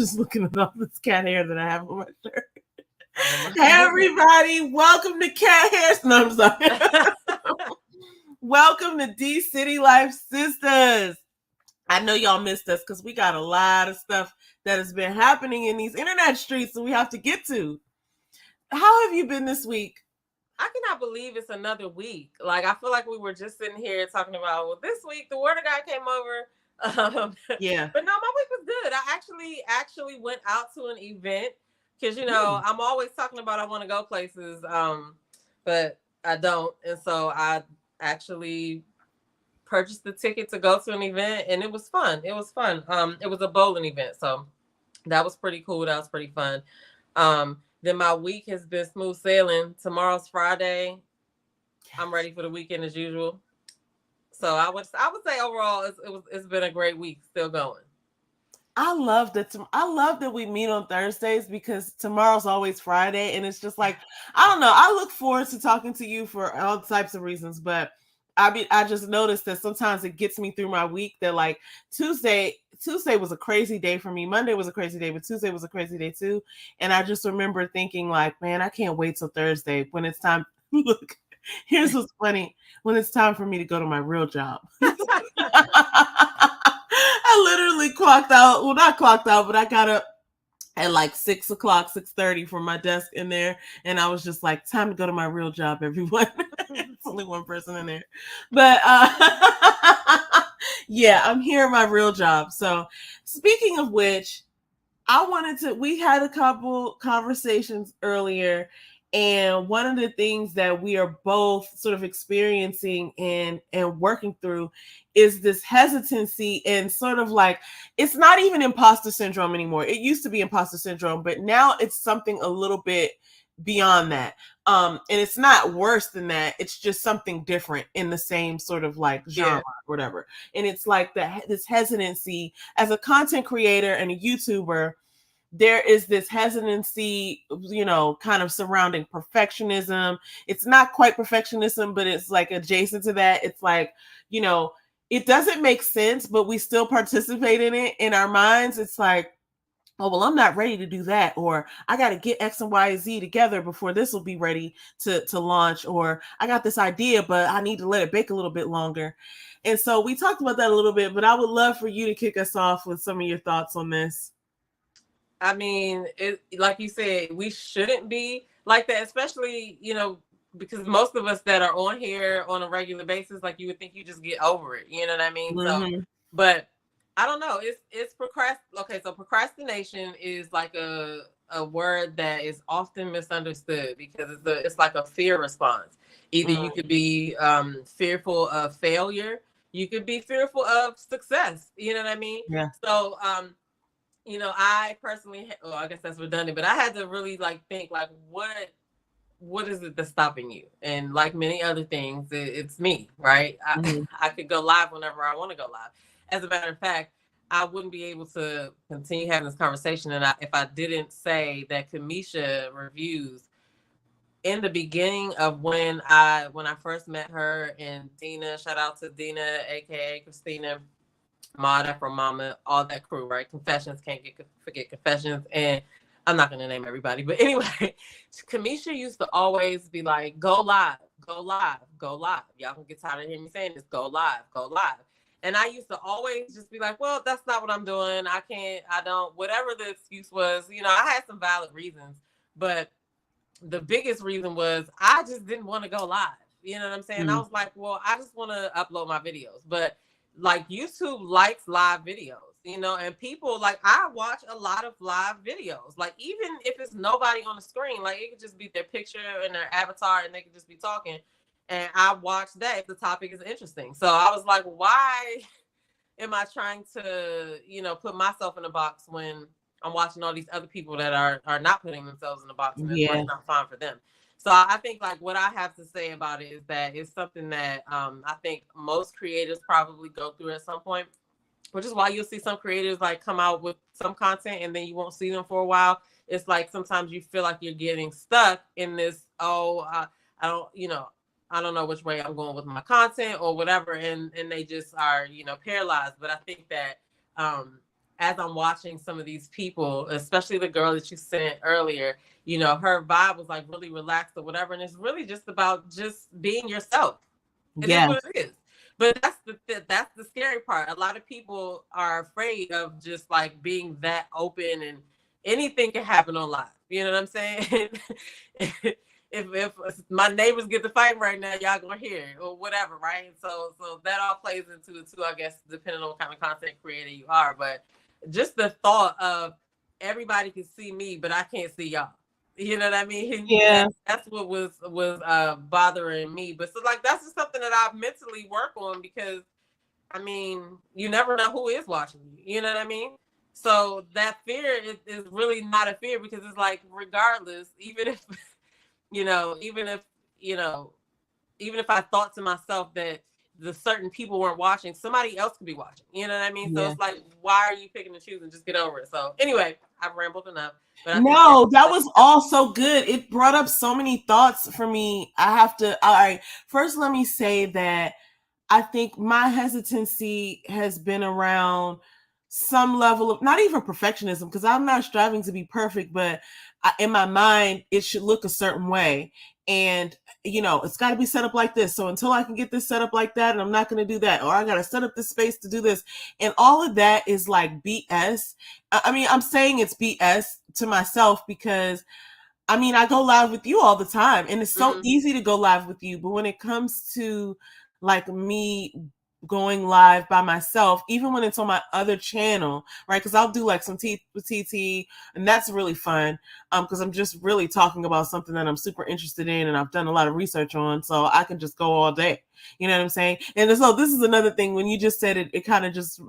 just looking at all this cat hair that I have on my shirt. Hey, everybody. Welcome to Cat Hairs. No, I'm sorry. Welcome to D City Life Sisters. I know y'all missed us because we got a lot of stuff that has been happening in these internet streets that we have to get to. How have you been this week? I cannot believe it's another week. Like, I feel like we were just sitting here talking about, well, this week the water guy came over. Yeah. But no, my week was good. I actually went out to an event because, you know, I'm always talking about I want to go places, but I don't. And so I actually purchased the ticket to go to an event, and it was fun. It was a bowling event, so that was pretty cool. That was pretty fun. Then my week has been smooth sailing. Tomorrow's Friday. I'm ready for the weekend as usual. So I would say overall it's been a great week. Still going. I love that we meet on Thursdays because tomorrow's always Friday, and it's just like, I don't know. I look forward to talking to you for all types of reasons, but I just noticed that sometimes it gets me through my week. That like Tuesday was a crazy day for me. Monday was a crazy day, but Tuesday was a crazy day too. And I just remember thinking like, man, I can't wait till Thursday when it's time. Look, here's what's funny. When it's time for me to go to my real job. I literally clocked out. Well, not clocked out, but I got up at like 6 o'clock, 6:30 from my desk in there. And I was just like, time to go to my real job, everyone. It's only one person in there. But yeah, I'm here at my real job. So speaking of which, we had a couple conversations earlier. And one of the things that we are both sort of experiencing and working through is this hesitancy and sort of like, it's not even imposter syndrome anymore. It used to be imposter syndrome, but now it's something a little bit beyond that. And it's not worse than that. It's just something different in the same sort of like genre or whatever. And it's like this hesitancy as a content creator and a YouTuber. There is this hesitancy, you know, kind of surrounding perfectionism. It's not quite perfectionism, but it's like adjacent to that. It's like, you know, it doesn't make sense, but we still participate in it in our minds. It's like, oh, well, I'm not ready to do that. Or I got to get X and Y, Z together before this will be ready to launch. Or I got this idea, but I need to let it bake a little bit longer. And so we talked about that a little bit, but I would love for you to kick us off with some of your thoughts on this. I mean, like you said, we shouldn't be like that, especially, you know, because most of us that are on here on a regular basis, like you would think you just get over it. You know what I mean? Mm-hmm. So, but I don't know. It's Okay, so procrastination is like a word that is often misunderstood because it's like a fear response. Either you could be fearful of failure, you could be fearful of success. You know what I mean? Yeah. So, you know, I personally, I guess that's redundant, but I had to really like think like, what is it that's stopping you? And like many other things, it's me, right? I could go live whenever I want to go live. As a matter of fact, I wouldn't be able to continue having this conversation if I didn't say that Kamisha reviews in the beginning of when I first met her and Dina, shout out to Dina, aka Christina, Mada from Mama, all that crew, right? Confessions, forget Confessions. And I'm not going to name everybody. But anyway, Kamisha used to always be like, go live, go live, go live. Y'all can get tired of hearing me saying this, go live, go live. And I used to always just be like, well, that's not what I'm doing. I don't, whatever the excuse was, you know, I had some valid reasons. But the biggest reason was I just didn't want to go live. You know what I'm saying? I was like, well, I just want to upload my videos. But like YouTube likes live videos, you know, and people like, I watch a lot of live videos, like even if it's nobody on the screen, like it could just be their picture and their avatar and they could just be talking. And I watch that if the topic is interesting. So I was like, why am I trying to, you know, put myself in a box when I'm watching all these other people that are not putting themselves in the box and it's not fine for them. So I think like what I have to say about it is that it's something that I think most creators probably go through at some point, which is why you'll see some creators like come out with some content and then you won't see them for a while. It's like sometimes you feel like you're getting stuck in this, I don't know which way I'm going with my content or whatever. And they just are, you know, paralyzed. But I think that as I'm watching some of these people, especially the girl that you sent earlier, you know, her vibe was like really relaxed or whatever. And it's really just about just being yourself. It is what it is. But that's the scary part. A lot of people are afraid of just like being that open, and anything can happen on live. You know what I'm saying? if my neighbors get to fight right now, y'all gonna hear it or whatever, right? So that all plays into it too, I guess, depending on what kind of content creator you are. But just the thought of everybody can see me, but I can't see y'all. You know what I mean? Yeah. That's what was bothering me. But so like that's just something that I mentally work on, because I mean, you never know who is watching you. You know what I mean? So that fear is really not a fear, because it's like, regardless, even if you know, even if I thought to myself that the certain people weren't watching, somebody else could be watching. You know what I mean? Yeah. So it's like, why are you picking and choosing? Just get over it. So anyway, I've rambled enough. But I No, that was all so good. It brought up so many thoughts for me. All right. First, let me say that I think my hesitancy has been around some level of not even perfectionism, because I'm not striving to be perfect, but in my mind, it should look a certain way. And, you know, it's got to be set up like this. So until I can get this set up like that, and I'm not going to do that, or I got to set up this space to do this. And all of that is like BS. I mean, I'm saying it's BS to myself because I mean, I go live with you all the time, and it's so easy to go live with you. But when it comes to like me going live by myself, even when it's on my other channel, right? Because I'll do like some tea with TT, and that's really fun. Because I'm just really talking about something that I'm super interested in, and I've done a lot of research on, so I can just go all day. You know what I'm saying? And so this is another thing. When you just said it, it kind of just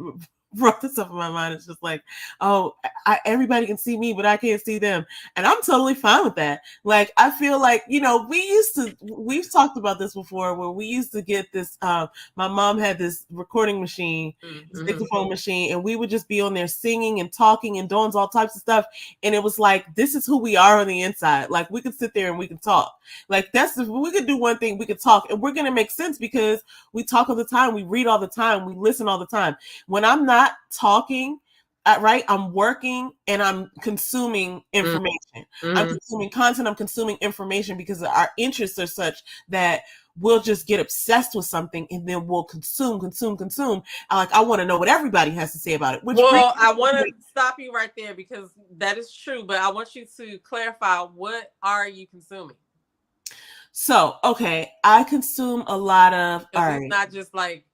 brought this up in my mind. It's just like, oh, everybody can see me, but I can't see them. And I'm totally fine with that. Like, I feel like, you know, we've talked about this before, where we used to get this, my mom had this recording machine, this dictaphone machine, and we would just be on there singing and talking and doing all types of stuff. And it was like, this is who we are on the inside. Like, we could sit there and we could talk. Like, we could do one thing, we could talk, and we're going to make sense because we talk all the time, we read all the time, we listen all the time. When I'm not talking, right, I'm working and I'm consuming information. I'm consuming content, I'm consuming information, because our interests are such that we'll just get obsessed with something and then we'll consume. I want to know what everybody has to say about it. I want to stop you right there, because that is true, but I want you to clarify, what are you consuming? So, okay, I consume a lot of. It's not just like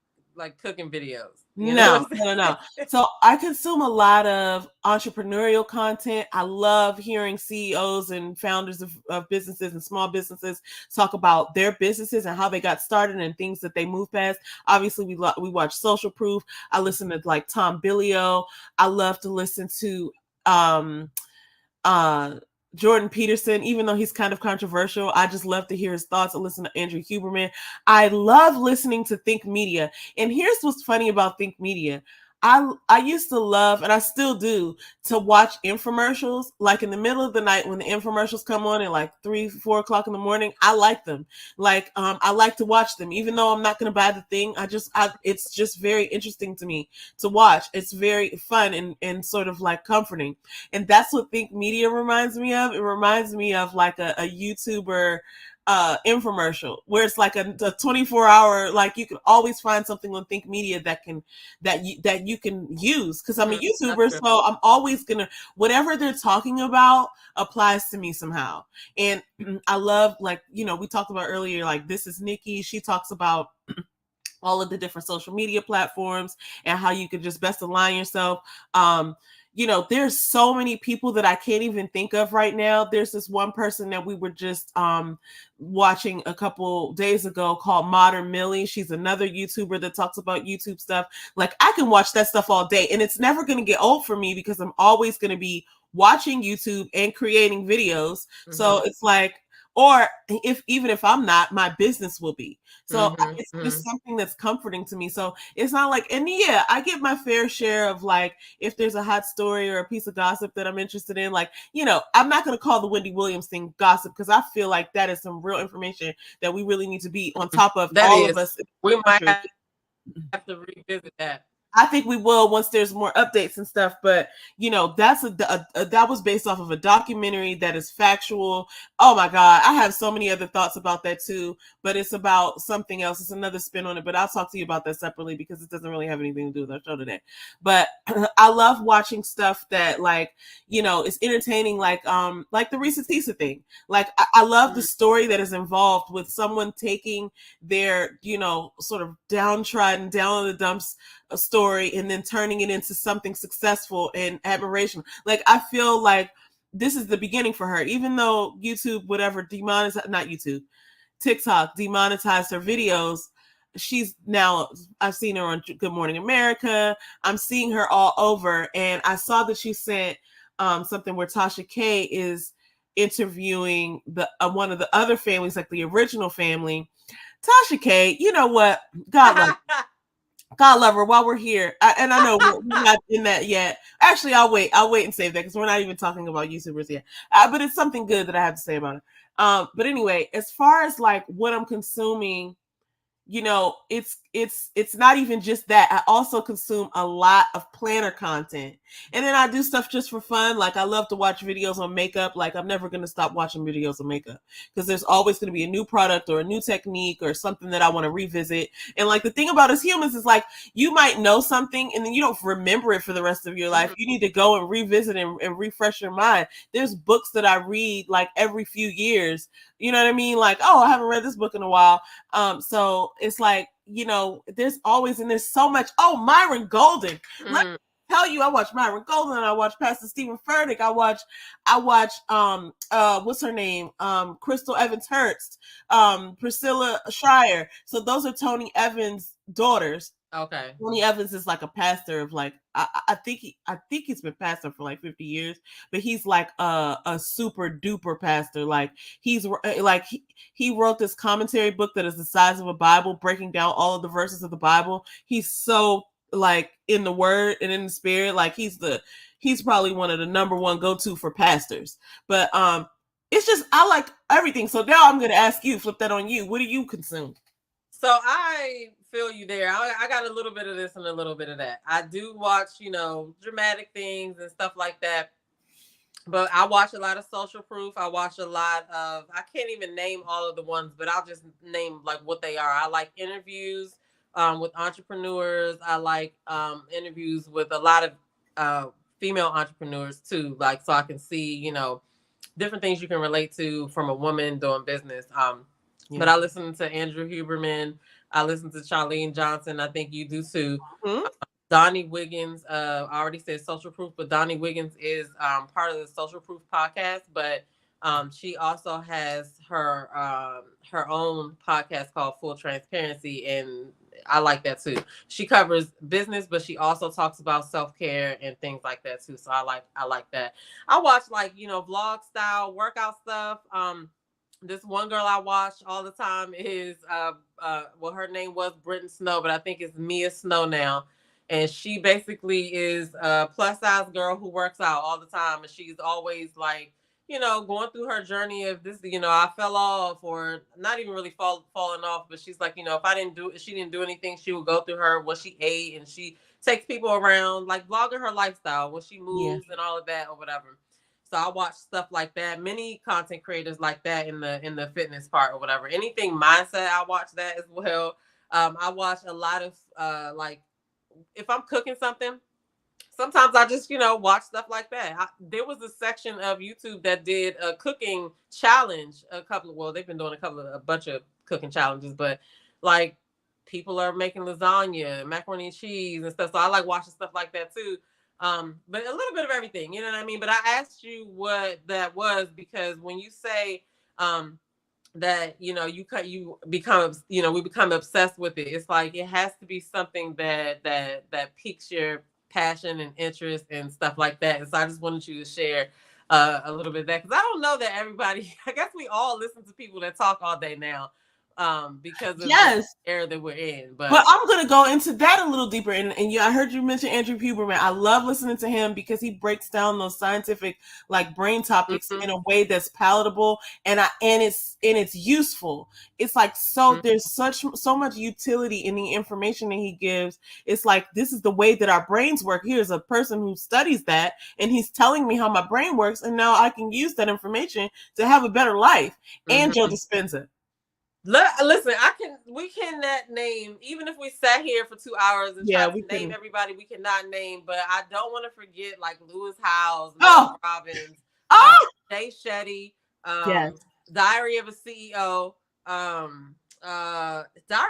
cooking videos. No. So I consume a lot of entrepreneurial content. I love hearing CEOs and founders of businesses and small businesses talk about their businesses and how they got started and things that they moved past. Obviously, we watch Social Proof. I listen to like Tom Billio. I love to listen to Jordan Peterson, even though he's kind of controversial. I just love to hear his thoughts. I listen to Andrew Huberman. I love listening to Think Media. And here's what's funny about Think Media. I used to love, and I still do, to watch infomercials like in the middle of the night when the infomercials come on at like 3-4 o'clock in the morning. I like them. Like, I like to watch them, even though I'm not going to buy the thing. It's just very interesting to me to watch. It's very fun and sort of like comforting. And that's what Think Media reminds me of. It reminds me of like a YouTuber infomercial, where it's like a 24-hour, like you can always find something on Think Media that you can use, because I'm a YouTuber, so I'm always gonna, whatever they're talking about applies to me somehow. And I love, like, you know, we talked about earlier, like, This Is Nikki. She talks about all of the different social media platforms and how you could just best align yourself. You know, there's so many people that I can't even think of right now. There's this one person that we were just watching a couple days ago called Modern Millie. She's another YouTuber that talks about YouTube stuff. Like, I can watch that stuff all day, and it's never going to get old for me because I'm always going to be watching YouTube and creating videos. So it's like, or even if I'm not, my business will be. So it's just something that's comforting to me. So it's not like, and yeah, I get my fair share of, like, if there's a hot story or a piece of gossip that I'm interested in, like, you know, I'm not going to call the Wendy Williams thing gossip, because I feel like that is some real information that we really need to be on top of. Of us. We might have to revisit that. I think we will once there's more updates and stuff. But that's that was based off of a documentary that is factual. Oh my god, I have so many other thoughts about that too. But it's about something else. It's another spin on it. But I'll talk to you about that separately because it doesn't really have anything to do with our show today. But I love watching stuff that is entertaining, like the Reesa Teesa thing. Like I love the story that is involved with someone taking their sort of downtrodden, down in the dumps a story and then turning it into something successful and admiration. Like I feel like this is the beginning for her, even though YouTube, whatever, not YouTube, TikTok demonetized her videos. She's now, I've seen her on Good Morning America. I'm seeing her all over. And I saw that she sent something where Tasha K is interviewing the one of the other families, like the original family. Tasha K, you know what? God love her. While we're here, and I know we're not in that yet. Actually, I'll wait and save that because we're not even talking about YouTubers yet. But it's something good that I have to say about it. But anyway, as far as like what I'm consuming, it's not even just that. I also consume a lot of planner content, and then I do stuff just for fun. Like I love to watch videos on makeup. Like I'm never going to stop watching videos on makeup because there's always going to be a new product or a new technique or something that I want to revisit. And like the thing about us humans is like you might know something and then you don't remember it for the rest of your life. You need to go and revisit and refresh your mind. There's books that I read like every few years. You know what I mean? Like, oh, I haven't read this book in a while. So it's like, there's always, and there's so much. Oh, Myron Golden. Let me tell you, I watch Myron Golden. I watch Pastor Stephen Furtick. I watch what's her name? Crystal Evans Hurst, Priscilla Schreier. So those are Tony Evans' daughters. Okay. Tony Evans is like a pastor of like I think he's been pastor for like 50 years, but he's like a super duper pastor. Like he's like he wrote this commentary book that is the size of a Bible, breaking down all of the verses of the Bible. He's so like in the word and in the spirit. Like he's probably one of the number one go-to for pastors. But it's just I like everything. So now I'm gonna ask you, flip that on you. What do you consume? So I feel you there. I got a little bit of this and a little bit of that. I do watch, dramatic things and stuff like that. But I watch a lot of Social Proof. I watch a lot of, I can't even name all of the ones, but I'll just name like what they are. I like interviews with entrepreneurs. I like interviews with a lot of female entrepreneurs too. Like, so I can see, different things you can relate to from a woman doing business. But I listen to Andrew Huberman. I listen to Charlene Johnson. I think you do too. Mm-hmm. Donnie Wiggins. I already said Social Proof, but Donnie Wiggins is part of the Social Proof podcast. But she also has her own podcast called Full Transparency, and I like that too. She covers business, but she also talks about self-care and things like that too. So I like that. I watch like vlog style workout stuff. This one girl I watch all the time is well, her name was Britton Snow, but I think it's Mia Snow now. And she basically is a plus size girl who works out all the time. And she's always like, going through her journey of this, I fell off, or not even really falling off, but she's like, if she didn't do anything, she would go through what she ate, and she takes people around, like vlogging her lifestyle when she moves and all of that or whatever. So I watch stuff like that. Many content creators like that in the fitness part or whatever. Anything mindset, I watch that as well. I watch a lot of like if I'm cooking something, sometimes I just watch stuff like that. There was a section of YouTube that did a cooking challenge. They've been doing a bunch of cooking challenges, but like people are making lasagna, macaroni and cheese and stuff. So I like watching stuff like that too. But a little bit of everything, you know what I mean? But I asked you what that was because when you say that we become obsessed with it, it's like it has to be something that piques your passion and interest and stuff like that. And so I just wanted you to share a little bit of that because I don't know that everybody, I guess we all listen to people that talk all day now. because of the Yes. era that we're in. But I'm going to go into that a little deeper. And yeah, I heard you mention Andrew Huberman. I love listening to him because he breaks down those scientific like brain topics in a way that's palatable and it's useful. It's like there's so much utility in the information that he gives. It's like this is the way that our brains work. Here's a person who studies that and he's telling me how my brain works, and now I can use that information to have a better life. And Joe Dispenza. Listen, we cannot name, even if we sat here for 2 hours and tried to name everybody, we cannot name, but I don't want to forget like Lewis Howes, Mel Robbins, Jay Shetty, Diary of a CEO. Diary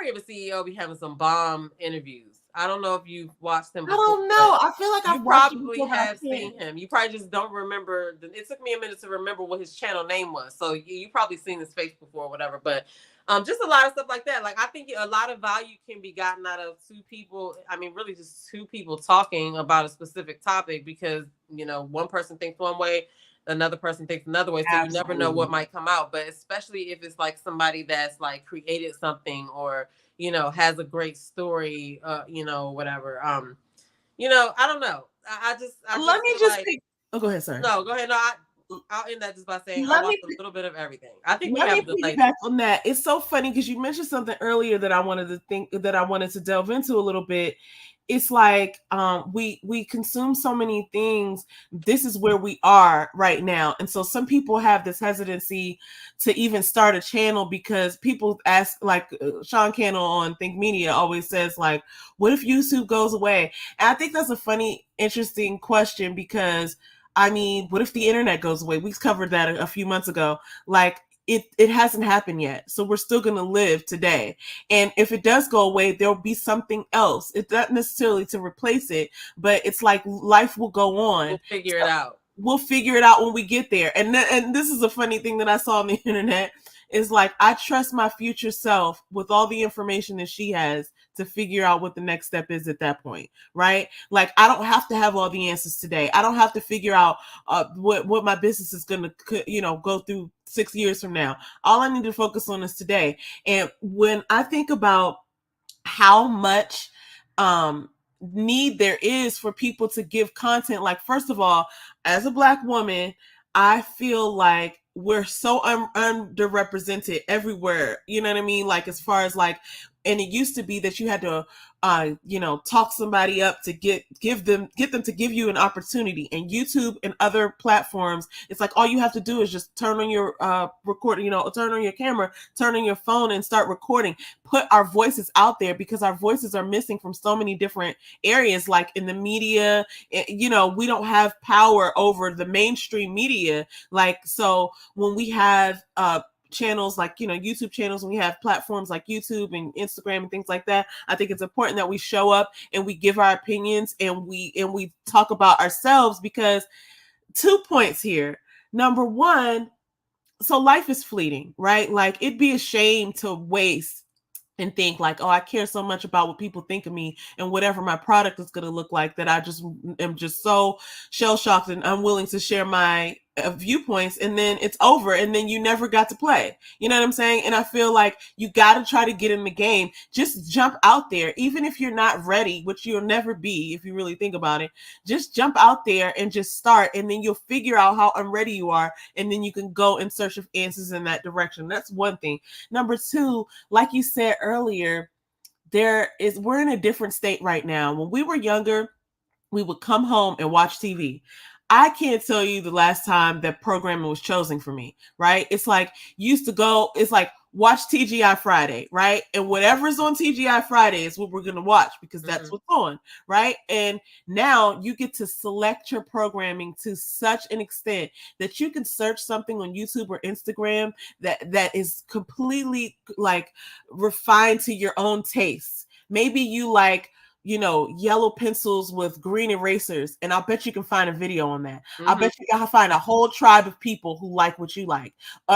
of a CEO be having some bomb interviews. I don't know if you've watched him before. I don't know. I feel like I've watched him before, have seen him. You probably just don't remember. It took me a minute to remember what his channel name was. So you probably seen his face before or whatever. But just a lot of stuff like that. Like I think a lot of value can be gotten out of two people. I mean, really just two people talking about a specific topic because, you know, one person thinks one way, another person thinks another way. So you never know what might come out. But especially if it's like somebody that's like created something or, you know, has a great story, you know, whatever. You know, I don't know. I just let me just think. Oh, go ahead, sorry. No, go ahead. No, I'll end that just by saying I watched a little bit of everything. I think we have to back on that. It's so funny because you mentioned something earlier that I wanted to delve into a little bit. It's like we consume so many things. This is where we are right now, and so some people have this hesitancy to even start a channel because people ask, like Sean Cannell on Think Media always says, like, what if YouTube goes away? And I think that's a funny, interesting question because I mean, what if the internet goes away? We covered that a few months ago. Like it hasn't happened yet. So we're still going to live today. And if it does go away, there'll be something else. It's not necessarily to replace it, but it's like life will go on. We'll figure it out. We'll figure it out when we get there. And this is a funny thing that I saw on the internet is like, I trust my future self with all the information that she has to figure out what the next step is at that point, right? Like, I don't have to have all the answers today. I don't have to figure out what my business is going to, you know, go through 6 years from now. All I need to focus on is today. And when I think about how much need there is for people to give content, like, first of all, as a Black woman, I feel like we're so underrepresented everywhere. You know what I mean? Like, as far as like, and it used to be that you had to, you know, talk somebody up to get them to give you an opportunity. And YouTube and other platforms, it's like all you have to do is just turn on your recording, you know, turn on your camera, turn on your phone, and start recording. Put our voices out there because our voices are missing from so many different areas, like in the media. You know, we don't have power over the mainstream media. Like, so when we have channels like, you know, YouTube channels, and we have platforms like YouTube and Instagram and things like that, I think it's important that we show up and we give our opinions and we talk about ourselves, because 2 points here. Number one, so life is fleeting, right? Like, it'd be a shame to waste and think like, oh, I care so much about what people think of me and whatever my product is going to look like that I just am just so shell-shocked and unwilling to share my viewpoints, and then it's over, and then you never got to play. You know what I'm saying? And I feel like you got to try to get in the game. Just jump out there, even if you're not ready, which you'll never be if you really think about it. Just jump out there and just start, and then you'll figure out how unready you are, and then you can go in search of answers in that direction. That's one thing. Number two, like you said earlier, we're in a different state right now. When we were younger, we would come home and watch TV. I can't tell you the last time that programming was chosen for me, right? It's like, used to go, it's like, watch TGI Friday, right? And whatever's on TGI Friday is what we're going to watch because that's what's on, right? And now you get to select your programming to such an extent that you can search something on YouTube or Instagram that is completely like refined to your own taste. Maybe you like, you know, yellow pencils with green erasers, and I'll bet you can find a video on that. I'll bet you can find a whole tribe of people who like what you like,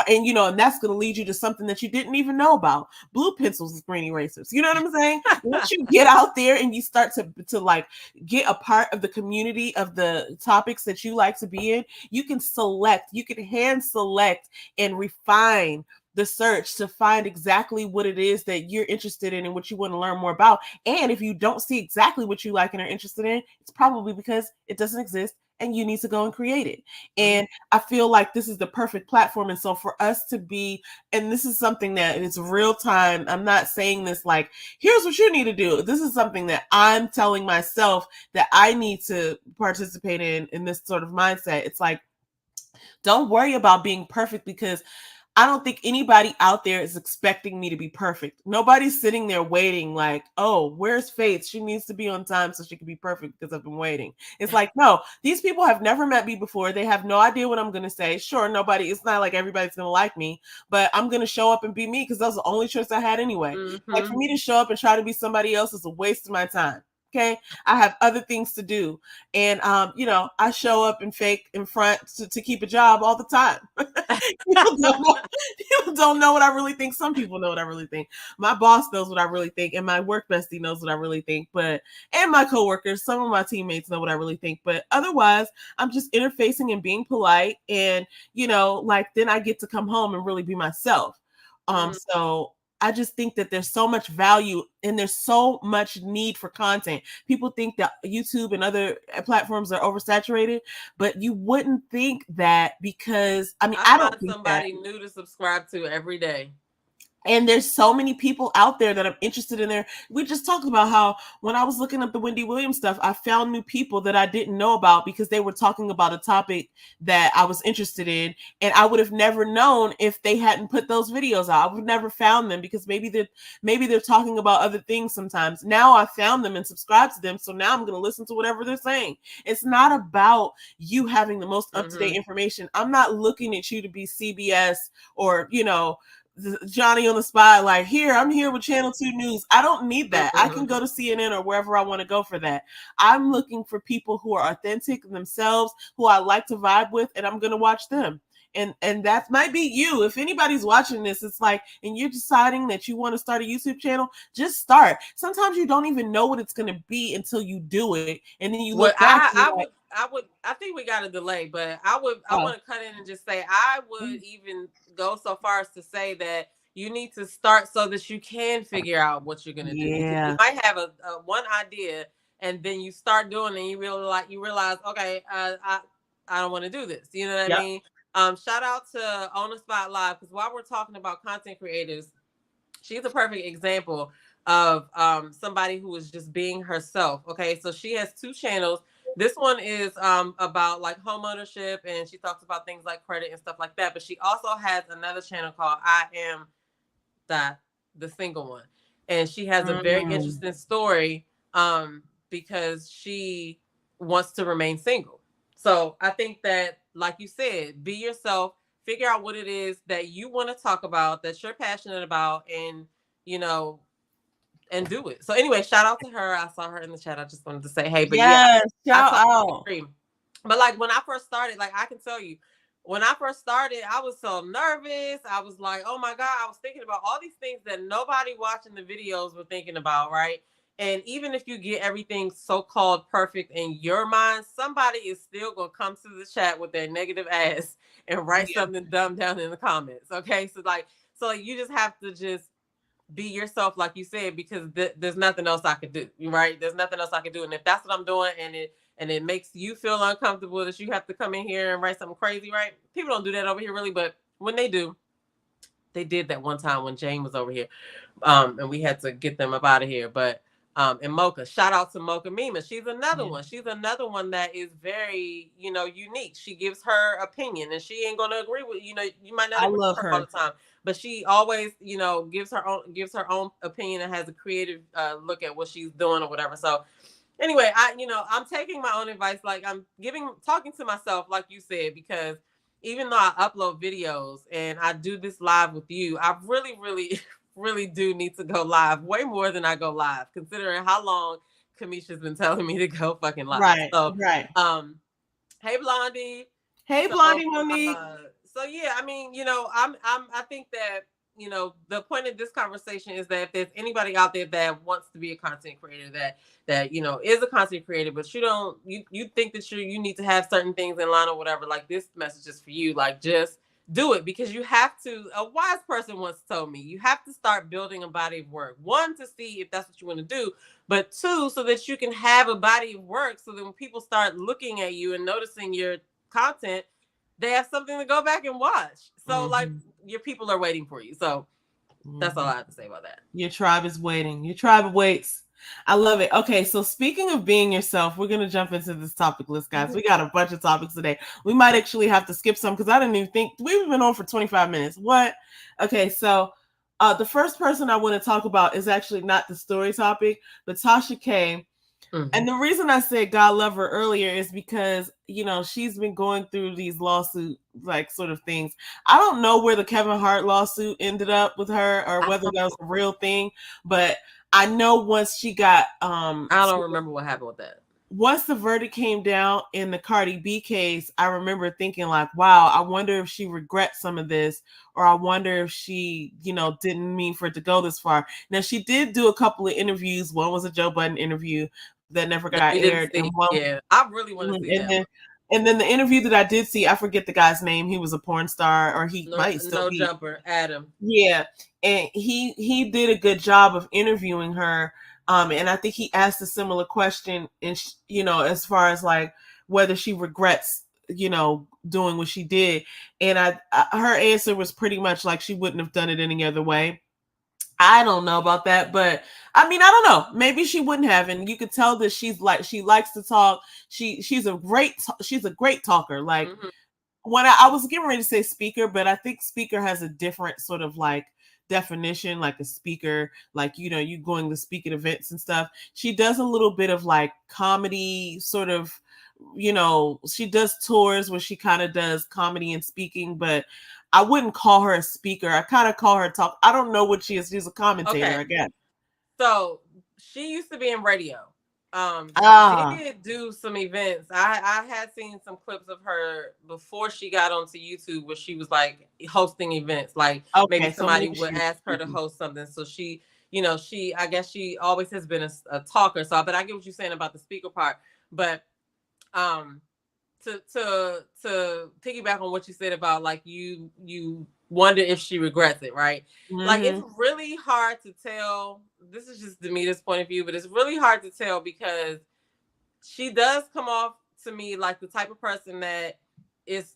and you know, and that's going to lead you to something that you didn't even know about. Blue pencils with green erasers. You know what I'm saying? Once you get out there and you start to like get a part of the community of the topics that you like to be in, you can select, you can hand select and refine the search to find exactly what it is that you're interested in and what you want to learn more about. And if you don't see exactly what you like and are interested in, it's probably because it doesn't exist and you need to go and create it. And I feel like this is the perfect platform. And so for us to be, and this is something that is real time, I'm not saying this like, here's what you need to do. This is something that I'm telling myself that I need to participate in this sort of mindset. It's like, don't worry about being perfect, because I don't think anybody out there is expecting me to be perfect. Nobody's sitting there waiting like, oh, where's Faith? She needs to be on time so she can be perfect because I've been waiting. It's like, no, these people have never met me before. They have no idea what I'm going to say. Sure, it's not like everybody's going to like me, but I'm going to show up and be me because that was the only choice I had anyway. Like, for me to show up and try to be somebody else is a waste of my time. Okay, I have other things to do, and I show up and fake in front to keep a job all the time. People don't know what I really think. Some people know what I really think. My boss knows what I really think, and my work bestie knows what I really think. And my coworkers, some of my teammates know what I really think. But otherwise, I'm just interfacing and being polite, and then I get to come home and really be myself. So I just think that there's so much value and there's so much need for content. People think that YouTube and other platforms are oversaturated, but you wouldn't think that, because I don't think somebody new to subscribe to every day. And there's so many people out there that I'm interested in there. We just talked about how when I was looking up the Wendy Williams stuff, I found new people that I didn't know about because they were talking about a topic that I was interested in. And I would have never known if they hadn't put those videos out. I would have never found them because maybe they're talking about other things sometimes. Now I found them and subscribed to them. So now I'm going to listen to whatever they're saying. It's not about you having the most up-to-date information. I'm not looking at you to be CBS or, Johnny on the spot, like, I'm here with Channel 2 News. I don't need that. I can go to CNN or wherever I want to go for that. I'm looking for people who are authentic themselves, who I like to vibe with, and I'm going to watch them. And that might be you. If anybody's watching this, it's like, and you're deciding that you want to start a YouTube channel, just start. Sometimes you don't even know what it's going to be until you do it. And then you look back. I think we got a delay, but I want to cut in and just say, I would even go so far as to say that you need to start so that you can figure out what you're going to do. Because you might have a one idea and then you start doing it and you realize, okay, I don't want to do this. You know what I mean? Shout out to On the Spot Live, because while we're talking about content creators, she's a perfect example of somebody who is just being herself. Okay, so she has 2 channels. This one is about like home ownership, and she talks about things like credit and stuff like that. But she also has another channel called I Am the Single One, and she has a very interesting story because she wants to remain single. So I think that, like you said, be yourself, figure out what it is that you want to talk about, that you're passionate about, and and do it. So anyway, shout out to her. I saw her in the chat. I just wanted to say, hey, but shout out. But like when I first started, like I can tell you, when I first started, I was so nervous. I was like, oh my God, I was thinking about all these things that nobody watching the videos were thinking about, right? And even if you get everything so-called perfect in your mind, somebody is still going to come to the chat with their negative ass and write something dumb down in the comments. Okay. So you just have to just be yourself, like you said, because there's nothing else I could do, right? There's nothing else I could do. And if that's what I'm doing and it makes you feel uncomfortable that you have to come in here and write something crazy, right? People don't do that over here really, but when they do, they did that one time when Jane was over here. And we had to get them up out of here. But and Mocha, shout out to Mocha Mima. She's another one. She's another one that is very, unique. She gives her opinion, and she ain't gonna agree with, you might not agree with her all the time, but she always, gives her own opinion and has a creative look at what she's doing or whatever. So anyway, I'm taking my own advice. Like I'm talking to myself, like you said, because even though I upload videos and I do this live with you, I really, really, really do need to go live way more than I go live, considering how long Kamisha's been telling me to go fucking live. Right. So, right. Hey Blondie. Hey Blondie, Monique. So yeah, I mean, I think that, the point of this conversation is that if there's anybody out there that wants to be a content creator, that is a content creator, but you think that you need to have certain things in line or whatever, like this message is for you. Like just do it, because you have to. A wise person once told me you have to start building a body of work. One, to see if that's what you want to do, but two, so that you can have a body of work, so that when people start looking at you and noticing your content, they have something to go back and watch. So like your people are waiting for you. So that's all I have to say about that. Your tribe is waiting. Your tribe waits. I love it. Okay, so speaking of being yourself, we're gonna jump into this topic list, guys. We got a bunch of topics today. We might actually have to skip some because I didn't even think we've been on for 25 minutes. What? Okay, so the first person I want to talk about is actually not the story topic, but Tasha K. And the reason I said God love her earlier is because, you know, she's been going through these lawsuit like sort of things. I don't know where the Kevin Hart lawsuit ended up with her or whether that was a real thing, but I know once she got I don't remember what happened with that. Once the verdict came down in the Cardi B case, I remember thinking like, wow, I wonder if she regrets some of this, or I wonder if she, you know, didn't mean for it to go this far. Now she did do a couple of interviews. One was a Joe Budden interview that never got aired. And one, yeah, I really want to see that. And then the interview that I did see, I forget the guy's name. He was a porn star, or he might still be. Jumper, Adam. Yeah, and he did a good job of interviewing her. And I think he asked a similar question, and you know, as far as like whether she regrets, you know, doing what she did. And her answer was pretty much like she wouldn't have done it any other way. I don't know about that, but I mean, I don't know. Maybe she wouldn't have, and you could tell that she likes to talk. She's a great talker. Like when I was getting ready to say speaker, but I think speaker has a different sort of like definition, like a speaker, like, you know, you going to speak at events and stuff. She does a little bit of like comedy sort of, you know, she does tours where she kind of does comedy and speaking, but I wouldn't call her a speaker. I kind of call her talk. I don't know what she is. She's a commentator, I guess. So she used to be in radio. She did do some events. I had seen some clips of her before she got onto YouTube where she was like hosting events. Like maybe somebody would ask her to host something. So she, you know, I guess she always has been a talker. So, but I get what you're saying about the speaker part. But to piggyback on what you said about like you wonder if she regrets it, right? Like it's really hard to tell. This is just Demita's point of view, but it's really hard to tell because she does come off to me like the type of person that is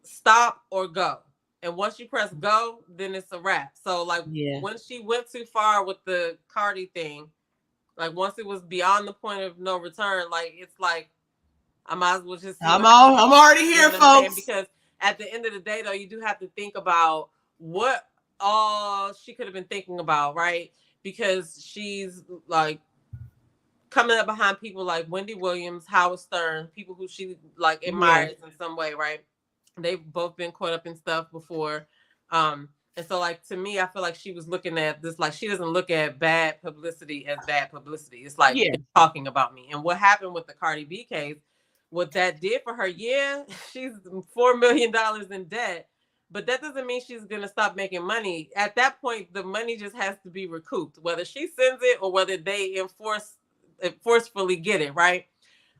stop or go. And once you press go, then it's a wrap. So like when she went too far with the Cardi thing, like once it was beyond the point of no return, like it's like I might as well just. I'm already here, folks. Because at the end of the day, though, you do have to think about what all she could have been thinking about, right? Because she's like coming up behind people like Wendy Williams, Howard Stern, people who she like admires in some way, right? They've both been caught up in stuff before. And so like to me, I feel like she was looking at this like she doesn't look at bad publicity as bad publicity. It's like they're talking about me. And what happened with the Cardi B case, what that did for her, she's $4 million in debt, but that doesn't mean she's going to stop making money. At that point, the money just has to be recouped, whether she sends it or whether they forcefully get it, right?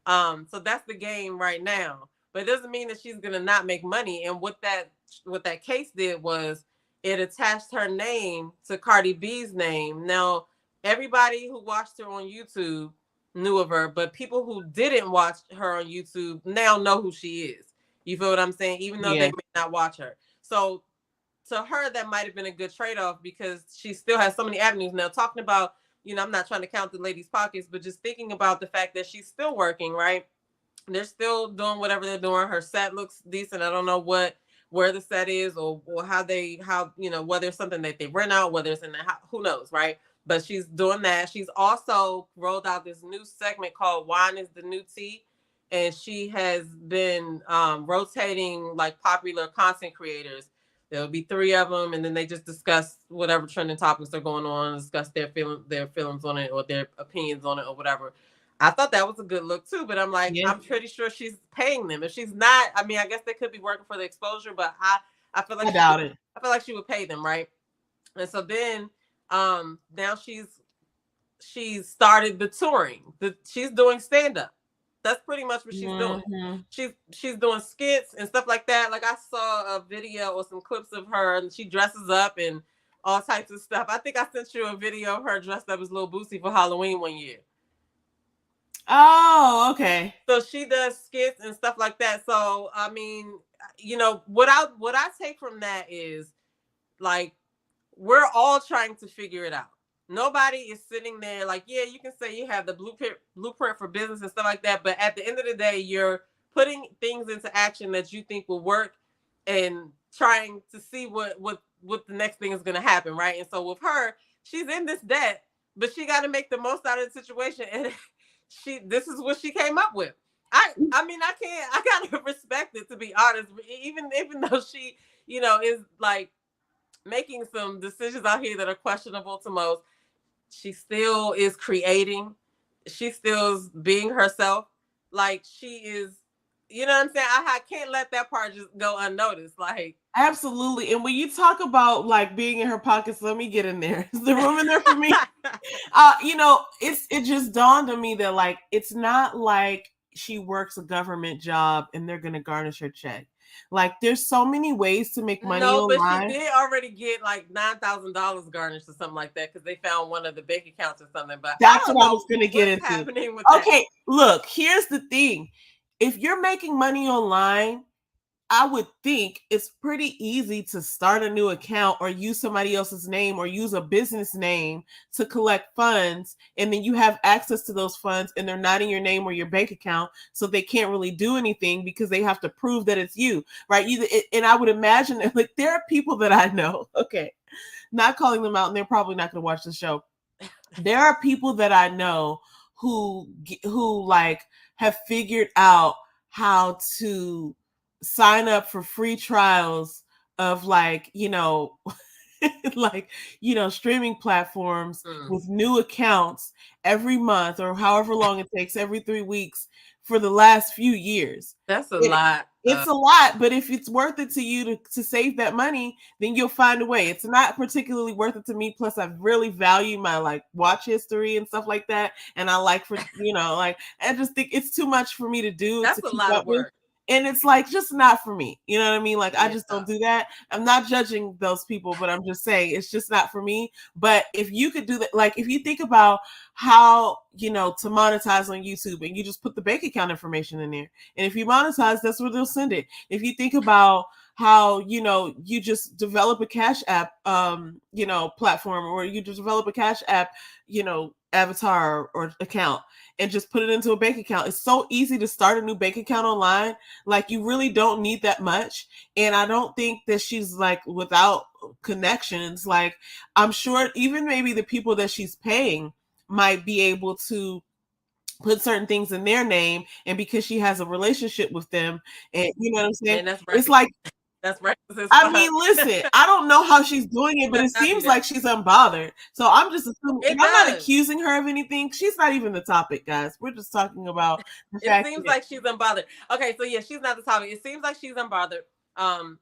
So that's the game right now. But it doesn't mean that she's going to not make money. And what that case did was it attached her name to Cardi B's name. Now, everybody who watched her on YouTube knew of her, but people who didn't watch her on YouTube now know who she is. You feel what I'm saying? Even though they may not watch her. So to her, that might have been a good trade-off because she still has so many avenues. Now, talking about, you know, I'm not trying to count the lady's pockets, but just thinking about the fact that she's still working, right? They're still doing whatever they're doing. Her set looks decent. I don't know where the set is or how you know, whether it's something that they rent out, whether it's in the house, who knows, right? But she's doing that. She's also rolled out this new segment called Wine is the New Tea. And she has been rotating like popular content creators. There'll be 3 of them. And then they just discuss whatever trending topics are going on, discuss their feelings on it or their opinions on it or whatever. I thought that was a good look too, but I'm like, I'm pretty sure she's paying them. If she's not, I mean, I guess they could be working for the exposure, but I feel like I feel like she would pay them, right? And so then now she's started the touring. She's doing stand-up. That's pretty much what she's doing. Mm-hmm. She's doing skits and stuff like that. Like I saw a video or some clips of her, and she dresses up and all types of stuff. I think I sent you a video of her dressed up as Lil Boosie for Halloween one year. Oh, okay. So she does skits and stuff like that. So I mean, what I take from that is like we're all trying to figure it out. Nobody is sitting there like, yeah, you can say you have the blueprint for business and stuff like that, but at the end of the day, you're putting things into action that you think will work and trying to see what the next thing is going to happen, right? And so with her, she's in this debt, but she got to make the most out of the situation, and this is what she came up with. I mean, I gotta respect it, to be honest, even though she is like making some decisions out here that are questionable to most. She still is creating. She still is being herself. Like she is, you know what I'm saying? I can't let that part just go unnoticed. Like Absolutely. And when you talk about like being in her pockets, let me get in there. Is the room in there for me? It just dawned on me that like it's not like she works a government job and they're gonna garnish her check. Like there's so many ways to make money no, but she online. did already get like $9,000 garnished or something like that because they found one of the bank accounts or something. But That's what I was gonna get into. Happening with okay, look, here's the thing. If you're making money online, I would think it's pretty easy to start a new account or use somebody else's name or use a business name to collect funds. And then you have access to those funds and they're not in your name or your bank account. So they can't really do anything because they have to prove that it's you, right? And I would imagine that, like, there are people that I know, okay, not calling them out, and they're probably not going to watch the show. There are people that I know who like have figured out how to sign up for free trials of like, streaming platforms with new accounts every month or however long it takes, every 3 weeks for the last few years. That's a lot. It's a lot, but if it's worth it to you to save that money, then you'll find a way. It's not particularly worth it to me. Plus, I really value my like watch history and stuff like that. And I like I just think it's too much for me to do. That's a lot of work. And it's like just not for me. You know what I mean? Like I just don't do that. I'm not judging those people, but I'm just saying it's just not for me. But if you could do that, like if you think about how, to monetize on YouTube and you just put the bank account information in there. And if you monetize, that's where they'll send it. If you think about how, you just develop a Cash App, platform, or you just develop a Cash App, avatar or account and just put it into a bank account. It's so easy to start a new bank account online. Like you really don't need that much. And I don't think that she's like without connections. Like I'm sure even maybe the people that she's paying might be able to put certain things in their name, and because she has a relationship with them, and you know what I'm saying? It's like that's right. I mean, listen, I don't know how she's doing it, but it seems like she's unbothered. So I'm just assuming, I'm not accusing her of anything. She's not even the topic, guys. We're just talking about the fact it seems like she's unbothered. Okay, so yeah, she's not the topic. It seems like she's unbothered.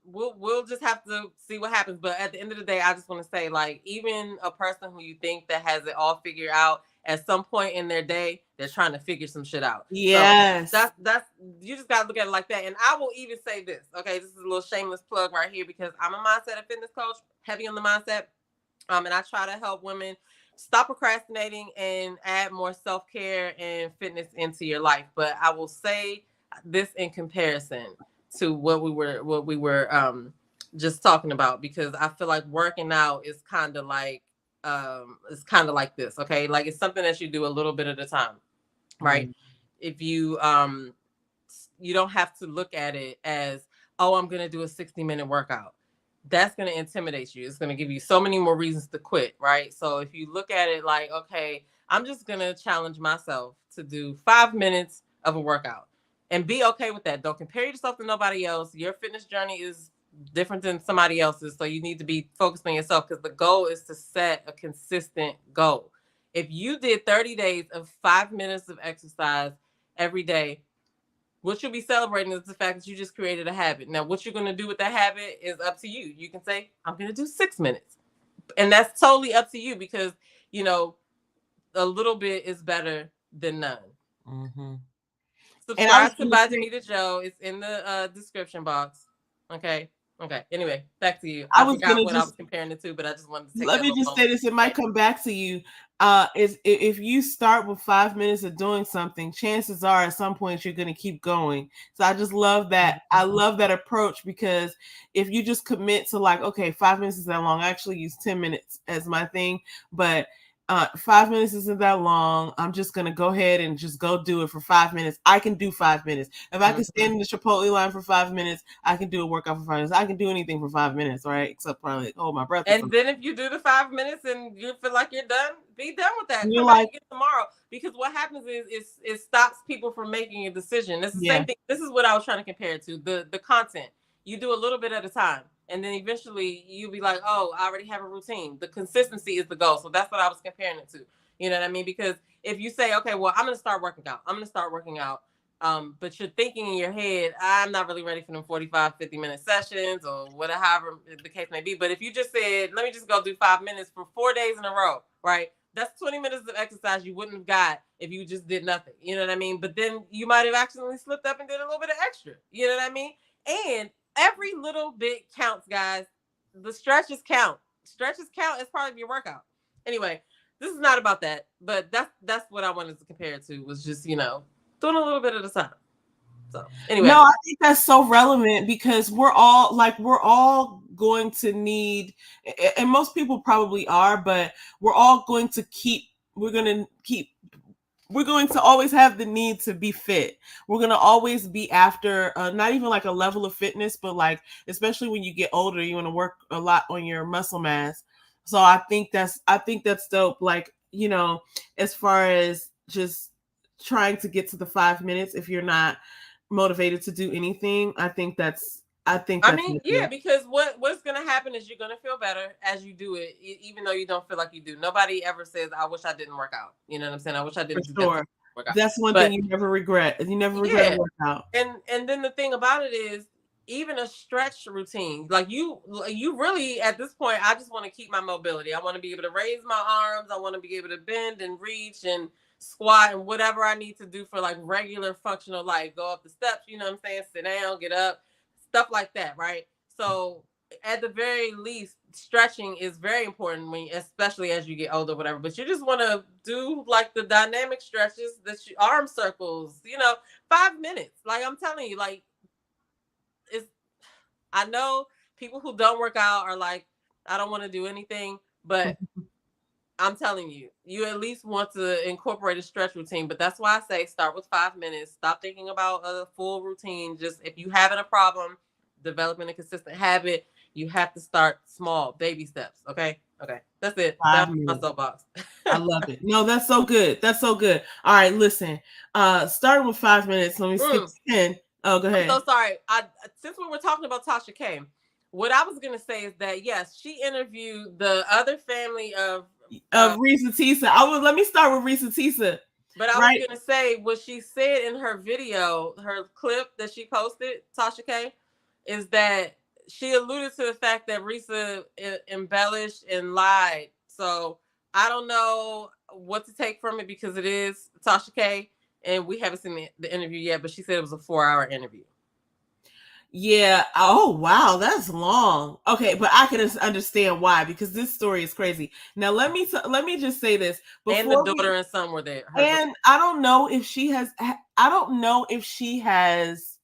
We'll just have to see what happens. But at the end of the day, I just want to say, like, even a person who you think that has it all figured out, at some point in their day, they're trying to figure some shit out. Yes. So that's you just gotta look at it like that. And I will even say this, okay, this is a little shameless plug right here because I'm a mindset and fitness coach, heavy on the mindset. And I try to help women stop procrastinating and add more self-care and fitness into your life. But I will say this in comparison to what we were just talking about, because I feel like working out is kind of like this, okay? Like it's something that you do a little bit at a time, right? If you you don't have to look at it as, oh, I'm gonna do a 60-minute workout. That's gonna intimidate you. It's gonna give you so many more reasons to quit, right? So if you look at it like, okay, I'm just gonna challenge myself to do 5 minutes of a workout and be okay with that. Don't compare yourself to nobody else. Your fitness journey is different than somebody else's, so you need to be focused on yourself, because the goal is to set a consistent goal. If you did 30 days of 5 minutes of exercise every day, what you'll be celebrating is the fact that you just created a habit. Now, what you're going to do with that habit is up to you. You can say, I'm going to do 6 minutes. And that's totally up to you, because, a little bit is better than none. Mm-hmm. Subscribe to By Danita Joe. It's in the description box. Okay. Anyway, back to you. I forgot what I was comparing it to, but I just wanted to take let me just say this. It might come back to you. Is if you start with 5 minutes of doing something, chances are at some point you're going to keep going. So I just love that. I love that approach, because if you just commit to like, okay, 5 minutes is that long. I actually use 10 minutes as my thing, but 5 minutes isn't that long. I'm just going to go ahead and just go do it for 5 minutes. I can do 5 minutes. If I can stand in the Chipotle line for 5 minutes, I can do a workout for 5 minutes. I can do anything for 5 minutes, right? Except probably hold my breath. And then if you do the 5 minutes and you feel like you're done, be done with that. You're Come like, back again tomorrow. Because what happens is it stops people from making a decision. It's the same thing. This is what I was trying to compare it to. The content. You do a little bit at a time. And then eventually you'll be like, oh, I already have a routine. The consistency is the goal. So that's what I was comparing it to. You know what I mean? Because if you say, okay, well, I'm going to start working out. But you're thinking in your head, I'm not really ready for them 45, 50-minute sessions or whatever, however the case may be. But if you just said, let me just go do 5 minutes for 4 days in a row, right? That's 20 minutes of exercise you wouldn't have got if you just did nothing. You know what I mean? But then you might have accidentally slipped up and did a little bit of extra. You know what I mean? And every little bit counts, guys. The stretches count. Stretches count as part of your workout. Anyway, this is not about that, but that's what I wanted to compare it to, was just, doing a little bit at a time. So anyway. No, I think that's so relevant, because we're all going to need, and most people probably are, but we're going to always have the need to be fit. We're going to always be after, not even like a level of fitness, but like, especially when you get older, you want to work a lot on your muscle mass. So I think that's dope. Like, as far as just trying to get to the 5 minutes, if you're not motivated to do anything, I mean, yeah, because what's going to happen is you're going to feel better as you do it, even though you don't feel like you do. Nobody ever says, I wish I didn't work out. You know what I'm saying? I wish I didn't do that. That's one thing you never regret. You never regret a workout. And then the thing about it is, even a stretch routine, like you really, at this point, I just want to keep my mobility. I want to be able to raise my arms. I want to be able to bend and reach and squat and whatever I need to do for like regular functional life. Go up the steps, you know what I'm saying? Sit down, get up, stuff like that, right? So at the very least, stretching is very important especially as you get older, whatever. But you just want to do like the dynamic stretches, arm circles, 5 minutes. Like I'm telling you, like I know people who don't work out are like, I don't want to do anything, but I'm telling you, you at least want to incorporate a stretch routine. But that's why I say start with 5 minutes. Stop thinking about a full routine. Just if you having a problem developing a consistent habit, you have to start small, baby steps. Okay. That's it. That's my soapbox. I love it. No, that's so good. All right, listen. Starting with 5 minutes. Let me skip to 10. Oh, go ahead. I'm so sorry. Since we were talking about Tasha K, what I was going to say is that, yes, she interviewed the other family of Reesa Teesa. Let me start with Reesa Teesa. But I was going to say what she said in her video, her clip that she posted, Tasha K, is that she alluded to the fact that Reesa embellished and lied. So I don't know what to take from it, because it is Tasha K, and we haven't seen the interview yet, but she said it was a 4-hour interview. Yeah. Oh, wow. That's long. Okay. But I can understand why, because this story is crazy. Now, let me just say this. And the daughter and son were there. And I don't know if she has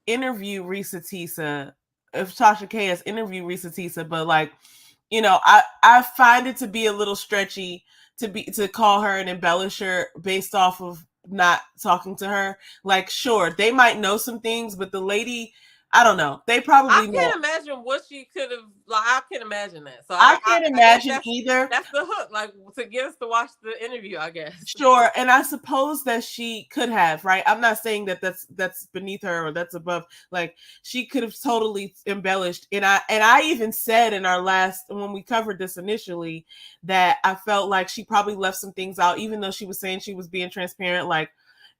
interviewed Reesa Teesa, if Tasha K has interviewed Reesa Teesa, but like, I find it to be a little stretchy to call her an embellisher based off of not talking to her. Like, sure, they might know some things, but the lady, I don't know. They probably I can't imagine what she could have. Like, I can't imagine that. So I can't imagine either. That's the hook, like to get us to watch the interview, I guess. Sure, and I suppose that she could have, right? I'm not saying that that's beneath her or that's above. Like, she could have totally embellished. And I even said in our last, when we covered this initially, that I felt like she probably left some things out, even though she was saying she was being transparent. Like,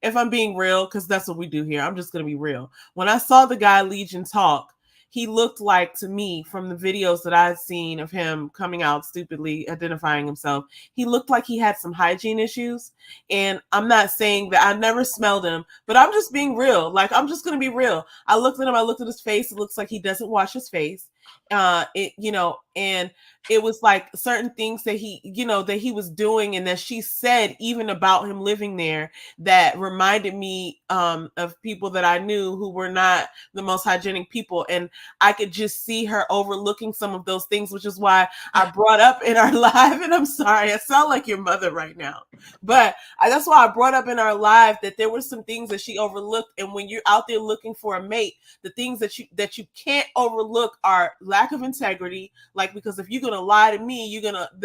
if I'm being real, because that's what we do here, I'm just going to be real. When I saw the guy Legion talk, he looked like, to me, from the videos that I've seen of him coming out stupidly identifying himself, he looked like he had some hygiene issues. And I'm not saying that I never smelled him, but I'm just being real. Like, I'm just going to be real. I looked at him, I looked at his face. It looks like he doesn't wash his face. And it was like certain things that he was doing and that she said even about him living there that reminded me of people that I knew who were not the most hygienic people. And I could just see her overlooking some of those things, which is why I brought up in our live, and I'm sorry, I sound like your mother right now, but that's why I brought up in our live that there were some things that she overlooked. And when you're out there looking for a mate, the things that you can't overlook are lack of integrity. Like, because if you're gonna lie to me,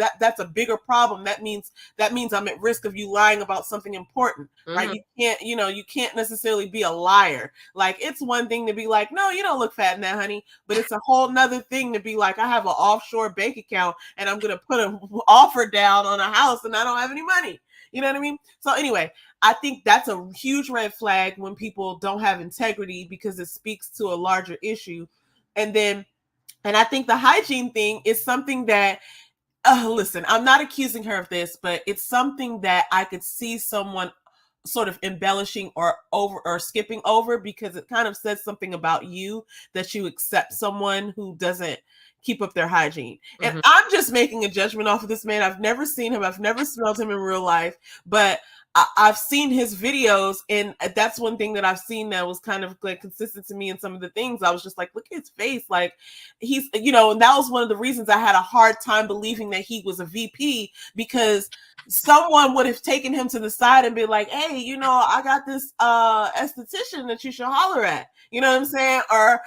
that's a bigger problem. That means I'm at risk of you lying about something important, right? You can't necessarily be a liar. Like, it's one thing to be like, no, you don't look fat in that, honey, but it's a whole nother thing to be like, I have an offshore bank account and I'm gonna put an offer down on a house and I don't have any money. You know what I mean? So anyway, I think that's a huge red flag when people don't have integrity, because it speaks to a larger issue. And I think the hygiene thing is something that, listen, I'm not accusing her of this, but it's something that I could see someone sort of embellishing or skipping over, because it kind of says something about you that you accept someone who doesn't keep up their hygiene. And I'm just making a judgment off of this man. I've never seen him. I've never smelled him in real life, but I've seen his videos, and that's one thing that I've seen that was kind of like consistent to me in some of the things. I was just like, look at his face. Like, he's, and that was one of the reasons I had a hard time believing that he was a VP, because someone would have taken him to the side and be like, hey, I got this esthetician that you should holler at. You know what I'm saying? Or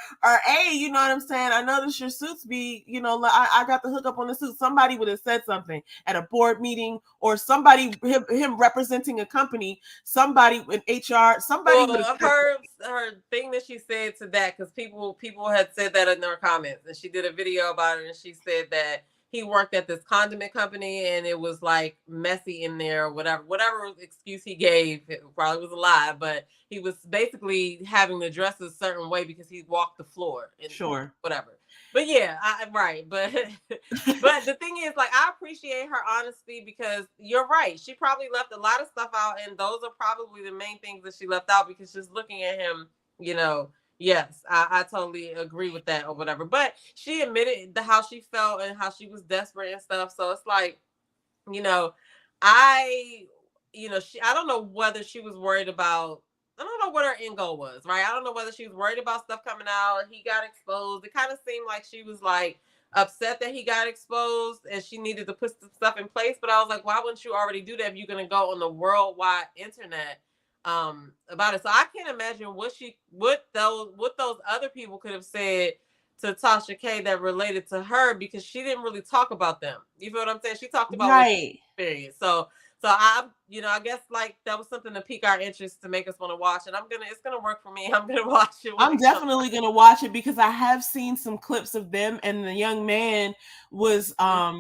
hey, you know what I'm saying? I noticed your suits be, I got the hookup on the suit. Somebody would have said something at a board meeting, or somebody, him representing a company, somebody in HR, somebody would have her thing that she said to that, because people had said that in their comments, and she did a video about it, and she said that he worked at this condiment company and it was like messy in there, or whatever excuse he gave. It probably was a lie, but he was basically having to dress a certain way because he walked the floor. And sure, whatever. But yeah, right. But but the thing is, like, I appreciate her honesty, because you're right. She probably left a lot of stuff out, and those are probably the main things that she left out, because just looking at him, yes, I totally agree with that or whatever. But she admitted how she felt and how she was desperate and stuff. So it's like, I don't know whether she was worried about, I don't know what her end goal was, right? I don't know whether she was worried about stuff coming out. He got exposed. It kind of seemed like she was like upset that he got exposed and she needed to put some stuff in place. But I was like, why wouldn't you already do that if you're going to go on the worldwide internet about it? So I can't imagine what those other people could have said to Tasha K that related to her, because she didn't really talk about them. You feel what I'm saying? She talked about what she experienced. So I guess like that was something to pique our interest, to make us want to watch it. It's gonna work for me. I'm gonna watch it. I'm definitely gonna watch it, because I have seen some clips of them, and the young man was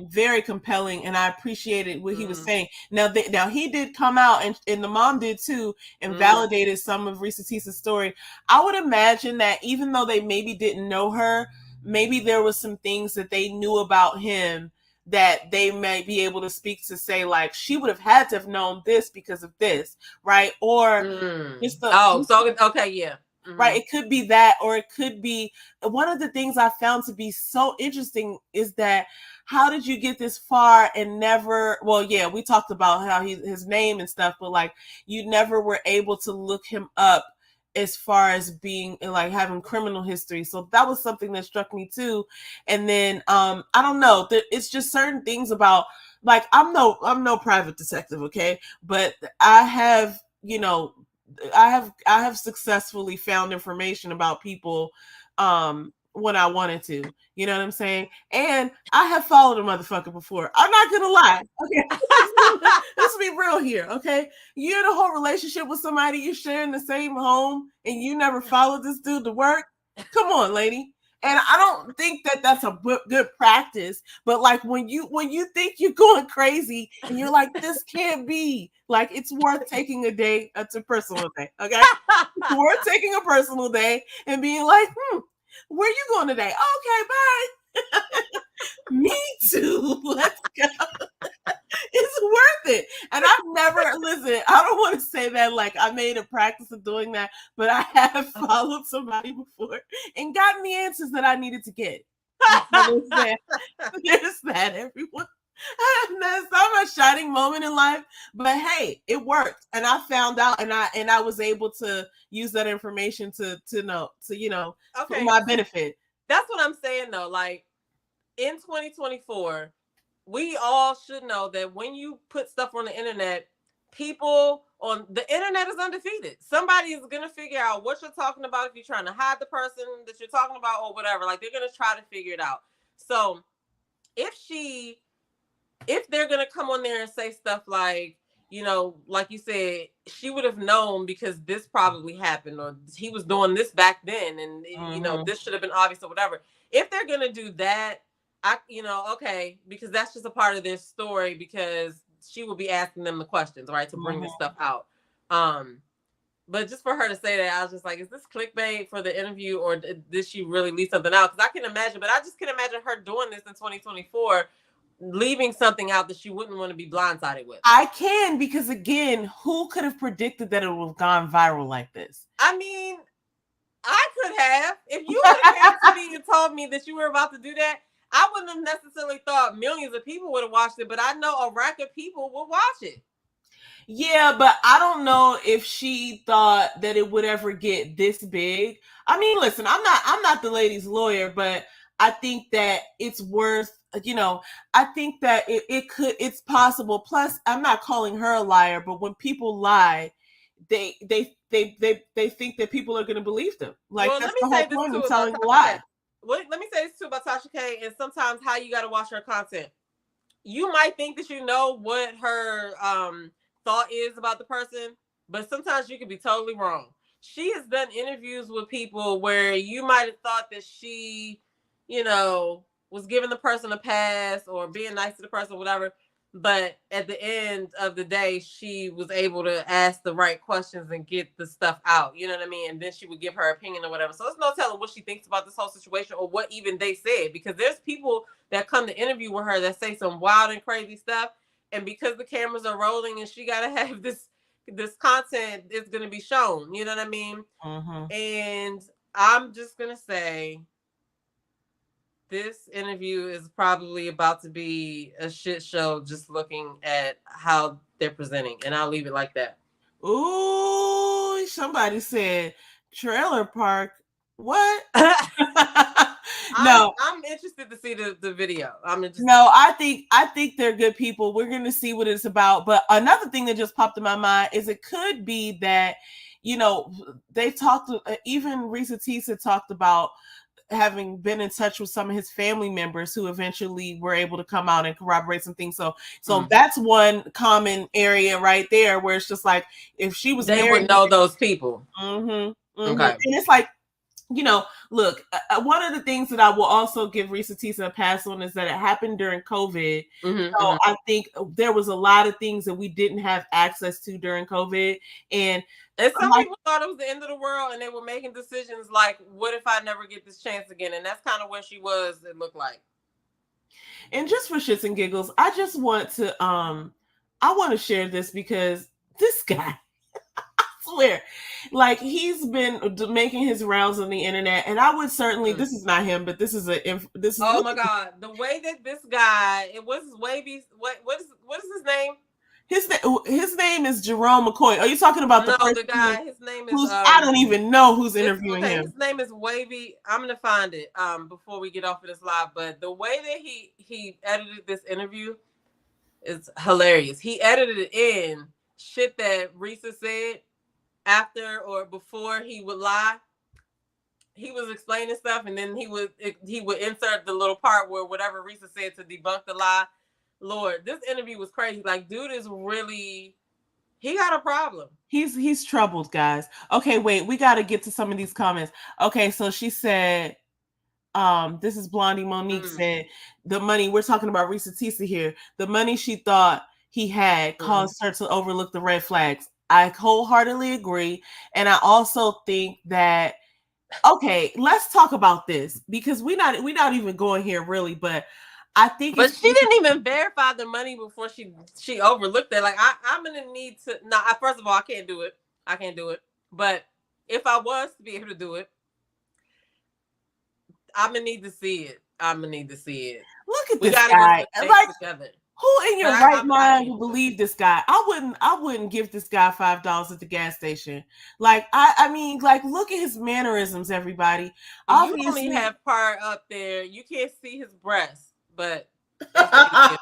very compelling, and I appreciated what he was saying. Now he did come out, and the mom did too, and validated some of Reesa Teesa's story. I would imagine that even though they maybe didn't know her, maybe there was some things that they knew about him that they may be able to speak to, say like, she would have had to have known this because of this, right? Or okay, yeah. Right. It could be that, or it could be, one of the things I found to be so interesting is that, how did you get this far and never, well, yeah, we talked about how his name and stuff, but like, you never were able to look him up as far as being like having criminal history. So that was something that struck me too. And then I don't know, it's just certain things about, like, I'm no private detective, okay, but I have successfully found information about people when I wanted to. You know what I'm saying? And I have followed a motherfucker before. I'm not gonna lie. Okay. Let's be real here, okay? You're in a whole relationship with somebody, you're sharing the same home, and you never followed this dude to work. Come on, lady. And I don't think that that's a good practice, but like when you think you're going crazy and you're like, this can't be, like, it's worth taking a day, it's a personal day, okay? It's worth taking a personal day and being like, Where you going today? Okay, bye. Me too. Let's go. It's worth it. And I've never, listen, I don't want to say that like I made a practice of doing that, but I have followed somebody before and gotten the answers that I needed to get. So there's that, everyone. That's not a shining moment in life, but hey, it worked, and I found out, and I was able to use that information to know, Okay, for my benefit. That's what I'm saying though. Like in 2024, we all should know that when you put stuff on the internet, people on the internet is undefeated. Somebody is gonna figure out what you're talking about if you're trying to hide the person that you're talking about or whatever. Like they're gonna try to figure it out. So if they're gonna come on there and say stuff like, like you said, she would have known because this probably happened, or he was doing this back then, and this should have been obvious or whatever. If they're gonna do that, okay, because that's just a part of their story, because she will be asking them the questions, right, to bring this stuff out. But just for her to say that, I was just like, is this clickbait for the interview, or did she really leave something out? Because I can imagine, but I just can imagine her doing this in 2024, leaving something out that she wouldn't want to be blindsided with. I can, because again, who could have predicted that it would have gone viral like this? I mean, I could have. If you would have came to me and told me that you were about to do that, I wouldn't have necessarily thought millions of people would have watched it, but I know a rack of people will watch it. Yeah, but I don't know if she thought that it would ever get this big. I mean, listen, I'm not the lady's lawyer, but I think that it's worth, I think that it's possible. Plus, I'm not calling her a liar, but when people lie, they think that people are going to believe them. Like, that's the whole point of telling a lie. Let me say this too about Tasha K, and sometimes how you got to watch her content. You might think that you know what her thought is about the person, but sometimes you could be totally wrong. She has done interviews with people where you might have thought that she, was giving the person a pass or being nice to the person or whatever. But at the end of the day, she was able to ask the right questions and get the stuff out. You know what I mean? And then she would give her opinion or whatever. So it's no telling what she thinks about this whole situation or what even they said. Because there's people that come to interview with her that say some wild and crazy stuff. And because the cameras are rolling and she got to have this content, it's going to be shown. You know what I mean? Mm-hmm. And I'm just going to say, this interview is probably about to be a shit show just looking at how they're presenting. And I'll leave it like that. Ooh, somebody said trailer park. What? No. I'm interested to see the video. No, I think they're good people. We're going to see what it's about. But another thing that just popped in my mind is it could be that, they talked, even Reesa Teesa talked about having been in touch with some of his family members who eventually were able to come out and corroborate some things. So that's one common area right there where it's just like, if she was they would know those people. Mm-hmm. Okay. And it's like, look, one of the things that I will also give Reesa Teesa a pass on is that it happened during COVID. So I think there was a lot of things that we didn't have access to during COVID. And some people thought it was the end of the world, and they were making decisions like, what if I never get this chance again? And that's kind of where she was, it looked like. And just for shits and giggles, I just want to share this because this guy, I swear, like, he's been making his rounds on the internet, and I would certainly, this is not him, but this is oh my God, the way that this guy, it was Wavy, what is his name? His name is Jerome McCoy. Are you talking about the guy? His name is. I don't even know who's interviewing him. His name is Wavy. I'm gonna find it before we get off of this live. But the way that he edited this interview is hilarious. He edited it in shit that Reesa said after or before he would lie. He was explaining stuff, and then he would insert the little part where whatever Reesa said to debunk the lie. Lord, this interview was crazy. Like, dude is really, he got a problem. He's troubled, guys. Okay, wait, we got to get to some of these comments. Okay, so she said, this is Blondie Monique said, the money, we're talking about Reesa Teesa here, the money she thought he had caused her to overlook the red flags. I wholeheartedly agree. And I also think that Okay, let's talk about this because we not even going here really, but I think But it's she didn't even verify the money before she overlooked it. Like I'm gonna need to. Now, first of all, I can't do it. I can't do it. But if I was to be able to do it, I'm gonna need to see it. I'm gonna need to see it. look at We this got to go to guy. the states Like, together. who in But your right I mind can't would do it. believe this guy? I wouldn't give this guy $5 at the gas station. Like, I mean, like, look at his mannerisms, everybody. You only Obviously. have part up there. You can't see his breasts, but they say you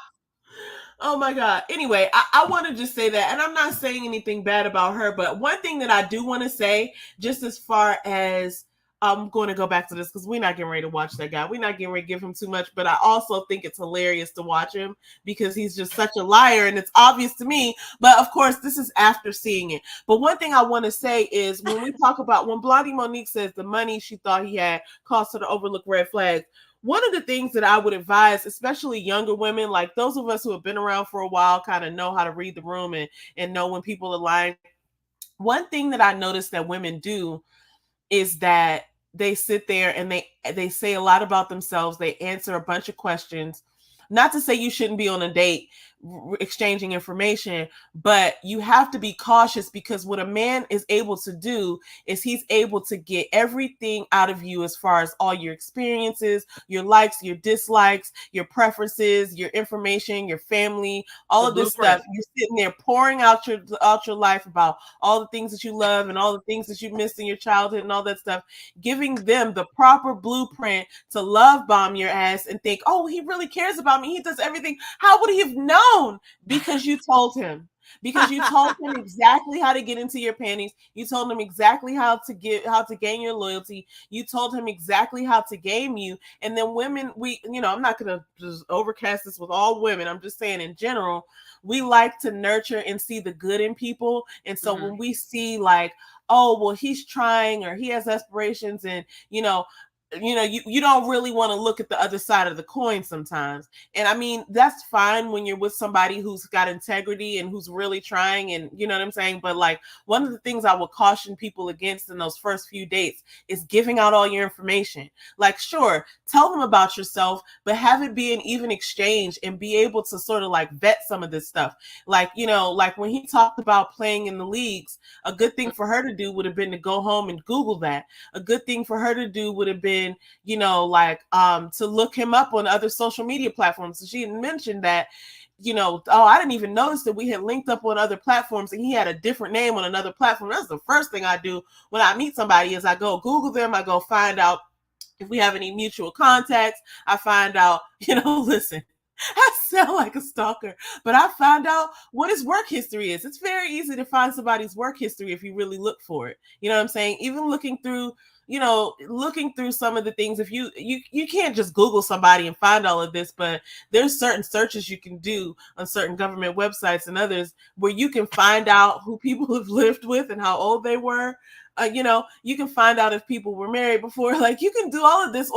Oh my God. Anyway, I want to just say that, and I'm not saying anything bad about her, but one thing that I do want to say, just as far as I'm going to go back to this because we're not getting ready to watch that guy. We're not getting ready to give him too much, but I also think it's hilarious to watch him because he's just such a liar and it's obvious to me. But of course, this is after seeing it. But one thing I want to say is when we talk about when Blondie Monique says the money she thought he had caused her to overlook red flags, one of the things that I would advise, especially younger women, like those of us who have been around for a while, kind of know how to read the room and know when people are lying. One thing that I noticed that women do is that they sit there and they say a lot about themselves. They answer a bunch of questions. Not to say you shouldn't be on a date exchanging information, but you have to be cautious because what a man is able to do is he's able to get everything out of you as far as all your experiences, your likes, your dislikes, your preferences, your information, your family, all the of this stuff. blueprint. You're sitting there pouring out your life about all the things that you love and all the things that you missed in your childhood and all that stuff, giving them the proper blueprint to love bomb your ass and think, oh, he really cares about me. He does everything. How would he have known? Because you told him. Because you told him exactly how to get into your panties. You told him exactly how to gain your loyalty. You told him exactly how to game you. And then women, I'm not gonna just overcast this with all women. I'm just saying in general, we like to nurture and see the good in people. And so Mm-hmm. when we see like, oh, well, he's trying or he has aspirations and you don't really want to look at the other side of the coin sometimes. And I mean, that's fine when you're with somebody who's got integrity and who's really trying, and you know what I'm saying? But like one of the things I would caution people against in those first few dates is giving out all your information. Like, sure, tell them about yourself, but have it be an even exchange and be able to sort of like vet some of this stuff. Like, like when he talked about playing in the leagues, a good thing for her to do would have been to go home and Google that. A good thing for her to do would have been, to look him up on other social media platforms. So she had mentioned that, oh, I didn't even notice that we had linked up on other platforms and he had a different name on another platform. That's the first thing I do when I meet somebody is I go Google them. I go find out if we have any mutual contacts. I find out, listen, I sound like a stalker, but I found out what his work history is. It's very easy to find somebody's work history if you really look for it. You know what I'm saying? Even looking through some of the things, if you can't just Google somebody and find all of this, but there's certain searches you can do on certain government websites and others where you can find out who people have lived with and how old they were. You can find out if people were married before. Like you can do all of this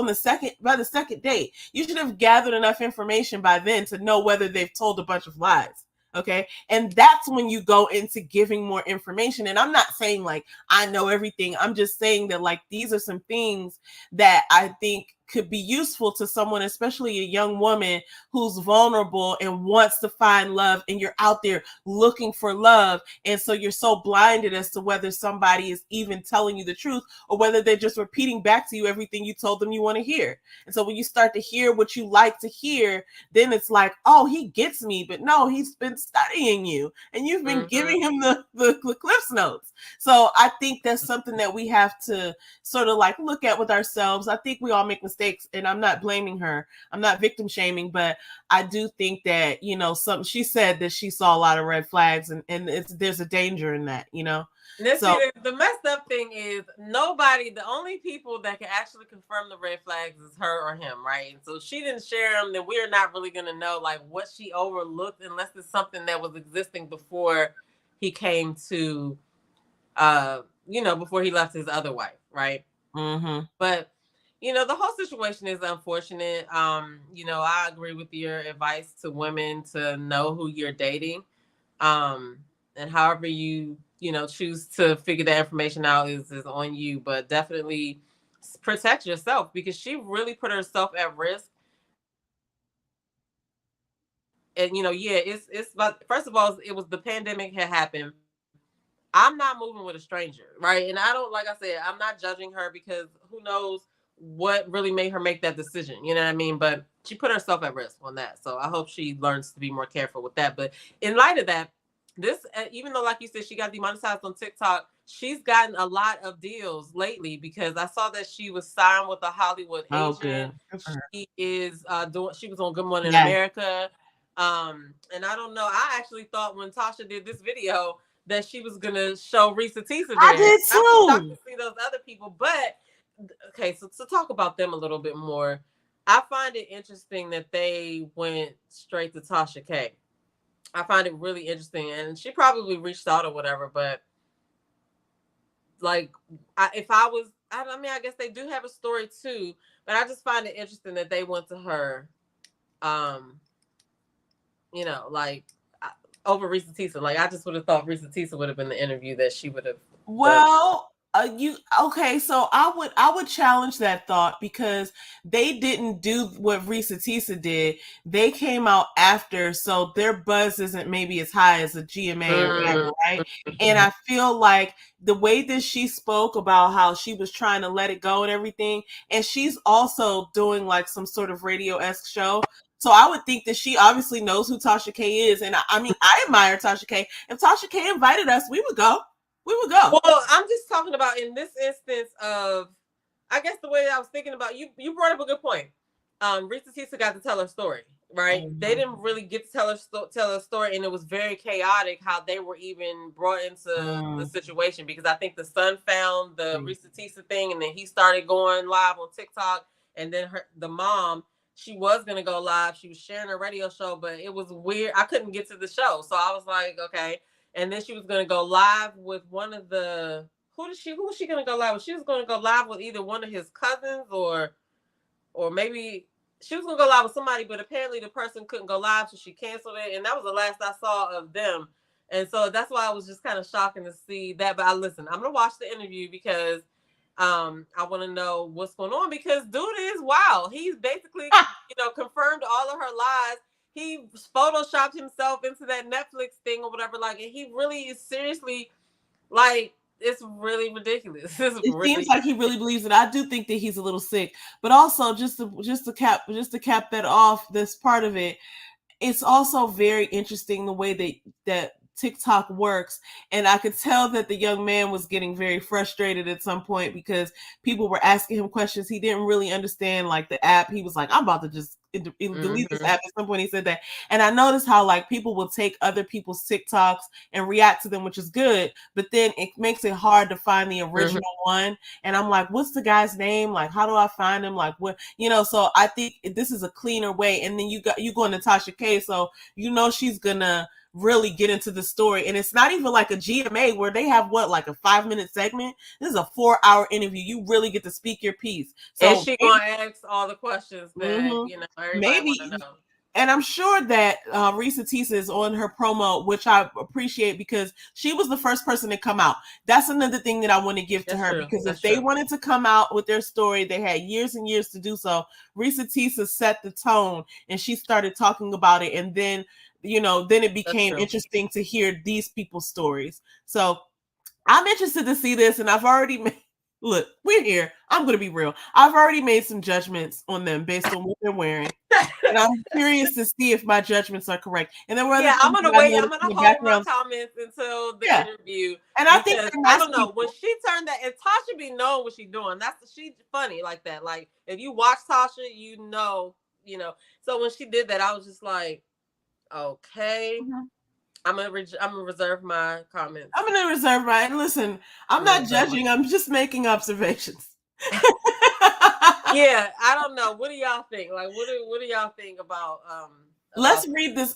by the second date. You should have gathered enough information by then to know whether they've told a bunch of lies. Okay. And that's when you go into giving more information. And I'm not saying like I know everything. I'm just saying that like these are some things that I think could be useful to someone, especially a young woman who's vulnerable and wants to find love, and you're out there looking for love. And so you're so blinded as to whether somebody is even telling you the truth or whether they're just repeating back to you everything you told them you want to hear. And so when you start to hear what you like to hear, then it's like, oh, he gets me. But no, he's been studying you and you've been Mm-hmm. giving him the Cliff's Notes. So I think that's something that we have to sort of like look at with ourselves. I think we all make mistakes, and I'm not blaming her. I'm not victim shaming, but I do think that, she said that she saw a lot of red flags and there's a danger in that, Now, see, So the messed up thing is the only people that can actually confirm the red flags is her or him, right? And so she didn't share them, then we're not really going to know like what she overlooked unless it's something that was existing before he came to, before he left his other wife, right? mm-hmm. But, the whole situation is unfortunate. I agree with your advice to women to know who you're dating. Um, and however you choose to figure that information out is on you, but definitely protect yourself, because she really put herself at risk. And yeah, it's about, first of all, it was the pandemic had happened. I'm not moving with a stranger, right? And I don't, like I said, I'm not judging her, because who knows what really made her make that decision. You know what I mean? But she put herself at risk on that. So I hope she learns to be more careful with that. But in light of that, this, even though, like you said, she got demonetized on TikTok, she's gotten a lot of deals lately, because I saw that she was signed with a Hollywood Oh, agent. good. Good for her. She is doing. She was on Good Morning Yes. America. And I don't know. I actually thought when Tasha did this video that she was gonna show Reesa Teesa there. I did I was shocked too. to see those other people. But okay, so to talk about them a little bit more, I find it interesting that they went straight to Tasha K. I find it really interesting, and she probably reached out or whatever. But like, if I was, I mean, I guess they do have a story too. But I just find it interesting that they went to her. Like, over Reesa Teesa. Like, I just would have thought Reesa Teesa would have been the interview that she would have. Well, you okay? So I would challenge that thought, because they didn't do what Reesa Teesa did. They came out after, so their buzz isn't maybe as high as a GMA or whatever, right? And I feel like the way that she spoke about how she was trying to let it go and everything, and she's also doing like some sort of radio-esque show. So I would think that she obviously knows who Tasha K is, and I mean, I admire Tasha K. If Tasha K invited us, we would go. We would go. Well, I'm just talking about in this instance of, I guess the way I was thinking about, you brought up a good point. Reesa Teesa got to tell her story, right? Mm-hmm. They didn't really get to tell her story, and it was very chaotic how they were even brought into the situation, because I think the son found the Reesa Teesa thing, and then he started going live on TikTok, and then the mom, she was gonna go live. She was sharing a radio show, but it was weird. I couldn't get to the show, so I was like, okay. And then she was going to go live with one of the, who was she going to go live with? She was going to go live with either one of his cousins, or maybe she was going to go live with somebody, but apparently the person couldn't go live, so she canceled it. And that was the last I saw of them. And so that's why I was just kind of shocking to see that. But I'm going to watch the interview, because I want to know what's going on, because dude is wild. He's basically, confirmed all of her lies. He photoshopped himself into that Netflix thing or whatever, like, and he really is seriously, like, it's really ridiculous. Seems like he really believes it. I do think that he's a little sick, but also just to cap that off, this part of it, it's also very interesting the way that TikTok works. And I could tell that the young man was getting very frustrated at some point, because people were asking him questions. He didn't really understand like the app. He was like, I'm about to just delete this app. At some point he said that. And I noticed how like people will take other people's TikToks and react to them, which is good, but then it makes it hard to find the original one. And I'm like, what's the guy's name? Like, how do I find him? Like, what, so I think this is a cleaner way. And then you go into Tasha K, so she's gonna really get into the story. And it's not even like a GMA where they have like a 5-minute segment. This is a 4-hour interview. You really get to speak your piece. So, and she gonna ask all the questions that everybody want to know. And I'm sure that Reesa Teesa is on her promo, which I appreciate, because she was the first person to come out. That's another thing that I want to give to her, because if they wanted to come out with their story, they had years and years to do so. Reesa Teesa set the tone, and she started talking about it, and then then it became interesting to hear these people's stories. So I'm interested to see this, and I've already look, we're here. I'm going to be real. I've already made some judgments on them based on what they're wearing. And I'm curious to see if my judgments are correct. And then I'm going to wait. I'm going to hold my comments until the interview. And I think I don't know. When she turned that, and Tasha be knowing what she's doing. She's funny like that. Like, if you watch Tasha, So when she did that, I was just like, okay. Mm-hmm. I'm gonna reserve my comments. I'm gonna reserve mine. Listen, I'm not judging. I'm just making observations. Yeah, I don't know. What do y'all think? Like, what do y'all think about? Let's read this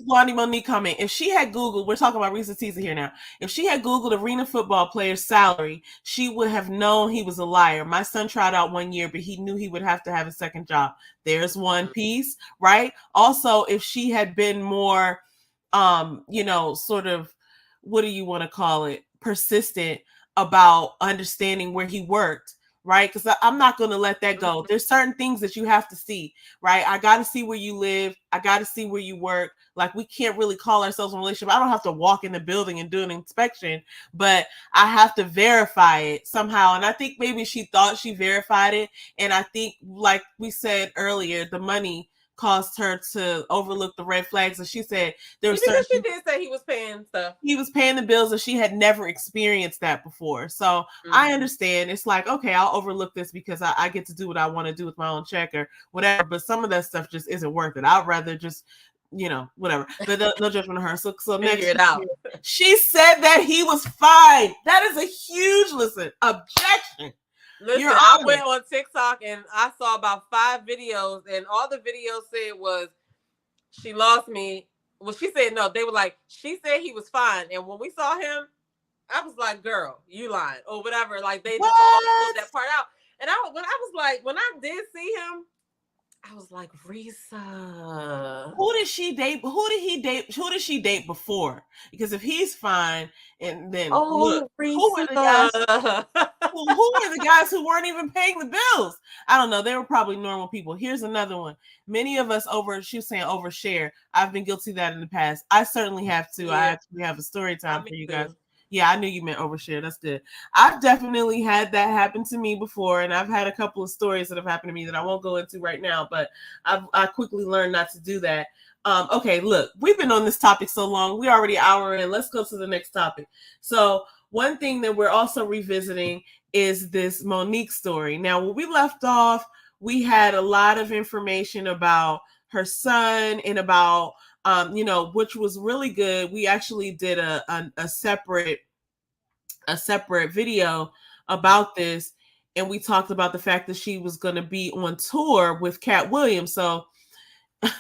Blondie Monique comment. If she had Googled, we're talking about Reesa Teesa here now. If she had Googled arena football player's salary, she would have known he was a liar. My son tried out 1 year, but he knew he would have to have a second job. There's one piece, right? Also, if she had been more sort of, what do you want to call it, persistent about understanding where he worked, right? Because I'm not going to let that go. There's certain things that you have to see, right? I got to see where you live. I got to see where you work. Like, we can't really call ourselves in a relationship. I don't have to walk in the building and do an inspection, but I have to verify it somehow. And I think maybe she thought she verified it. And I think, like we said earlier, the money caused her to overlook the red flags. And she said there was because she did say he was paying stuff. He was paying the bills, and she had never experienced that before. So I understand. It's like, okay, I'll overlook this because I get to do what I want to do with my own check or whatever. But some of that stuff just isn't worth it. I'd rather just, whatever. But no judgment on her. So next, figure it out. She said that he was fine. That is a huge objection. Listen, I went on TikTok and I saw about 5 videos, and all the videos said was, she lost me. Well, she said no. They were like, she said he was fine. And when we saw him, I was like, girl, you lying or whatever. Like, they just all pulled that part out. And when I did see him, I was like, Reesa. Who did she date? Who did he date? Who did she date before? Because if he's fine, and then look, Reesa. who were the guys? who were the guys who weren't even paying the bills? I don't know. They were probably normal people. Here's another one. Many of us she was saying overshare. I've been guilty of that in the past. I certainly have too. Yeah. I actually have a story time for you guys. Yeah, I knew you meant overshare. That's good. I've definitely had that happen to me before, and I've had a couple of stories that have happened to me that I won't go into right now, but I quickly learned not to do that. Okay, look, we've been on this topic so long. We're already an hour in. Let's go to the next topic. So one thing that we're also revisiting is this Monique story. Now, when we left off, we had a lot of information about her son and about which was really good. We actually did a separate video about this, and we talked about the fact that she was going to be on tour with Cat Williams. So in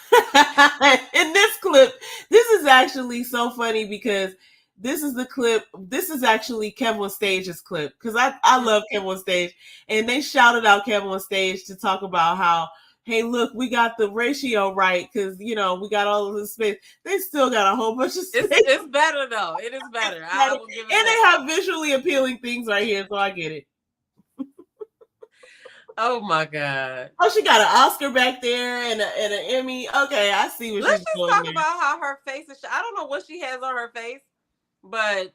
this clip, this is actually so funny because this is the clip. This is actually Kevin on Stage's clip, because I love Kevin on Stage, and they shouted out Kevin on Stage to talk about how, hey, look, we got the ratio right because, we got all of this space. They still got a whole bunch of space. It's better, though. It is better. I will give it and they have visually appealing things right here, so I get it. Oh, my God. Oh, she got an Oscar back there and an Emmy. Okay, I see what Let's she's doing. Let's just talk about how her face is. I don't know what she has on her face, but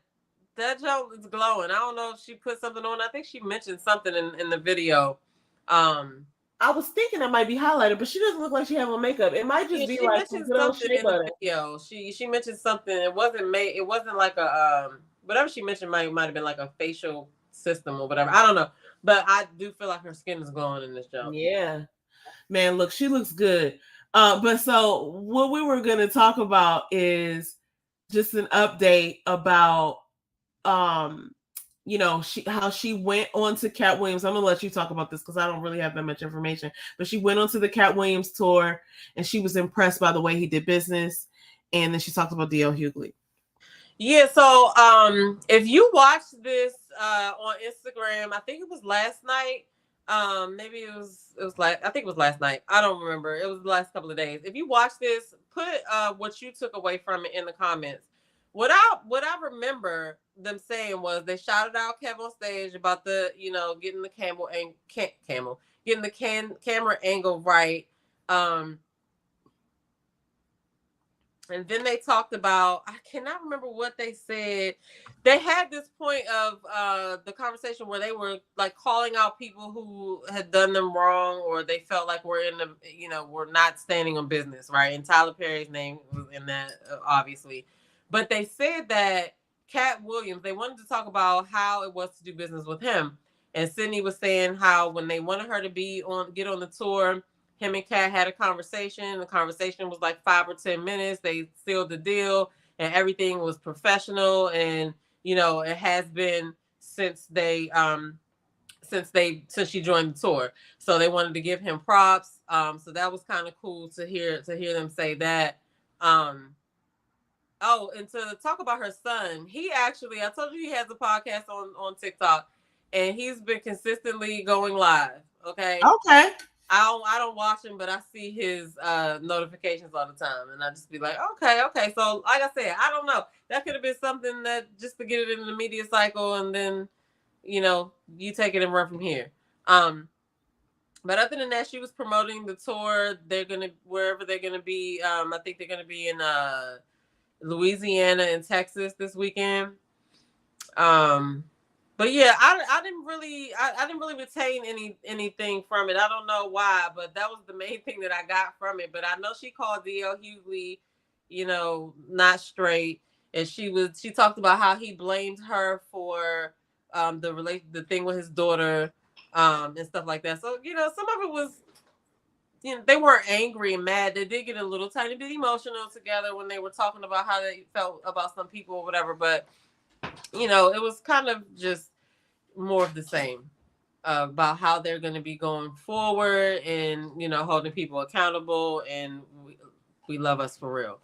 that joke is glowing. I don't know if she put something on. I think she mentioned something in the video. I was thinking that might be highlighted, but she doesn't look like she has on makeup. It might just be like something in the video. She mentioned something. It wasn't made. It wasn't like a whatever she mentioned might have been like a facial system or whatever. I don't know, but I do feel like her skin is glowing in this joke. Yeah, man, look, she looks good. But so what we were gonna talk about is just an update about how she went on to Cat Williams. I'm gonna let you talk about this because I don't really have that much information. But she went on to the Cat Williams tour, and she was impressed by the way he did business. And then she talked about D.L. Hughley. Yeah. So if you watched this on Instagram, I think it was last night. Maybe it was like, I think it was last night. I don't remember. It was the last couple of days. If you watch this, put what you took away from it in the comments. What I remember them saying was they shouted out Kevin on Stage about the, getting the getting the camera angle right. And then they talked about, I cannot remember what they said. They had this point of the conversation where they were like calling out people who had done them wrong, or they felt like we're not standing on business, right? And Tyler Perry's name was in that, obviously. But they said that Cat Williams, they wanted to talk about how it was to do business with him. And Sydney was saying how when they wanted her to get on the tour, him and Cat had a conversation. The conversation was like 5 or 10 minutes. They sealed the deal and everything was professional. And, it has been since she joined the tour. So they wanted to give him props. So that was kind of cool to hear them say that. Oh, and to talk about her son, I told you he has a podcast on TikTok, and he's been consistently going live. Okay. Okay. I don't watch him, but I see his notifications all the time, and I just be like, okay. So, like I said, I don't know. That could have been something that just to get it in the media cycle, and then, you take it and run from here. Um, but other than that, she was promoting the tour. Wherever they're gonna be. I think they're gonna be in Louisiana and Texas this weekend. Um, but yeah, I didn't really I didn't really retain anything from it. I don't know why, but that was the main thing that I got from it. But I know she called D.L. Hughley, not straight, and she talked about how he blamed her for the thing with his daughter, and stuff like that. So some of it was, they weren't angry and mad. They did get a little tiny bit emotional together when they were talking about how they felt about some people or whatever. But it was kind of just more of the same, about how they're going to be going forward, and holding people accountable, and we love us for real.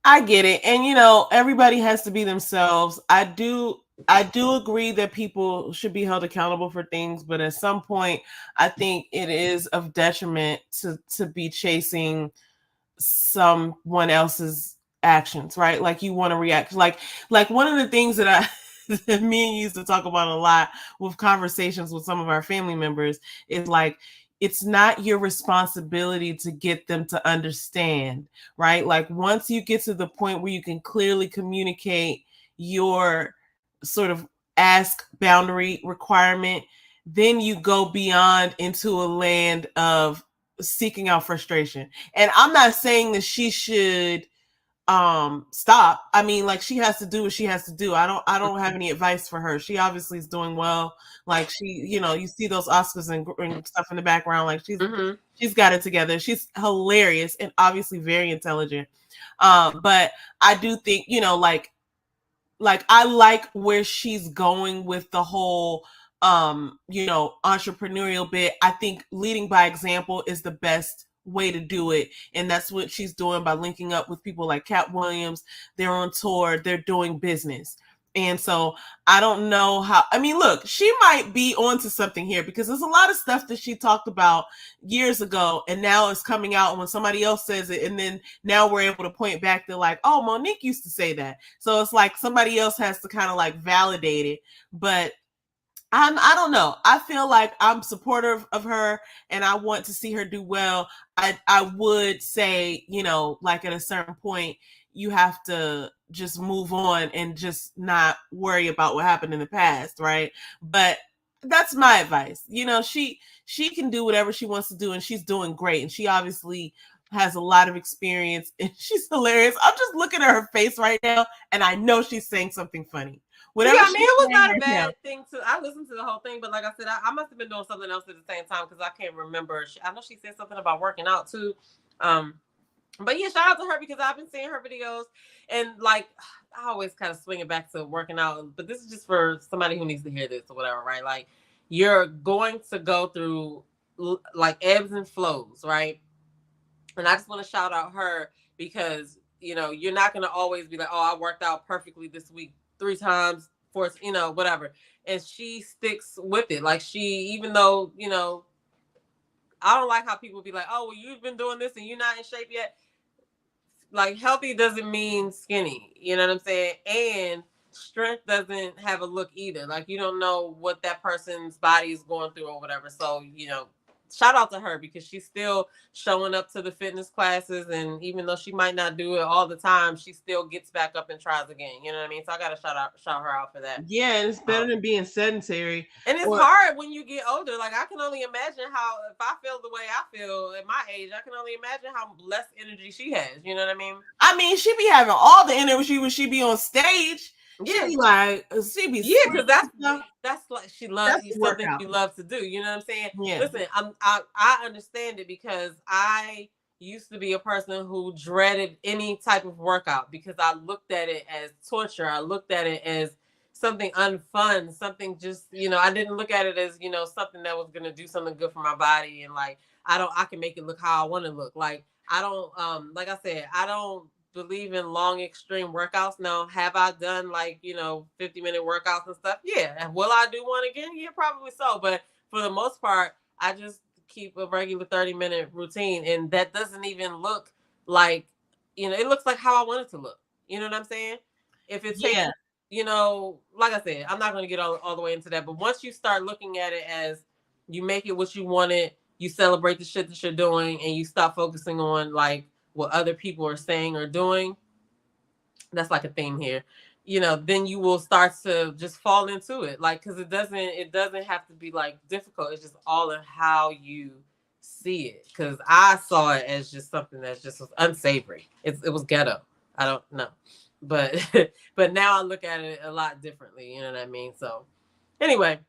I get it. And everybody has to be themselves. I do agree that people should be held accountable for things, but at some point I think it is of detriment to be chasing someone else's actions, right? Like you want to react. Like one of the things that that me and you used to talk about a lot with conversations with some of our family members is like, it's not your responsibility to get them to understand, right? Like once you get to the point where you can clearly communicate your sort of ask boundary requirement, then you go beyond into a land of seeking out frustration. And I'm not saying that she should stop. I mean, like, she has to do what she has to do. I don't have any advice for her. She obviously is doing well. Like, she, you see those Oscars and stuff in the background. Like, she's got it together. She's hilarious and obviously very intelligent. But I do think, like I like where she's going with the whole entrepreneurial bit. I think leading by example is the best way to do it, and that's what she's doing by linking up with people like Cat Williams. They're on tour, they're doing business. And so I don't know how, I mean, look, she might be onto something here, because there's a lot of stuff that she talked about years ago and now it's coming out when somebody else says it, and then now we're able to point back to like, oh, Monique used to say that. So it's like somebody else has to kind of like validate it. But I don't know. I feel like I'm supportive of her and I want to see her do well. I would say, like at a certain point, you have to just move on and just not worry about what happened in the past, right? But that's my advice. She can do whatever she wants to do, and she's doing great. And she obviously has a lot of experience, and she's hilarious. I'm just looking at her face right now, and I know she's saying something funny. Whatever. Yeah, I mean, it was not a bad thing I listened to the whole thing, but like I said, I must have been doing something else at the same time, because I can't remember. I know she said something about working out too. But yeah, shout out to her, because I've been seeing her videos, and like, I always kind of swing it back to working out, but this is just for somebody who needs to hear this or whatever, right? Like, you're going to go through like ebbs and flows, right? And I just want to shout out her, because you're not going to always be like, oh, I worked out perfectly this week 3 times for whatever, and she sticks with it. Like, even though I don't like how people be like, oh, well, you've been doing this and you're not in shape yet. Like, healthy doesn't mean skinny, you know what I'm saying? And strength doesn't have a look either. Like, you don't know what that person's body is going through or whatever. So shout out to her, because she's still showing up to the fitness classes, and even though she might not do it all the time, she still gets back up and tries again. You know what I mean? So I gotta shout her out for that. Yeah, it's better than being sedentary. And it's hard when you get older. Like, I can only imagine how, if I feel the way I feel at my age, I can only imagine how less energy she has. You know what I mean? I mean, she be having all the energy when she be on stage. Yeah, she be because that's like, she loves something you love to do. You know what I'm saying? Yeah. Listen, I understand it, because I used to be a person who dreaded any type of workout, because I looked at it as torture. I looked at it as something unfun, something just, I didn't look at it as, something that was going to do something good for my body. And like, I can make it look how I want to look. Like, I don't, like I said, I don't believe in long extreme workouts. Now, have I done like 50-minute workouts and stuff? Yeah. And will I do one again? Yeah, probably so. But for the most part, I just keep a regular 30-minute routine, and that doesn't even look like, it looks like how I want it to look. You know what I'm saying? If it takes you know, like I said, I'm not going to get all the way into that. But once you start looking at it as you make it what you want it, you celebrate the shit that you're doing, and you stop focusing on like what other people are saying or doing. That's like a theme here. You know, then you will start to just fall into it, like, because it doesn't have to be like difficult. It's just all in how you see it. Because I saw it as just something that just was unsavory. It was ghetto. I don't know, but but now I look at it a lot differently. You know what I mean? So anyway,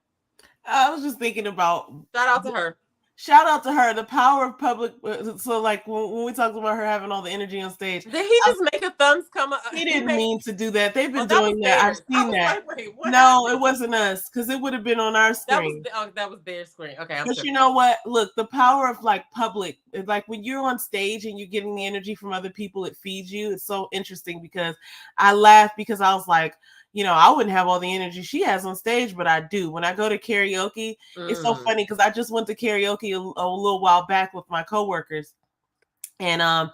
I was just thinking about shout out to her. shout out to her, the power of public. So like when we talked about her having all the energy on stage, Did he just make a thumbs come up? he didn't mean to do that. They've been Oh, that was doing that. I've theirs. I seen was that. like, wait, what No, happened? it wasn't us, because it would have been on our screen. That was their screen. Okay, I'm But tripping. you know what? Look, the power of like public, like when you're on stage and you're getting the energy from other people, it feeds you. It's so interesting because I laughed because I was like, you know, I wouldn't have all the energy she has on stage, but I do. When I go to karaoke, it's so funny because I just went to karaoke a little while back with my coworkers, and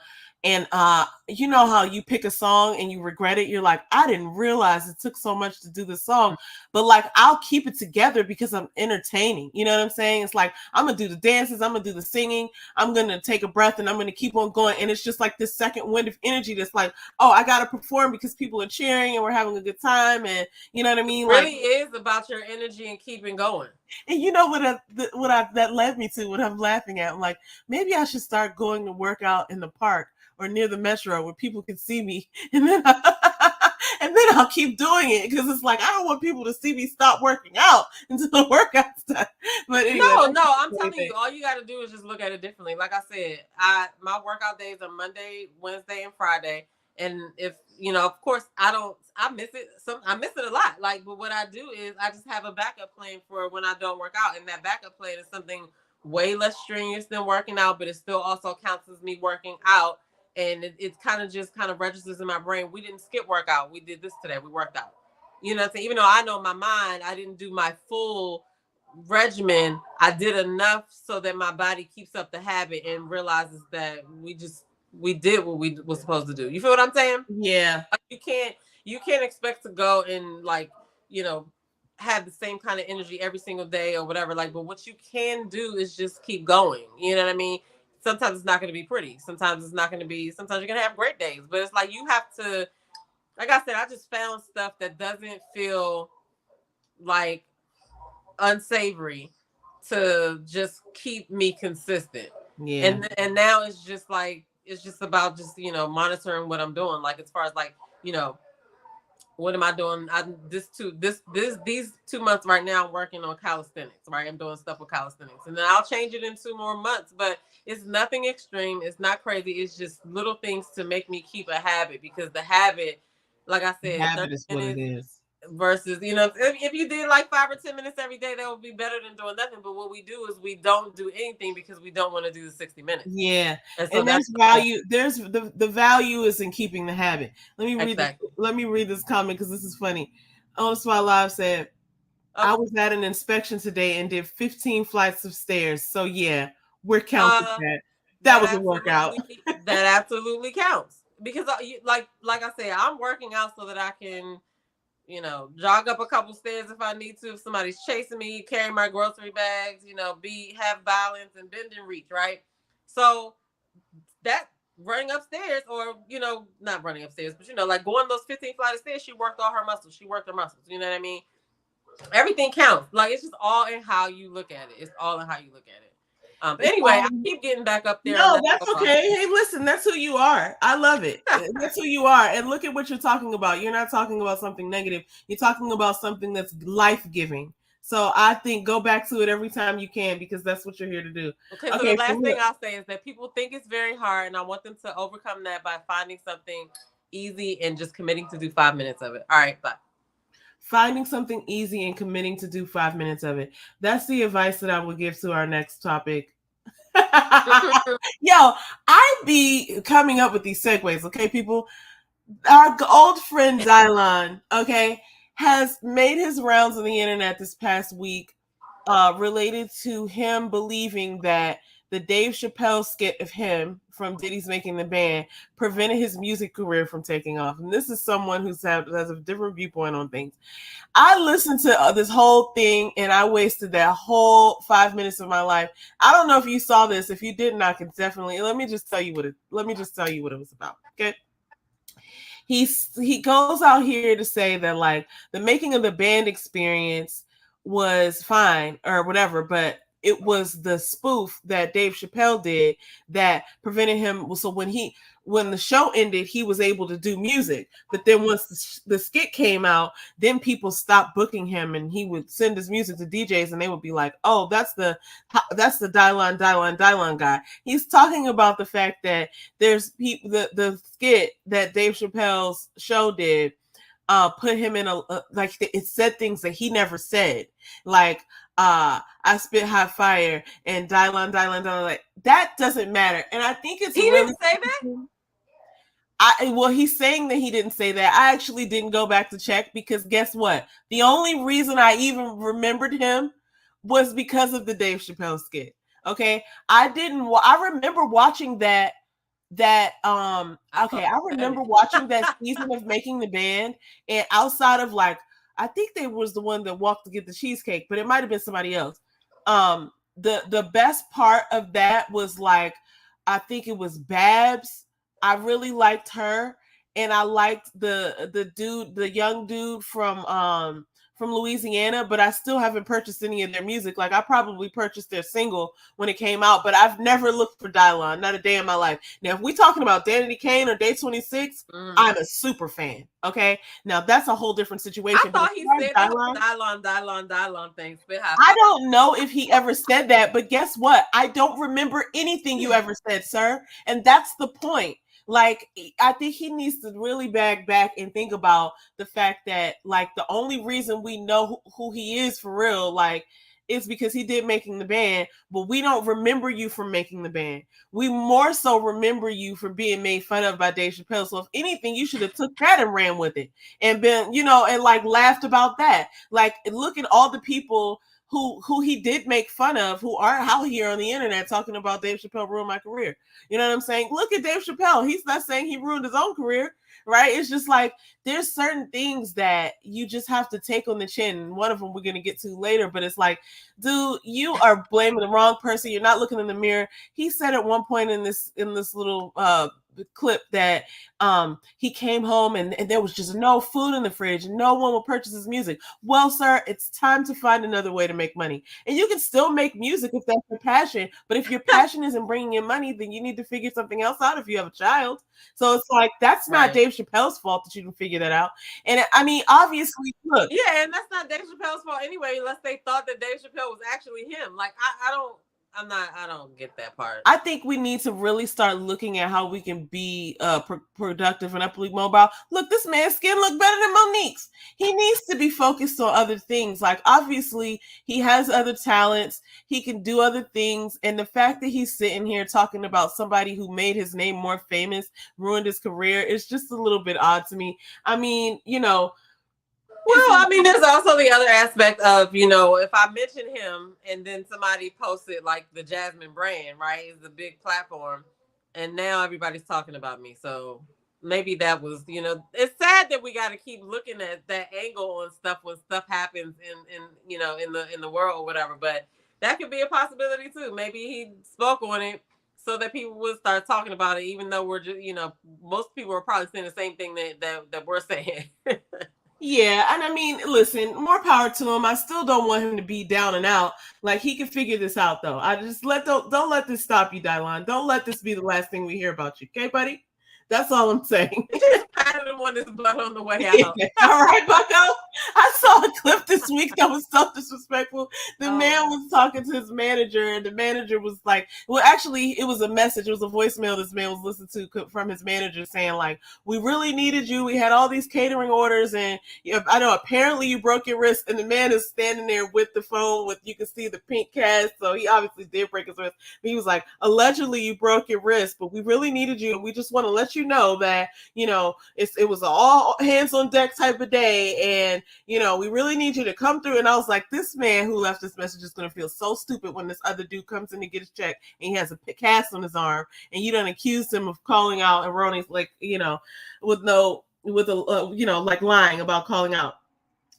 you know how you pick a song and you regret it. You're like, I didn't realize it took so much to do the song, but like I'll keep it together because I'm entertaining. You know what I'm saying? It's like I'm gonna do the dances, I'm gonna do the singing, I'm gonna take a breath, and I'm gonna keep on going. And it's just like this second wind of energy that's like, oh, I gotta perform because people are cheering and we're having a good time, and you know what I mean? It really is about your energy and keeping going. And you know that led me to what I'm laughing at. I'm like, maybe I should start going to work out in the park or near the metro where people can see me, and then I'll keep doing it because it's like I don't want people to see me stop working out until the workout's done. But anyway, no, I'm telling you, all you got to do is just look at it differently. Like I said, my workout days are Monday, Wednesday, and Friday. And if you know, of course, I miss it. I miss it a lot. Like, but what I do is I just have a backup plan for when I don't work out, and that backup plan is something way less strenuous than working out, but it still also counts as me working out. And it kind of registers in my brain. We didn't skip workout. We did this today. We worked out. You know what I'm saying? Even though I know in my mind I didn't do my full regimen, I did enough so that my body keeps up the habit and realizes that we did what we was supposed to do. You feel what I'm saying? Yeah. You can't expect to go and like, you know, have the same kind of energy every single day or whatever. Like, but what you can do is just keep going. You know what I mean? Sometimes it's not going to be pretty. Sometimes it's not going to be. Sometimes you're going to have great days. But it's like you have to. Like I said, I just found stuff that doesn't feel like unsavory to just keep me consistent. Yeah. And now it's just like it's just about just, you know, monitoring what I'm doing. Like as far as like, you know, what am I doing? These 2 months right now I'm working on calisthenics, right? I'm doing stuff with calisthenics. And then I'll change it in 2 more months, but it's nothing extreme. It's not crazy. It's just little things to make me keep a habit, because the habit, like I said, Habit is what it is. Versus, you know, if you did like 5 or 10 minutes every day, that would be better than doing nothing. But what we do is we don't do anything because we don't want to do the 60 minutes. Yeah. And so there's value. There's the value is in keeping the habit. Let me read this comment because this is funny. On Spot Live said, I was at an inspection today and did 15 flights of stairs. So yeah, we're counting that. That was a workout. That absolutely counts, because like I said, I'm working out so that I can, you know, jog up a couple stairs if I need to. If somebody's chasing me, carry my grocery bags, you know, have balance and bend and reach, right? So that running upstairs, or, you know, not running upstairs, but, you know, like going those 15 flight of stairs, she worked all her muscles. She worked her muscles. You know what I mean? Everything counts. Like, it's just all in how you look at it. It's all in how you look at it. Anyway, I keep getting back up there. No, that's okay. Hey, listen, that's who you are. I love it. That's who you are. And look at what you're talking about. You're not talking about something negative. You're talking about something that's life-giving. So I think go back to it every time you can, because that's what you're here to do. Okay, so the last thing I'll say is that people think it's very hard, and I want them to overcome that by finding something easy and just committing to do 5 minutes of it. All right, bye. Finding something easy and committing to do 5 minutes of it. That's the advice that I will give to our next topic. Yo, I be coming up with these segues, okay, people? Our old friend Dion, okay, has made his rounds on the internet this past week, related to him believing that the Dave Chappelle skit of him from Diddy's Making the Band prevented his music career from taking off. And this is someone has a different viewpoint on things. I listened to this whole thing and I wasted that whole 5 minutes of my life. I don't know if you saw this. If you didn't, I can definitely let me just tell you what it was about. Okay. He goes out here to say that like the making of the band experience was fine or whatever, but it was the spoof that Dave Chappelle did that prevented him. So when the show ended, he was able to do music. But then once the skit came out, then people stopped booking him, and he would send his music to DJs, and they would be like, "Oh, that's the Dion guy." He's talking about the fact that there's the skit that Dave Chappelle's show did. Put him in a like it said things that he never said, like I spit hot fire and Dion. Like that doesn't matter, and I think it's he really didn't say that. Well, he's saying that he didn't say that. I actually didn't go back to check because guess what? The only reason I even remembered him was because of the Dave Chappelle skit. Okay, I remember watching that. I remember watching that season of Making the Band, and outside of like, I think they was the one that walked to get the cheesecake, but it might have been somebody else. The best part of that was like, I think it was Babs. I really liked her, and I liked the young dude from Louisiana, but I still haven't purchased any of their music. Like I probably purchased their single when it came out, but I've never looked for Dion, not a day in my life. Now, if we're talking about Danity Kane or Day 26, I'm a super fan. Okay, now that's a whole different situation. I thought he said Dion things. I don't know if he ever said that, but guess what? I don't remember anything you ever said, sir, and that's the point. Like, I think he needs to really back and think about the fact that, like, the only reason we know who he is for real, like, is because he did Making the Band, but we don't remember you from Making the Band. We more so remember you for being made fun of by Dave Chappelle. So if anything, you should have took that and ran with it and been, and like laughed about that. Like, look at all the people who he did make fun of, who are out here on the internet talking about Dave Chappelle ruined my career. You know what I'm saying? Look at Dave Chappelle. He's not saying he ruined his own career, right? It's just like there's certain things that you just have to take on the chin. One of them we're going to get to later, but it's like, dude, you are blaming the wrong person. You're not looking in the mirror. He said at one point in this little clip that he came home and there was just no food in the fridge and no one will purchase his music. Well, sir, it's time to find another way to make money. And you can still make music if that's your passion, but if your passion isn't bringing in money, then you need to figure something else out if you have a child. So it's like, that's not Dave Chappelle's fault that you didn't figure that out. And I mean, obviously, look. Yeah, and that's not Dave Chappelle's fault anyway, unless they thought that Dave Chappelle was actually him. Like, I don't get that part. I think we need to really start looking at how we can be productive and uply mobile. Look, this man's skin look better than Monique's. He needs to be focused on other things. Like, obviously, he has other talents. He can do other things. And the fact that he's sitting here talking about somebody who made his name more famous, ruined his career, is just a little bit odd to me. I mean, well, I mean, there's also the other aspect of, if I mention him and then somebody posted like the Jasmine brand, right, is a big platform, and now everybody's talking about me. So maybe that was, it's sad that we got to keep looking at that angle on stuff when stuff happens in the world or whatever. But that could be a possibility too. Maybe he spoke on it so that people would start talking about it, even though we're just, most people are probably saying the same thing that we're saying. Yeah, and I mean, listen, more power to him. I still don't want him to be down and out. Like, he can figure this out, though. I just don't let this stop you, Dion. Don't let this be the last thing we hear about you, okay, buddy? That's all I'm saying. I didn't want his butt on the way out. All right, Bucko. I saw a clip this week that was so disrespectful. The man was talking to his manager, and the manager was like, well, actually, it was a message. It was a voicemail this man was listening to from his manager saying, like, we really needed you. We had all these catering orders, and I know apparently you broke your wrist. And the man is standing there with the phone you can see the pink cast. So he obviously did break his wrist. But he was like, allegedly you broke your wrist, but we really needed you. And we just want to let you know that, it was an all hands on deck type of day. And we really need you to come through. And I was like, this man who left this message is going to feel so stupid when this other dude comes in to get his check and he has a cast on his arm, and you done accused him of calling out erroneous, like, with like lying about calling out.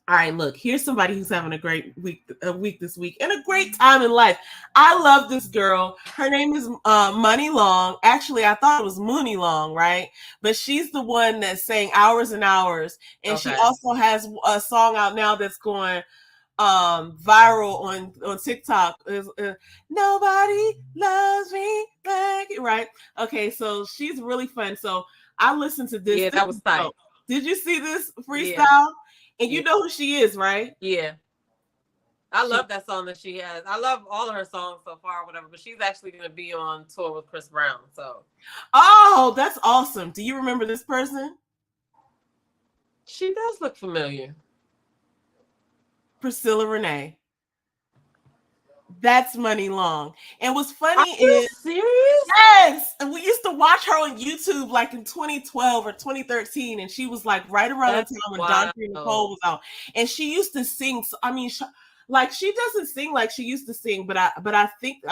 All right, look, here's somebody who's having a great week this week and a great time in life. I love this girl. Her name is Money Long. Actually, I thought it was Mooney Long, right? But she's the one that sang Hours and Hours. And she also has a song out now that's going viral on TikTok. Nobody loves me like it, right? Okay, so she's really fun. So I listened to this. Yeah, that was tight. Did you see this freestyle? Yeah. And you know who she is, right? Yeah. I love that song that she has. I love all of her songs so far, whatever, but she's actually going to be on tour with Chris Brown. So. Oh, that's awesome. Do you remember this person? She does look familiar. Priscilla Renee. That's Money Long. And what's funny Are you serious? Yes. And we used to watch her on YouTube like in 2012 or 2013. And she was like right around the time when Don Nicole was out. And she used to sing. I mean, like she doesn't sing like she used to sing, but I think,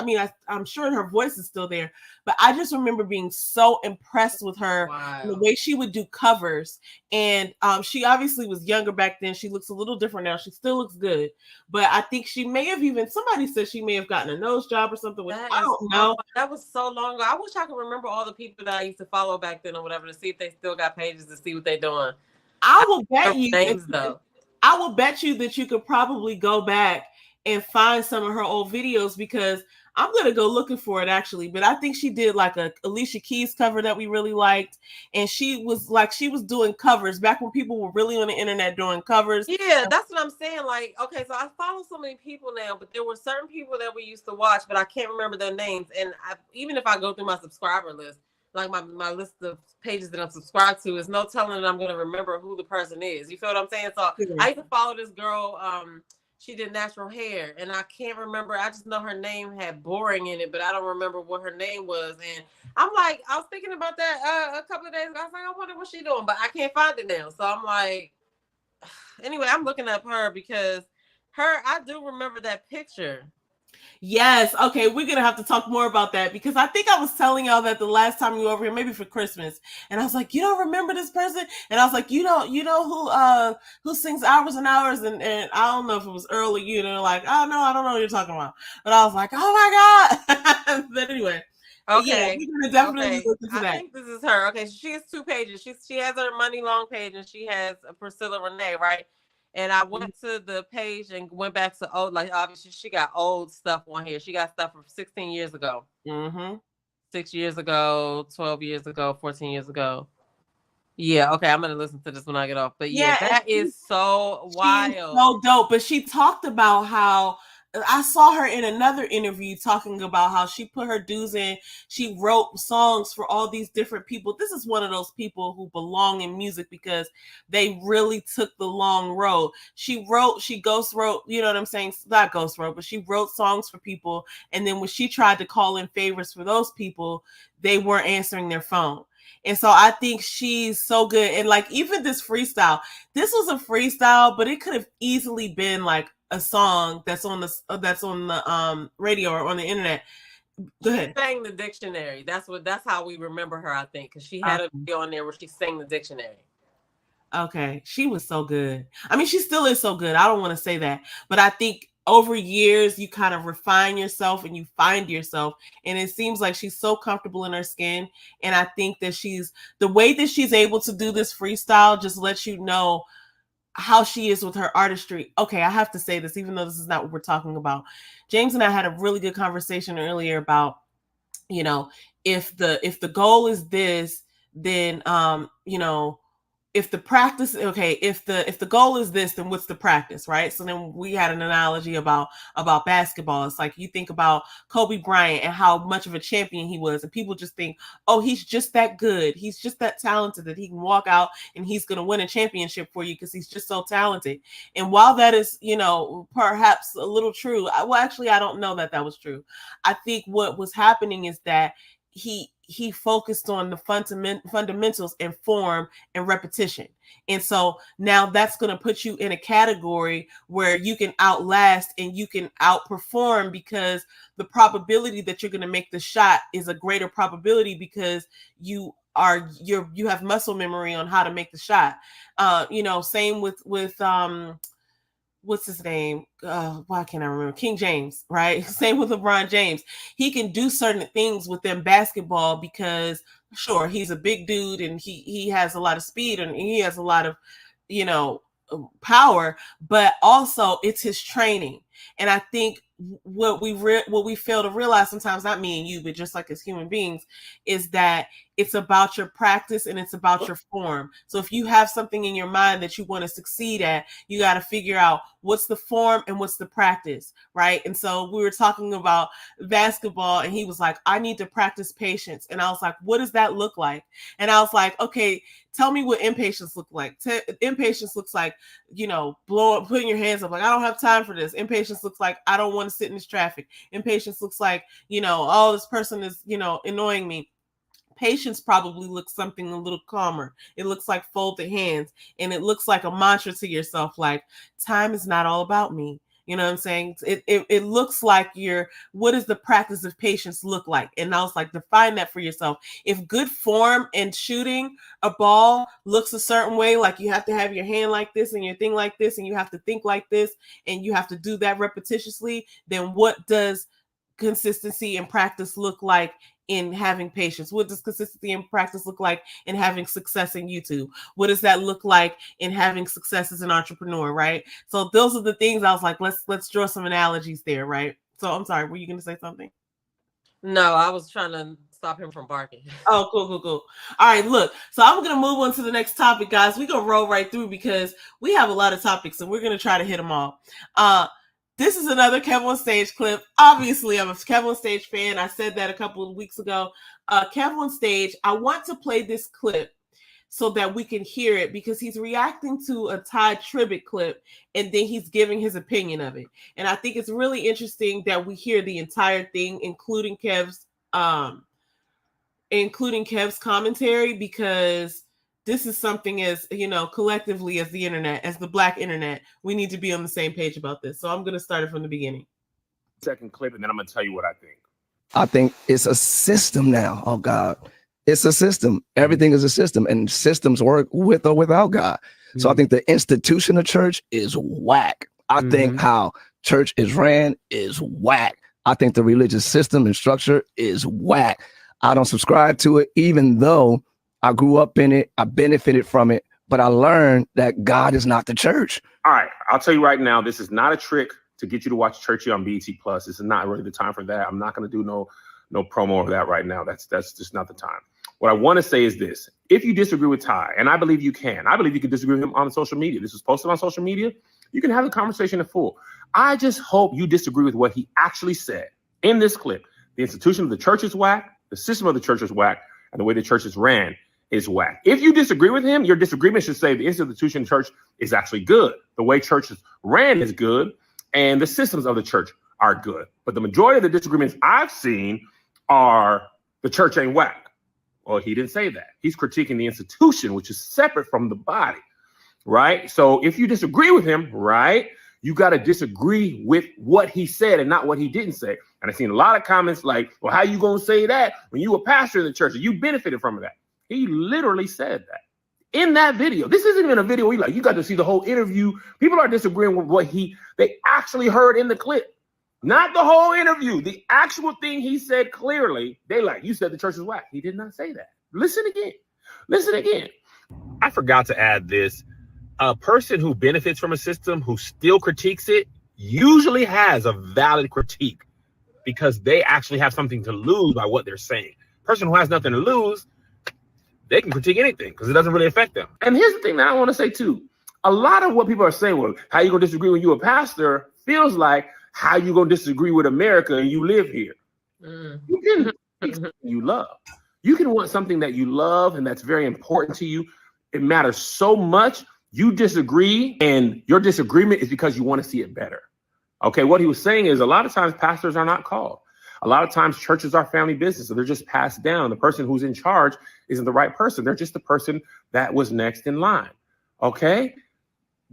I'm sure her voice is still there. But I just remember being so impressed with her, the way she would do covers. And she obviously was younger back then. She looks a little different now. She still looks good. But I think she may have somebody said she may have gotten a nose job or something. Which I don't know. That was so long ago. I wish I could remember all the people that I used to follow back then or whatever to see if they still got pages to see what they're doing. I will bet you names though. I will bet you that you could probably go back and find some of her old videos, because I'm going to go looking for it actually. But I think she did like a Alicia Keys cover that we really liked. And she was doing covers back when people were really on the internet doing covers. Yeah, that's what I'm saying. Like, okay, so I follow so many people now, but there were certain people that we used to watch, but I can't remember their names. And even if I go through my subscriber list, like my list of pages that I'm subscribed to, is no telling that I'm going to remember who the person is. You feel what I'm saying? So I used to follow this girl. She did natural hair, and I can't remember. I just know her name had boring in it, but I don't remember what her name was. And I'm like, I was thinking about that a couple of days ago. I was like, I wonder what she's doing, but I can't find it now. So I'm like, anyway, I'm looking up her because I do remember that picture. Yes. Okay. We're going to have to talk more about that, because I think I was telling y'all that the last time you were over here, maybe for Christmas. And I was like, you don't remember this person? And I was like, you know who sings Hours and Hours? And I don't know if it was early, like, oh no, I don't know what you're talking about. But I was like, oh my God. But anyway. Okay. Yeah, we're going to definitely look into that. I think this is her. Okay. She has 2 pages. She has her Money Long page, and she has Priscilla Renee, right? And I went to the page and went back to old, like obviously she got old stuff on here. She got stuff from 16 years ago, 6 years ago, 12 years ago, 14 years ago. Yeah, okay, I'm gonna listen to this when I get off. But yeah, that is so wild, so dope. But she talked about how I saw her in another interview talking about how she put her dues in. She wrote songs for all these different people. This is one of those people who belong in music because they really took the long road. She ghost wrote, you know what I'm saying? Not ghost wrote, but she wrote songs for people. And then when she tried to call in favors for those people, they weren't answering their phone. And so I think she's so good. And like, even this freestyle, this was a freestyle, but it could have easily been like a song that's on the radio or on the internet. Go ahead. She sang the dictionary. That's how we remember her, I think, because she had a video on there where she sang the dictionary. Okay, she was so good. I mean, she still is so good. I don't want to say that, but I think over years you kind of refine yourself and you find yourself, and it seems like she's so comfortable in her skin. And I think that the way that she's able to do this freestyle just lets you know how she is with her artistry. Okay, I have to say this, even though this is not what we're talking about. James and I had a really good conversation earlier about, if the goal is this, then if the practice, okay, if the goal is this, then what's the practice, right? So then we had an analogy about basketball. It's like you think about Kobe Bryant and how much of a champion he was, and people just think, oh, he's just that good, he's just that talented that he can walk out and he's going to win a championship for you because he's just so talented. And while that is, perhaps a little true, I don't know that was true. I think what was happening is that he he focused on the fundamentals and form and repetition. And so now that's going to put you in a category where you can outlast and you can outperform, because the probability that you're going to make the shot is a greater probability because you have muscle memory on how to make the shot. Same with what's his name? Why can't I remember? King James, right? Same with LeBron James. He can do certain things within basketball because, sure, he's a big dude and he has a lot of speed and he has a lot of, power, but also it's his training. And I think what we fail to realize sometimes, not me and you, but just like as human beings, is that it's about your practice and it's about your form. So if you have something in your mind that you want to succeed at, you got to figure out what's the form and what's the practice, right? And so we were talking about basketball and he was like, I need to practice patience. And I was like, what does that look like? And I was like, okay, tell me what impatience looks like. Impatience looks like, putting your hands up, like, I don't have time for this. Impatience looks like, I don't want to sit in this traffic. Impatience looks like, oh, this person is, annoying me. Patience probably looks something a little calmer. It looks like folded hands, and it looks like a mantra to yourself, like, time is not all about me. You know what I'm saying? It looks like what does the practice of patience look like? And I was like, define that for yourself. If good form and shooting a ball looks a certain way, like you have to have your hand like this and your thing like this, and you have to think like this, and you have to do that repetitiously, then what does consistency and practice look like in having patience? What does consistency and practice look like in having success in YouTube? What does that look like in having success as an entrepreneur, right? So those are the things I was like, let's draw some analogies there, right? So I'm sorry, were you going to say something? No, I was trying to stop him from barking. Oh, cool. All right, look. So I'm going to move on to the next topic, guys. We're going to roll right through because we have a lot of topics and we're going to try to hit them all. This is another Kev on Stage clip. Obviously, I'm a Kev on Stage fan. I said that a couple of weeks ago. Kev on Stage, I want to play this clip so that we can hear it because he's reacting to a Ty Tribbett clip and then he's giving his opinion of it. And I think it's really interesting that we hear the entire thing, including Kev's commentary, because this is something as, collectively as the internet, as the Black internet, we need to be on the same page about this. So I'm going to start it from the beginning. Second clip, and then I'm going to tell you what I think. I think it's a system now. Oh, God. It's a system. Everything is a system, and systems work with or without God. Mm-hmm. So I think the institution of church is whack. I think how church is ran is whack. I think the religious system and structure is whack. I don't subscribe to it, even though I grew up in it. I benefited from it, but I learned that God is not the church. All right. I'll tell you right now, this is not a trick to get you to watch Churchy on BET Plus. This is not really the time for that. I'm not going to do no promo of that right now. That's just not the time. What I want to say is this. If you disagree with Ty, and I believe you can disagree with him on social media. This was posted on social media. You can have the conversation in full. I just hope you disagree with what he actually said in this clip. The institution of the church is whack. The system of the church is whack. And the way the church is ran is whack. If you disagree with him, your disagreement should say the institution of the church is actually good. The way church is ran is good. And the systems of the church are good. But the majority of the disagreements I've seen are the church ain't whack. Well, he didn't say that. He's critiquing the institution, which is separate from the body, right? So if you disagree with him, right, you got to disagree with what he said and not what he didn't say. And I've seen a lot of comments like, well, how you going to say that when you were pastor in the church and you benefited from that? He literally said that in that video. This isn't even a video where you got to see the whole interview. People are disagreeing with what they actually heard in the clip. Not the whole interview, the actual thing he said clearly. They like, you said the church is whack. He did not say that. Listen again. I forgot to add this. A person who benefits from a system who still critiques it usually has a valid critique because they actually have something to lose by what they're saying. Person who has nothing to lose, they can critique anything because it doesn't really affect them. And here's the thing that I want to say too. A lot of what people are saying, well, how you going to disagree when you're a pastor, feels like how you going to disagree with America and you live here. You can pick something you love. You can want something that you love and that's very important to you. It matters so much. You disagree, and your disagreement is because you want to see it better. Okay, what he was saying is a lot of times pastors are not called. A lot of times churches are family business, so they're just passed down. The person who's in charge isn't the right person. They're just the person that was next in line. Okay?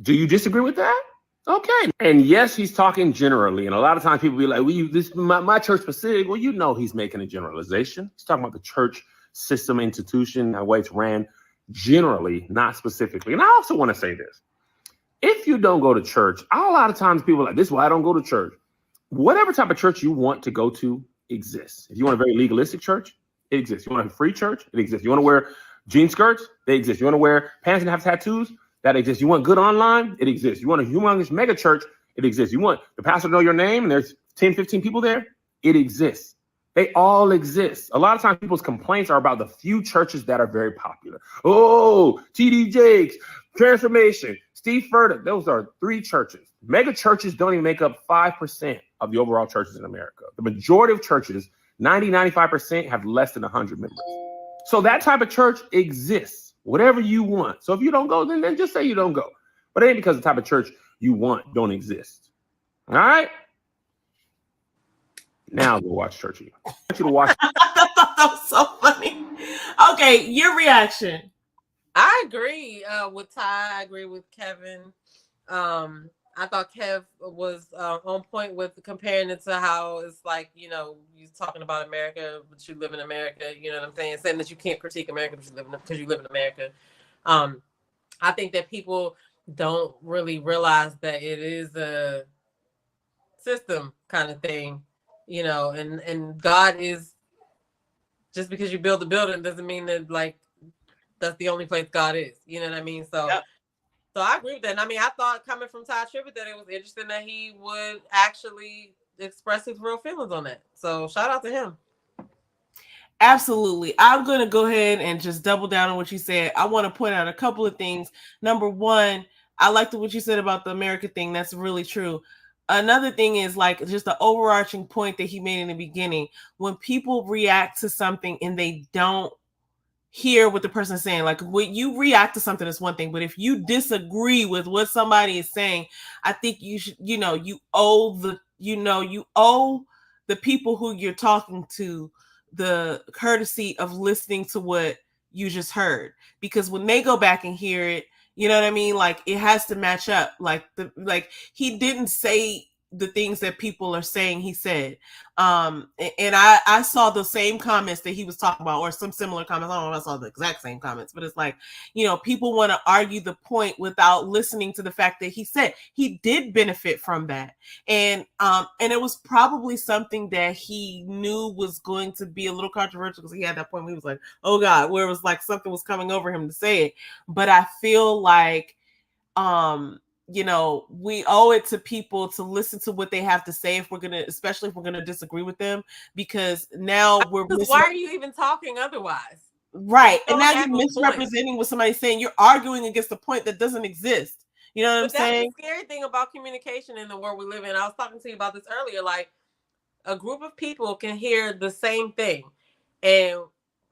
Do you disagree with that? Okay. And yes, he's talking generally. And a lot of times people be like, well, this my church specific. Well, you know he's making a generalization. He's talking about the church system, institution, the way it's ran generally, not specifically. And I also want to say this. If you don't go to church, a lot of times people are like, this is why I don't go to church. Whatever type of church you want to go to exists. If you want a very legalistic church, it exists. You want a free church, it exists. You want to wear jean skirts, they exist. You want to wear pants and have tattoos, that exists. You want good online, it exists. You want a humongous mega church, it exists. You want the pastor to know your name and there's 10, 15 people there, it exists. They all exist. A lot of times people's complaints are about the few churches that are very popular. Oh, TD Jakes, Transformation, Steve Furtick, those are 3 churches. Mega churches don't even make up 5% of the overall churches in America. The majority of churches, 90, 95%, have less than 100 members. So that type of church exists, whatever you want. So if you don't go, then just say you don't go. But it ain't because the type of church you want don't exist. All right? Now go watch church. I want you to watch. I thought that was so funny. Okay, your reaction. I agree with Ty. I agree with Kevin. I thought Kev was on point with comparing it to how it's like, you know, you're talking about America, but you live in America. You know what I'm saying? Saying that you can't critique America because you live in America. I think that people don't really realize that it is a system kind of thing, you know, and God is, just because you build a building doesn't mean that like that's the only place God is. You know what I mean? So. Yep. So I agree with that. And I mean, I thought coming from Ty Tribbett that it was interesting that he would actually express his real feelings on that. So shout out to him. Absolutely. I'm going to go ahead and just double down on what you said. I want to point out a couple of things. Number one, I liked what you said about the America thing. That's really true. Another thing is like just the overarching point that he made in the beginning. When people react to something and they don't hear what the person's saying, like when you react to something is one thing, but if you disagree with what somebody is saying, I think you should, you owe the people who you're talking to the courtesy of listening to what you just heard, because when they go back and hear it, you know what I mean? Like it has to match up. Like he didn't say the things that people are saying he said. And I saw the same comments that he was talking about, or some similar comments. I don't know if I saw the exact same comments, but it's like, people want to argue the point without listening to the fact that he said he did benefit from that. And it was probably something that he knew was going to be a little controversial, because he had that point where he was like, oh God, where it was like something was coming over him to say it. But I feel like, we owe it to people to listen to what they have to say especially if we're gonna disagree with them, because now why are you even talking otherwise? Right. And now you're misrepresenting what somebody's saying. You're arguing against a point that doesn't exist. You know what I'm saying? That's the scary thing about communication in the world we live in. I was talking to you about this earlier. Like, a group of people can hear the same thing, and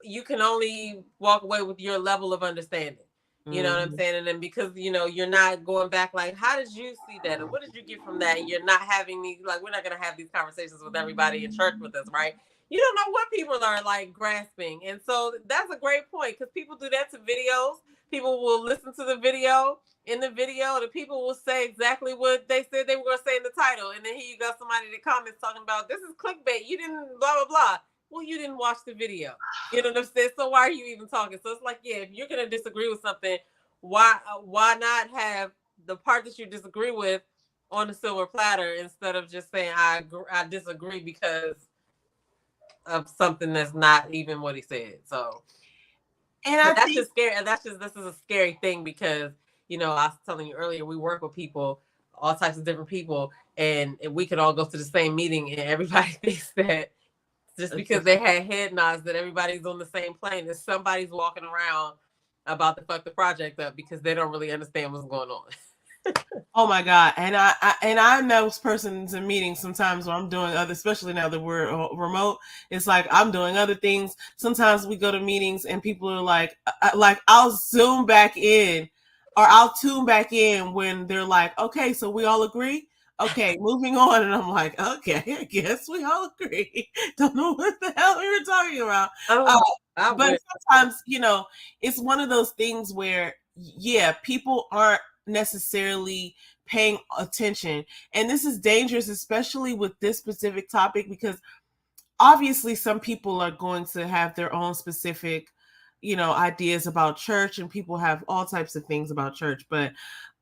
you can only walk away with your level of understanding. You know what I'm saying? And then because, you're not going back like, how did you see that? And what did you get from that? And you're not having these, like, we're not going to have these conversations with everybody in church with us, right? You don't know what people are like grasping. And so that's a great point, because people do that to videos. People will listen to the video. In the video, the people will say exactly what they said they were going to say in the title. And then here you got somebody in the comments talking about, this is clickbait. You didn't blah, blah, blah. Well, you didn't watch the video. You know what I'm saying? So why are you even talking? So it's like, yeah, if you're going to disagree with something, why not have the part that you disagree with on the silver platter, instead of just saying I disagree because of something that's not even what he said. So, and that's just scary. And this is a scary thing, because I was telling you earlier, we work with people, all types of different people, and we could all go to the same meeting, and everybody thinks that just because they had head nods that everybody's on the same plane, that somebody's walking around about to fuck the project up because they don't really understand what's going on. Oh my God. And I know persons in meetings sometimes when I'm doing other, especially now that we're remote, it's like I'm doing other things. Sometimes we go to meetings and people are like I'll zoom back in, or I'll tune back in when they're like, okay, so we all agree. Okay, moving on. And I'm like, okay, I guess we all agree. Don't know what the hell we were talking about. But sometimes, it's one of those things where, people aren't necessarily paying attention. And this is dangerous, especially with this specific topic, because obviously some people are going to have their own specific, ideas about church, and people have all types of things about church. But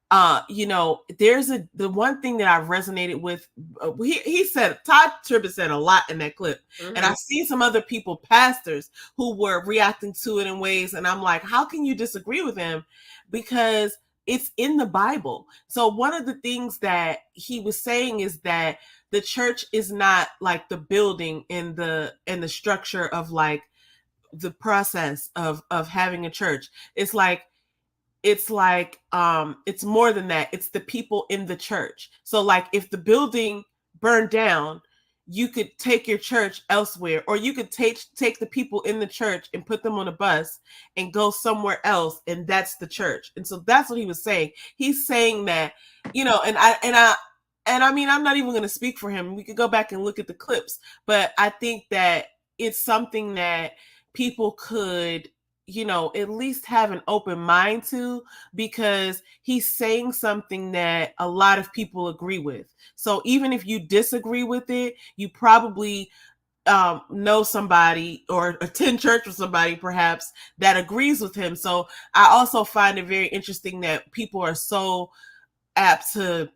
there's the one thing that I resonated with. He said, Todd Tribbett said a lot in that clip, and I see some other people, pastors, who were reacting to it in ways, and I'm like, how can you disagree with him? Because it's in the Bible. So one of the things that he was saying is that the church is not like the building and the structure of like the process of having a church. It's more than that. It's the people in the church. So like if the building burned down, you could take your church elsewhere, or you could take the people in the church and put them on a bus and go somewhere else, and that's the church. And so that's what he was saying. He's saying that, and I mean, I'm not even going to speak for him. We could go back and look at the clips, but I think that it's something that people could, at least have an open mind to, because he's saying something that a lot of people agree with. So even if you disagree with it, you probably know somebody or attend church with somebody perhaps that agrees with him. So I also find it very interesting that people are so apt to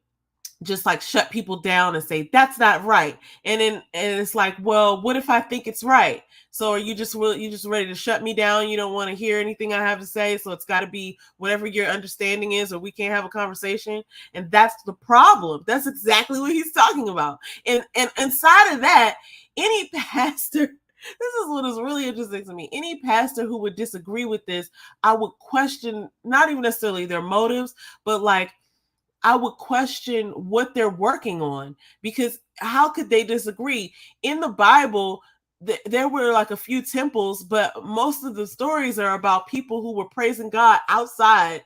just like shut people down and say that's not right, and it's like, well, what if I think it's right? So are you just ready to shut me down? You don't want to hear anything I have to say, so it's got to be whatever your understanding is, or we can't have a conversation. And that's the problem. That's exactly what he's talking about. And inside of that, any pastor, this is what is really interesting to me, any pastor who would disagree with this, I would question not even necessarily their motives, but like I would question what they're working on, because how could they disagree? In the Bible, there were like a few temples, but most of the stories are about people who were praising God outside.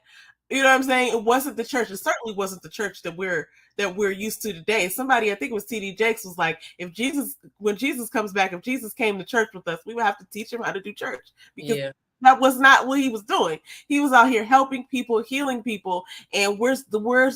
You know what I'm saying? It wasn't the church. It certainly wasn't the church that we're used to today. Somebody, I think it was TD Jakes, was like, when Jesus comes back, if Jesus came to church with us, we would have to teach him how to do church, because that was not what he was doing. He was out here helping people, healing people, and we're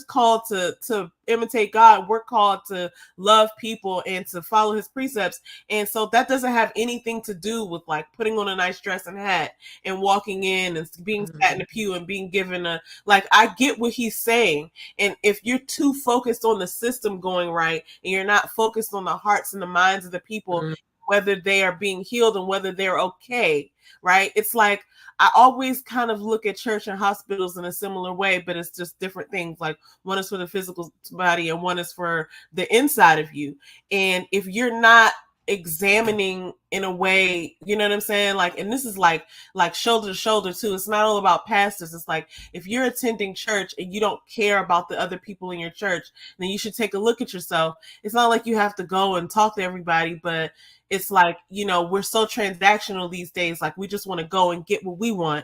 called to imitate God. We're called to love people and to follow his precepts. And so that doesn't have anything to do with like putting on a nice dress and hat and walking in and being sat in the pew and being given like, I get what he's saying. And if you're too focused on the system going right, and you're not focused on the hearts and the minds of the people, whether they are being healed and whether they're okay, right? It's like, I always kind of look at church and hospitals in a similar way, but it's just different things. Like one is for the physical body and one is for the inside of you. And if you're not examining in a way, you know what I'm saying? Like, and this is like shoulder to shoulder too. It's not all about pastors. It's like, if you're attending church and you don't care about the other people in your church, then you should take a look at yourself. It's not like you have to go and talk to everybody, but it's like, we're so transactional these days. Like, we just want to go and get what we want,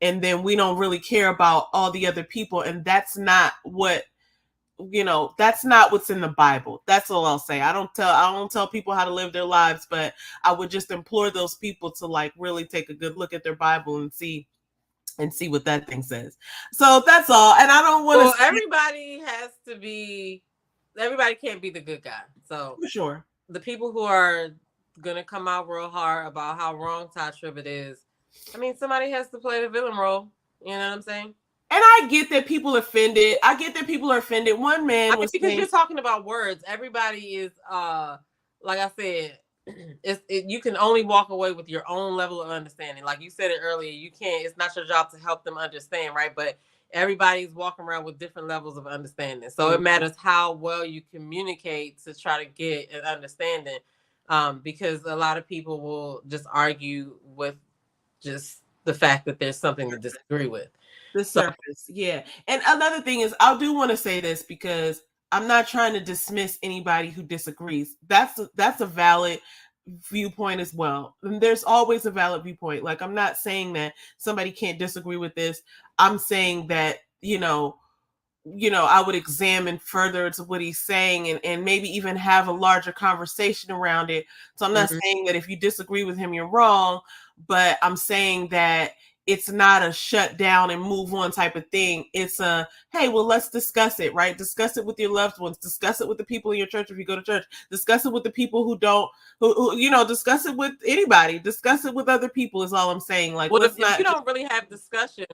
and then we don't really care about all the other people. And that's not what, that's not what's in the Bible. That's all I'll say. I don't tell people how to live their lives, but I would just implore those people to like really take a good look at their Bible and see what that thing says. So that's all. And I don't want to. Everybody can't be the good guy. So for sure, the people who are gonna come out real hard about how wrong Todd Tribbett is, I mean, somebody has to play the villain role. You know what I'm saying? And I get that people are offended. One man was because you're talking about words. Everybody is like I said, you can only walk away with your own level of understanding. Like you said it earlier, it's not your job to help them understand, right? But everybody's walking around with different levels of understanding. So it matters how well you communicate to try to get an understanding. Because a lot of people will just argue with just the fact that there's something to disagree with. The surface, yeah. And another thing is, I do want to say this, because I'm not trying to dismiss anybody who disagrees. That's a valid viewpoint as well. And there's always a valid viewpoint. Like, I'm not saying that somebody can't disagree with this. I'm saying that, I would examine further to what he's saying and maybe even have a larger conversation around it. So I'm not saying that if you disagree with him, you're wrong, but I'm saying that it's not a shut down and move on type of thing. It's a, hey, well, let's discuss it, right? Discuss it with your loved ones. Discuss it with the people in your church if you go to church. Discuss it with the people who don't, who discuss it with anybody. Discuss it with other people is all I'm saying. Like, well, if you don't really have discussions,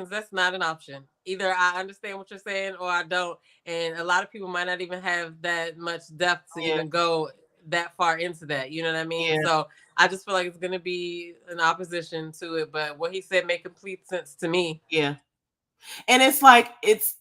that's not an option. Either I understand what you're saying or I don't. And a lot of people might not even have that much depth to even go that far into that. You know what I mean? Yeah. So I just feel like it's going to be an opposition to it. But what he said made complete sense to me. Yeah. And it's like, it's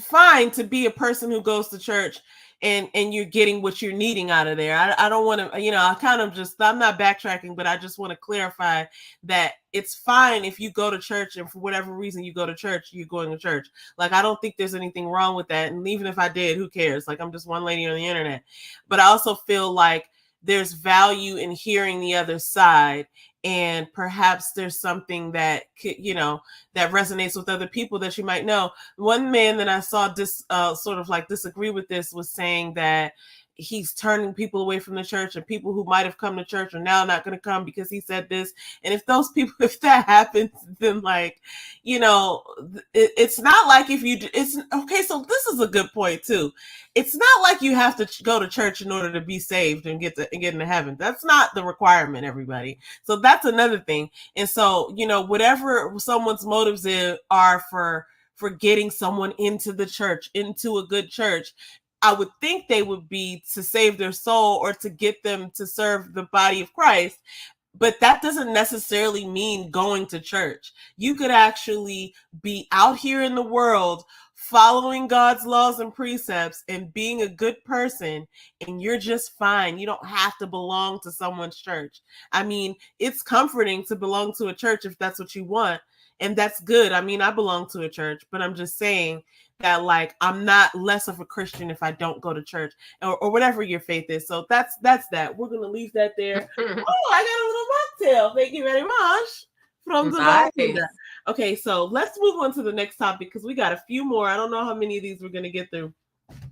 fine to be a person who goes to church and you're getting what you're needing out of there. I don't want to, I'm not backtracking, but I just want to clarify that it's fine if you go to church and for whatever reason you go to church, you're going to church. Like, I don't think there's anything wrong with that. And even if I did, who cares? Like, I'm just one lady on the internet. But I also feel like there's value in hearing the other side. And perhaps there's something that, that resonates with other people that you might know. One man that I saw sort of like disagree with this was saying that he's turning people away from the church, and people who might have come to church are now not going to come because he said this. And if that happens, then it's not like it's okay. So this is a good point too. It's not like you have to go to church in order to be saved and get into heaven. That's not the requirement, everybody. So that's another thing. And so, whatever someone's motives are for getting someone into the church, into a good church, I would think they would be to save their soul or to get them to serve the body of Christ. But that doesn't necessarily mean going to church. You could actually be out here in the world following God's laws and precepts and being a good person, and you're just fine. You don't have to belong to someone's church. I mean, it's comforting to belong to a church if that's what you want, and that's good. I mean, I belong to a church, but I'm just saying that, like, I'm not less of a Christian if I don't go to church or whatever your faith is. So that's that. We're gonna leave that there. Oh, I got a little mocktail. Thank you very much. From the Nice. Okay, so let's move on to the next topic because we got a few more. I don't know how many of these we're gonna get through.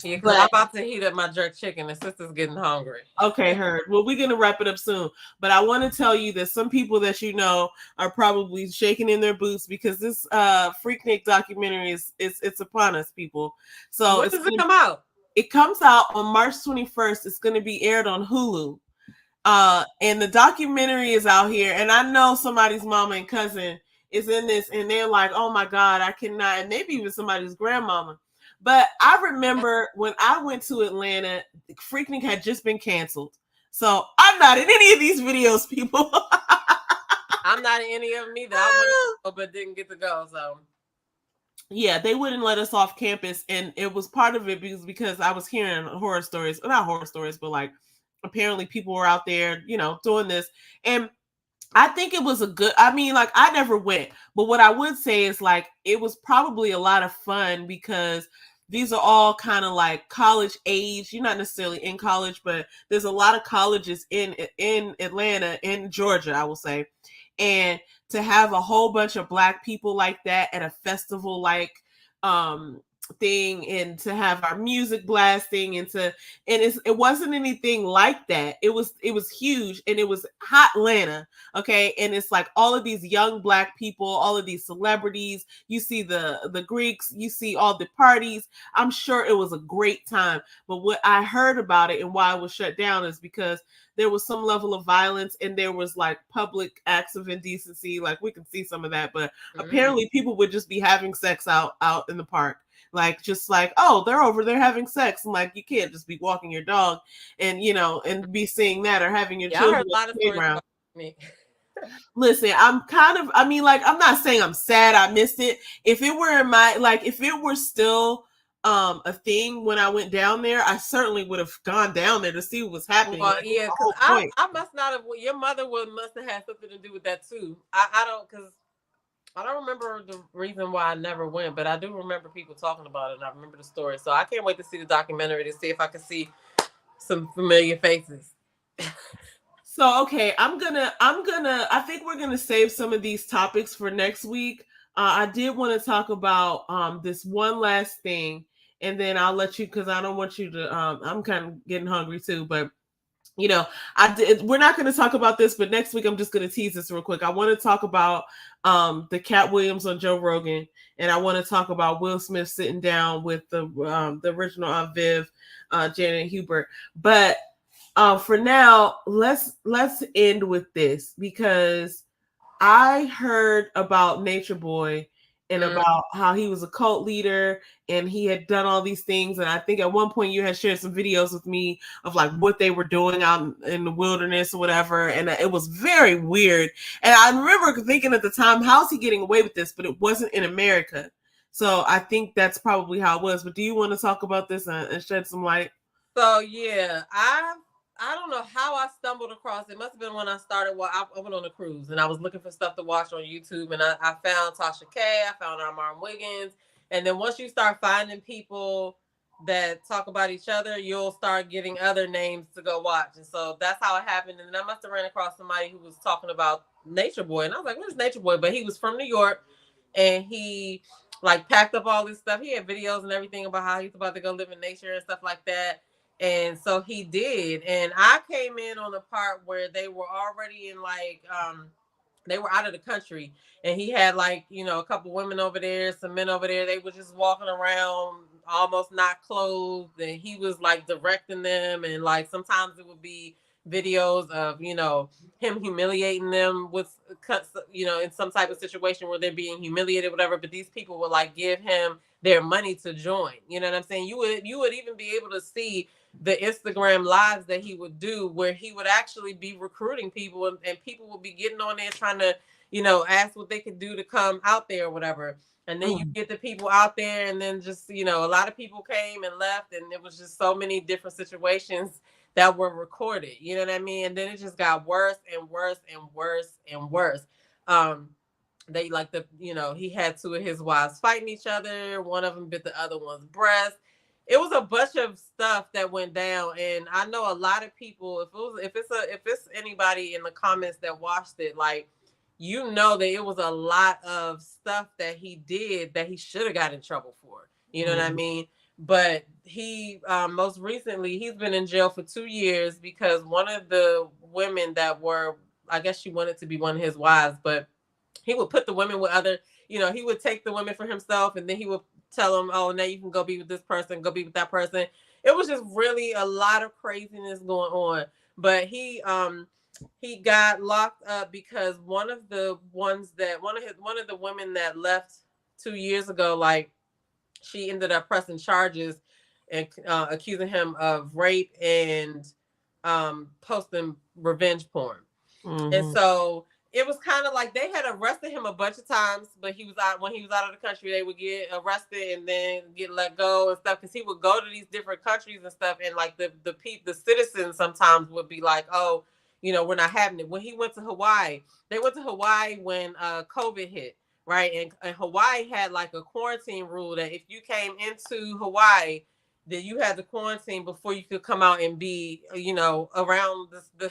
Yeah, because I'm about to heat up my jerk chicken. The sister's getting hungry. Okay, heard. Well, we're gonna wrap it up soon. But I want to tell you that some people that are probably shaking in their boots because this Freaknik documentary it's upon us, people. So when does it come out? It comes out on March 21st. It's gonna be aired on Hulu. And the documentary is out here, and I know somebody's mama and cousin is in this, and they're like, oh my God, I cannot, and maybe even somebody's grandmama. But I remember when I went to Atlanta, Freaknik had just been canceled. So I'm not in any of these videos, people. I'm not in any of them either. I wanted to go, but didn't get to go, so. Yeah, they wouldn't let us off campus, and it was part of it because I was hearing horror stories, not horror stories, but like, apparently people were out there, doing this. And I think it was I never went, but what I would say is like, it was probably a lot of fun because these are all kind of like college age. You're not necessarily in college, but there's a lot of colleges in Atlanta, in Georgia, I will say. And to have a whole bunch of Black people like that at a festival like thing, and to have our music blasting, and it wasn't anything like that. It was huge, and it was hot Atlanta, okay? And it's like all of these young Black people, all of these celebrities. You see the Greeks, you see all the parties. I'm sure it was a great time. But what I heard about it and why it was shut down is because there was some level of violence, and there was like public acts of indecency. Like, we can see some of that, but apparently people would just be having sex out in the park. Like, just like, oh, they're over there having sex. And like, you can't just be walking your dog and, and be seeing that, or having your children. I heard a lot of stories about me. Listen, I'm not saying I'm sad I missed it. If it were if it were still a thing when I went down there, I certainly would have gone down there to see what was happening. Well, yeah, because I must not have. Your mother must have had something to do with that too. I don't remember the reason why I never went, but I do remember people talking about it, and I remember the story. So I can't wait to see the documentary to see if I can see some familiar faces. So, okay, I think we're gonna save some of these topics for next week. I did want to talk about this one last thing, and then I'll let you, because I don't want you to. I'm kind of getting hungry too, but you know, we're not going to talk about this, but next week I'm just going to tease this real quick. I want to talk about the Cat Williams on Joe Rogan, and I want to talk about Will Smith sitting down with the original Viv, Janet Hubert. But for now, let's end with this, because I heard about Nature Boy and about how he was a cult leader and he had done all these things. And I think at one point you had shared some videos with me of like what they were doing out in the wilderness or whatever. And it was very weird. And I remember thinking at the time, how's he getting away with this? But it wasn't in America. So I think that's probably how it was. But do you want to talk about this and shed some light? So yeah, I don't know how I stumbled across it. Must have been when I started. Well, I went on a cruise and I was looking for stuff to watch on YouTube, and I found Tasha K. I found Armand Wiggins, and then once you start finding people that talk about each other, you'll start getting other names to go watch. And so that's how it happened. And then I must have ran across somebody who was talking about Nature Boy, and I was like, "What is Nature Boy?" But he was from New York, and he like packed up all this stuff. He had videos and everything about how he's about to go live in nature and stuff like that. And so he did. And I came in on the part where they were already in like they were out of the country, and he had like, you know, a couple women over there, some men over there. They were just walking around almost not clothed, and he was like directing them. And like sometimes it would be videos of, you know, him humiliating them with, you know, in some type of situation where they're being humiliated, whatever. But these people would like give him their money to join. You know what I'm saying? You would even be able to see the Instagram lives that he would do, where he would actually be recruiting people, and people would be getting on there trying to, you know, ask what they could do to come out there or whatever. And then you get the people out there, and then just, you know, a lot of people came and left, and it was just so many different situations that were recorded. You know what I mean? And then it just got worse and worse and worse and worse. They like you know, he had two of his wives fighting each other. One of them bit the other one's breast. It was a bunch of stuff that went down, and I know a lot of people. If it's anybody in the comments that watched it, like, you know that it was a lot of stuff that he did that he should have got in trouble for. You know what I mean? But he most recently, he's been in jail for 2 years because one of the women that were, I guess she wanted to be one of his wives, but he would put the women with other, you know, he would take the women for himself, and then he would tell them, oh, now you can go be with this person, go be with that person. It was just really a lot of craziness going on. But he got locked up because one of the women that left 2 years ago, like, she ended up pressing charges and accusing him of rape and posting revenge porn. And so it was kind of like they had arrested him a bunch of times, but he was out when he was out of the country. They would get arrested and then get let go and stuff, because he would go to these different countries and stuff. And like the citizens sometimes would be like, oh, you know, we're not having it. When he went to Hawaii, they went to Hawaii when COVID hit, right? And Hawaii had like a quarantine rule that if you came into Hawaii, then you had to quarantine before you could come out and be, you know, around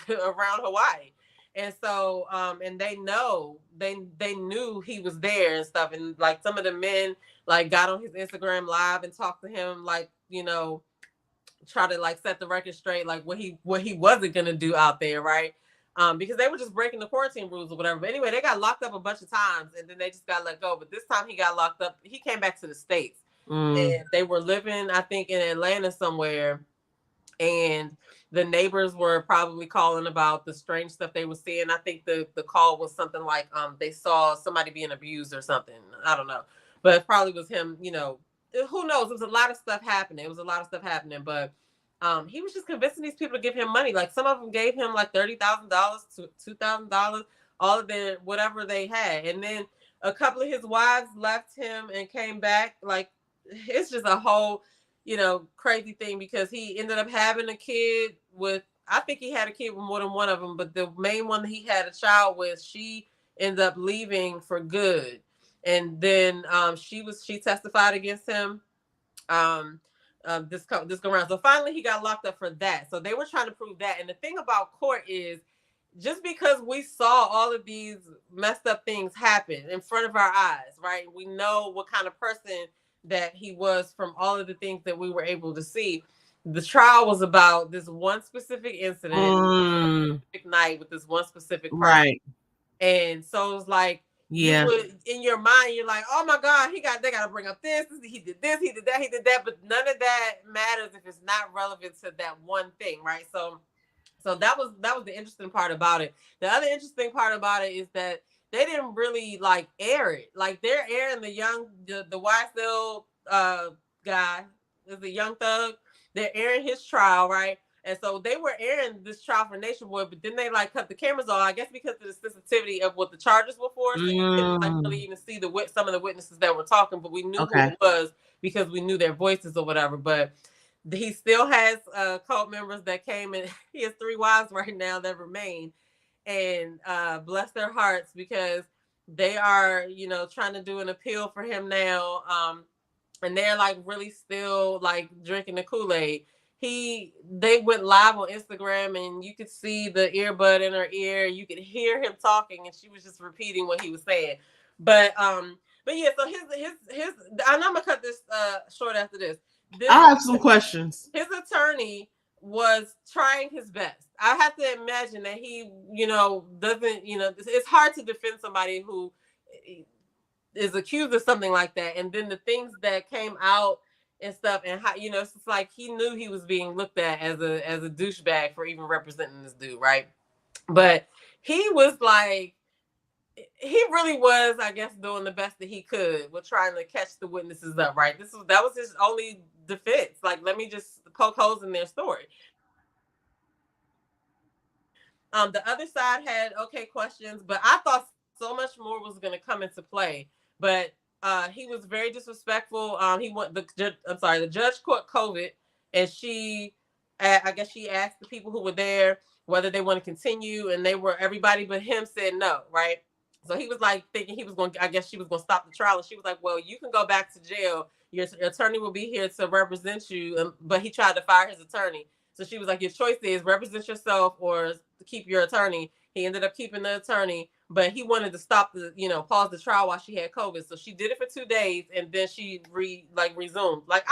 around Hawaii. And so, and they knew he was there and stuff. And like some of the men like got on his Instagram live and talked to him, like, you know, try to like set the record straight, like what he wasn't going to do out there. Right. Because they were just breaking the quarantine rules or whatever. But anyway, they got locked up a bunch of times, and then they just got let go. But this time he got locked up. He came back to the States, and they were living, I think, in Atlanta somewhere. And the neighbors were probably calling about the strange stuff they were seeing. I think the call was something like they saw somebody being abused or something. I don't know. But it probably was him, you know. Who knows? It was a lot of stuff happening. But he was just convincing these people to give him money. Like some of them gave him like $30,000 to $2,000, all of their whatever they had. And then a couple of his wives left him and came back. Like, it's just a whole, you know, crazy thing, because he ended up having a kid with, I think he had a kid with more than one of them, but the main one that he had a child with, she ended up leaving for good. And then she testified against him this go around. So finally he got locked up for that. So they were trying to prove that. And the thing about court is just because we saw all of these messed up things happen in front of our eyes, right? We know what kind of person that he was from all of the things that we were able to see. The trial was about this one specific incident, specific night with this one specific person. Right. And so it's like, yeah, you would, in your mind, you're like, oh my God, they got to bring up this, he did this, he did that, he did that. But none of that matters if it's not relevant to that one thing, right? So that was the interesting part about it. The other interesting part about it is that they didn't really like air it. Like they're airing the YSL guy is a young thug. They're airing his trial, right? And so they were airing this trial for Nationwide, but then they like cut the cameras off, I guess because of the sensitivity of what the charges were for. So you couldn't like really even see some of the witnesses that were talking, but we knew who it was because we knew their voices or whatever. But he still has cult members that came, and he has 3 wives right now that remain, and bless their hearts because they are, trying to do an appeal for him now, and they're like really still like drinking the Kool-Aid. They went live on Instagram, and you could see the earbud in her ear. You could hear him talking, and she was just repeating what he was saying. But yeah, so his I'm gonna cut this short after this. I have some questions. His attorney was trying his best. I have to imagine that he, doesn't, it's hard to defend somebody who is accused of something like that. And then the things that came out and stuff, and how, it's just like he knew he was being looked at as a douchebag for even representing this dude, right? But he was like, he really was, I guess, doing the best that he could with trying to catch the witnesses up, right? That was his only defense. Like, let me just poke holes in their story. The other side had okay questions, but I thought so much more was going to come into play. But he was very disrespectful. The judge caught COVID, and I guess she asked the people who were there whether they want to continue, and everybody but him said no, right? So he was like thinking she was going to stop the trial. And she was like, well, you can go back to jail. Your attorney will be here to represent you. But he tried to fire his attorney. So she was like, your choice is represent yourself or keep your attorney. He ended up keeping the attorney, but he wanted to stop pause the trial while she had COVID. So she did it for 2 days, and then she resumed. Like,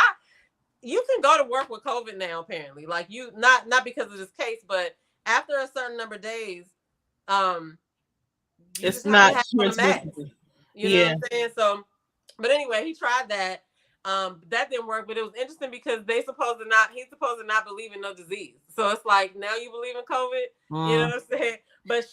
you can go to work with COVID now, apparently. Like, you not because of this case, but after a certain number of days, it's not transmissible. You know what I'm saying? So, but anyway, he tried that. That didn't work, but it was interesting because he's supposed to not believe in no disease. So it's like, now you believe in COVID, you know what I'm saying? But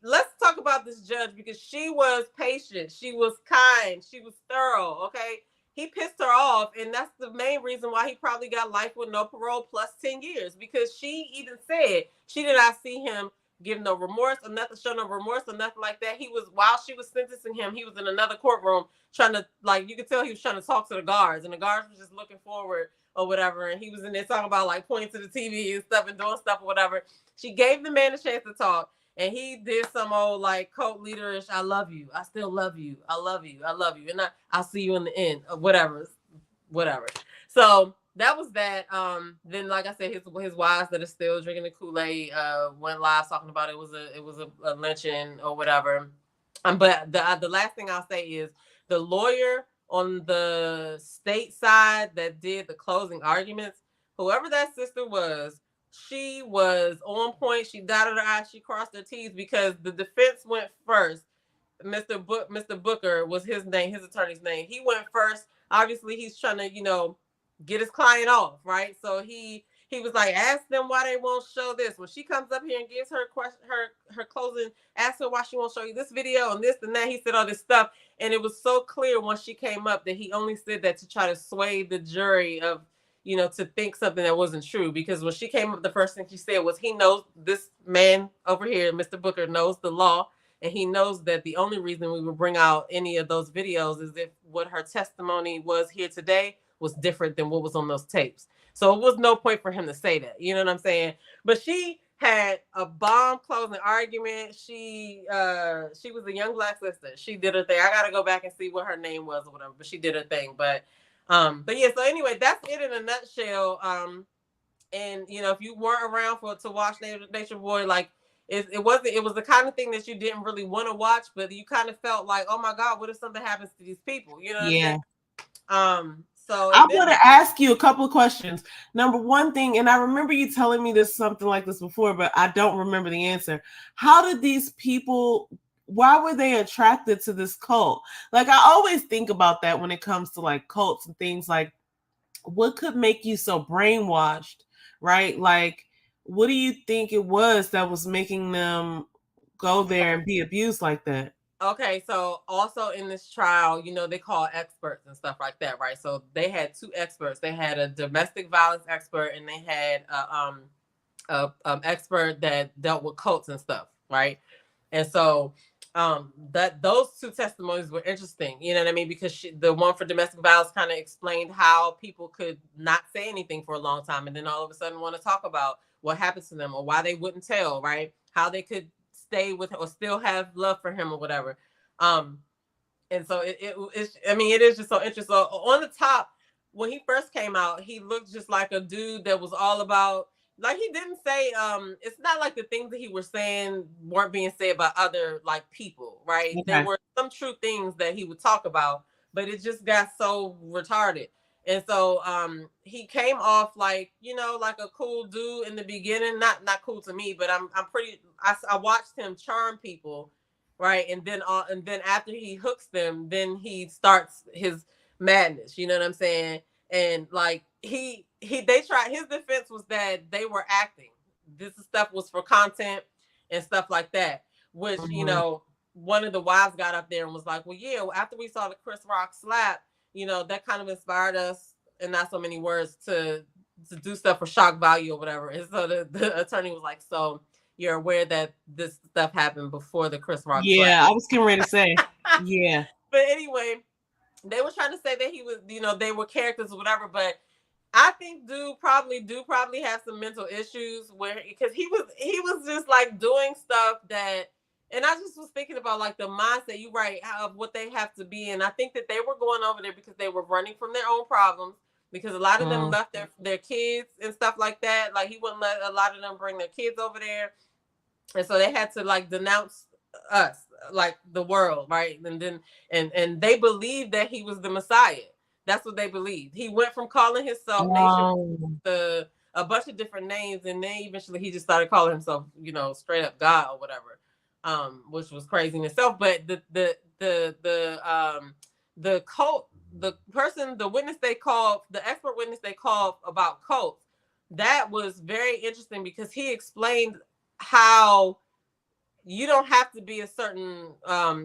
let's talk about this judge, because she was patient. She was kind. She was thorough. Okay. He pissed her off. And that's the main reason why he probably got life with no parole plus 10 years, because she even said she did not see him give no remorse or nothing, show no remorse or nothing like that. While she was sentencing him, he was in another courtroom trying to, like, you could tell he was trying to talk to the guards, and the guards was just looking forward or whatever. And he was in there talking about like pointing to the TV and stuff and doing stuff or whatever. She gave the man a chance to talk, and he did some old like cult leaderish, I love you, I still love you, I love you, I love you, and I'll see you in the end, or whatever. So that was that. Then, like I said, his wives that are still drinking the Kool-Aid went live talking about it was a lynching or whatever. But the last thing I'll say is the lawyer on the state side that did the closing arguments, whoever that sister was, she was on point. She dotted her I's, she crossed her T's, because the defense went first. Mr. Booker was his name, his attorney's name. He went first. Obviously, he's trying to, get his client off, right? So he was like, ask them why they won't show this. When she comes up here and gives her question, her closing, ask her why she won't show you this video and this and that. He said all this stuff, and it was so clear once she came up that he only said that to try to sway the jury of, to think something that wasn't true. Because when she came up, the first thing she said was, he knows, this man over here, Mr. Booker, knows the law. And he knows that the only reason we would bring out any of those videos is if what her testimony was here today was different than what was on those tapes. So it was no point for him to say that. You know what I'm saying? But she had a bomb closing argument. She was a young Black sister. She did her thing. I got to go back and see what her name was or whatever, but she did her thing. But yeah, so anyway, that's it in a nutshell. And if you weren't around to watch Nature Boy, like, it wasn't. It was the kind of thing that you didn't really want to watch, but you kind of felt like, oh my God, what if something happens to these people? You know what I'm saying? So I want to ask you a couple of questions. Number one thing, and I remember you telling me something like this before, but I don't remember the answer. How did these people, why were they attracted to this cult? Like, I always think about that when it comes to like cults and things, like what could make you so brainwashed, right? Like, what do you think it was that was making them go there and be abused like that? Okay, so also in this trial, you know, they call experts and stuff like that, right? So they had 2 experts. They had a domestic violence expert, and they had a expert that dealt with cults and stuff, right? And so that those 2 testimonies were interesting, you know what I mean? Because the one for domestic violence kind of explained how people could not say anything for a long time, and then all of a sudden want to talk about what happened to them or why they wouldn't tell, right? How they could stay with or still have love for him or whatever. And so it's, I mean, it is just so interesting. So on the top, when he first came out, he looked just like a dude that was all about, like, he didn't say, it's not like the things that he was saying weren't being said by other like people, right? Okay. There were some true things that he would talk about, but it just got so retarded. And so he came off like, you know, like a cool dude in the beginning. Not cool to me, but I watched him charm people, right? And then after he hooks them, then he starts his madness. You know what I'm saying? And like they tried, his defense was that they were acting. This stuff was for content and stuff like that, which, you know, one of the wives got up there and was like, well, yeah, after we saw the Chris Rock slap, you know, that kind of inspired us, in not so many words, to do stuff for shock value or whatever. And so the attorney was like, so you're aware that this stuff happened before the Chris Rock slap? I was getting ready to say, yeah. But anyway, they were trying to say that he was, you know, they were characters or whatever, but I think dude probably have some mental issues where, because he was just like doing stuff that, and I just was thinking about like the mindset, you right, of what they have to be. And I think that they were going over there because they were running from their own problems, because a lot of them left their kids and stuff like that. Like he wouldn't let a lot of them bring their kids over there. And so they had to like denounce us, like the world, right? And then and they believed that he was the Messiah. That's what they believed. He went from calling himself Nation a bunch of different names, and then eventually he just started calling himself, you know, straight up God or whatever, which was crazy in itself. But the cult, the expert witness they called about cults, that was very interesting because he explained how you don't have to be a certain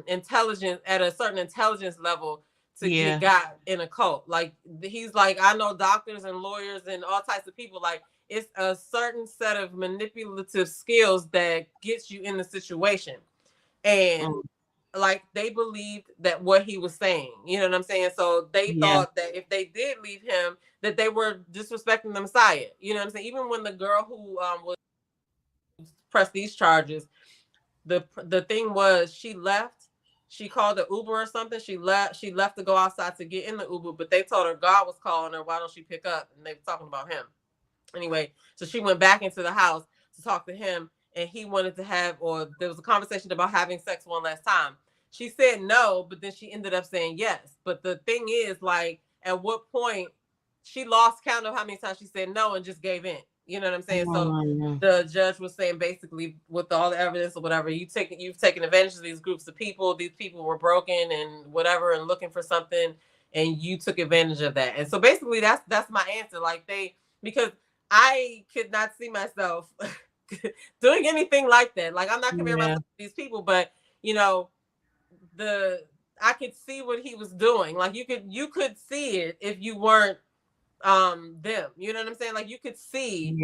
intelligence at a certain intelligence level to get got in a cult. Like he's like, I know doctors and lawyers and all types of people, like it's a certain set of manipulative skills that gets you in the situation. And like they believed that what he was saying, you know what I'm saying? So they thought that if they did leave him, that they were disrespecting the Messiah. You know what I'm saying? Even when the girl who was pressed these charges, the thing was she left. She called the Uber or something. She left to go outside to get in the Uber, but they told her God was calling her. Why don't she pick up? And they were talking about him. Anyway, so she went back into the house to talk to him, and he wanted to have, or there was a conversation about having sex one last time. She said no, but then she ended up saying yes. But the thing is, like, at what point she lost count of how many times she said no and just gave in. You know what I'm saying? So the judge was saying basically, with all the evidence or whatever, you've taken advantage of these groups of people. These people were broken and whatever and looking for something, and you took advantage of that. And so basically that's my answer. Like because I could not see myself doing anything like that. Like I'm not comparing myself to these people, but you know, I could see what he was doing. Like you could see it if you weren't them, you know what I'm saying? Like you could see,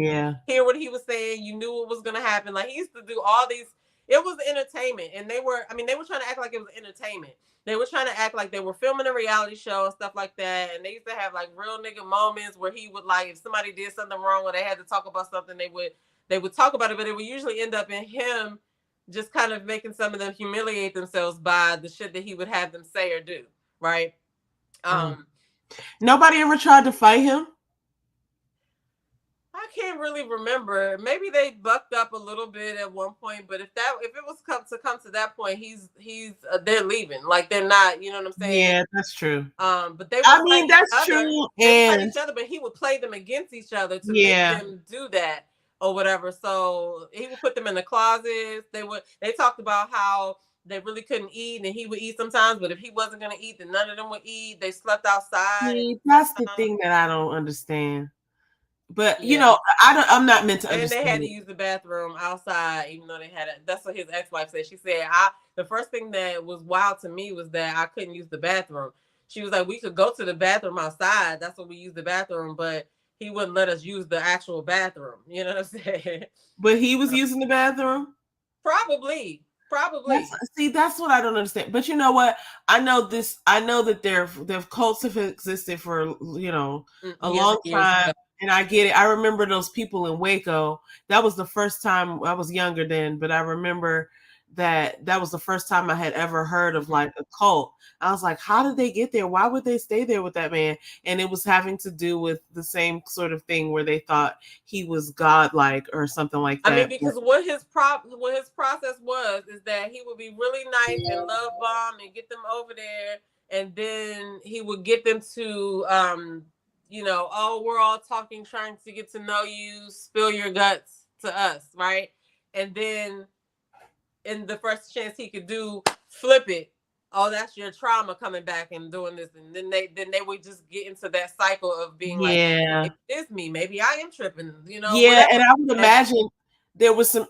hear what he was saying. You knew what was gonna happen. Like he used to do all these. It was entertainment, and they were trying to act like it was entertainment. They were trying to act like they were filming a reality show and stuff like that. And they used to have like real nigga moments where he would, like, if somebody did something wrong or they had to talk about something, they would talk about it, but it would usually end up in him just kind of making some of them humiliate themselves by the shit that he would have them say or do, right? Nobody ever tried to fight him? I can't really remember. Maybe they bucked up a little bit at one point, but if it was come to that point, they're leaving. Like they're not, you know what I'm saying? Yeah, that's true. But they would I fight mean, each that's other. true. They would fight And each other, but he would play them against each other to Yeah. make them do that or whatever. So he would put them in the closets. They talked about how they really couldn't eat, and he would eat sometimes, but if he wasn't going to eat, then none of them would eat. They slept outside. see, that's the thing that I don't understand. But you Yeah. know, I'm not meant to And understand. they had to use the bathroom outside, even though they had it. That's what his ex-wife said. She said, the first thing that was wild to me was that I couldn't use the bathroom. She was like, we could go to the bathroom outside. That's what we use the bathroom, but he wouldn't let us use the actual bathroom. You know what I'm saying? But he was using the bathroom? Probably. That's what I don't understand. But you know what? I know that their cults have existed for, you know, a long time. And I get it. I remember those people in Waco. That was the first time. I was younger then, but I remember that was the first time I had ever heard of like a cult. I was like, how did they get there? Why would they stay there with that man? And it was having to do with the same sort of thing where they thought he was godlike or something like that. I mean, because what his process was is that he would be really nice and love bomb and get them over there, and then he would get them to you know, oh, we're all talking, trying to get to know you, spill your guts to us, right? And then in the first chance he could do, flip it. Oh, that's your trauma coming back and doing this. And then they would just get into that cycle of being like, maybe it's me, maybe I am tripping, you know. Yeah, whatever. And I would imagine there was some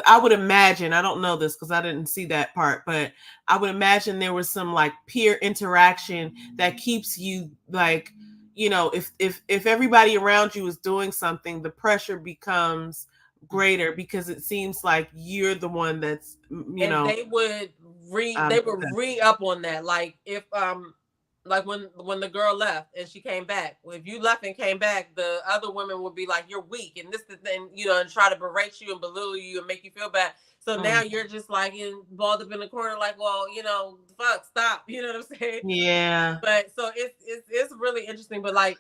I would imagine, I don't know this because I didn't see that part, but I would imagine there was some like peer interaction that keeps you like, you know, if everybody around you is doing something, the pressure becomes greater because it seems like you're the one that's, you know. They would re-up on that. Like if like when the girl left and she came back, well, if you left and came back, the other women would be like, you're weak and this and you know, and try to berate you and belittle you and make you feel bad. So now you're just like balled up in the corner, like, well, you know, fuck, stop. You know what I'm saying? Yeah. But so it's really interesting, but like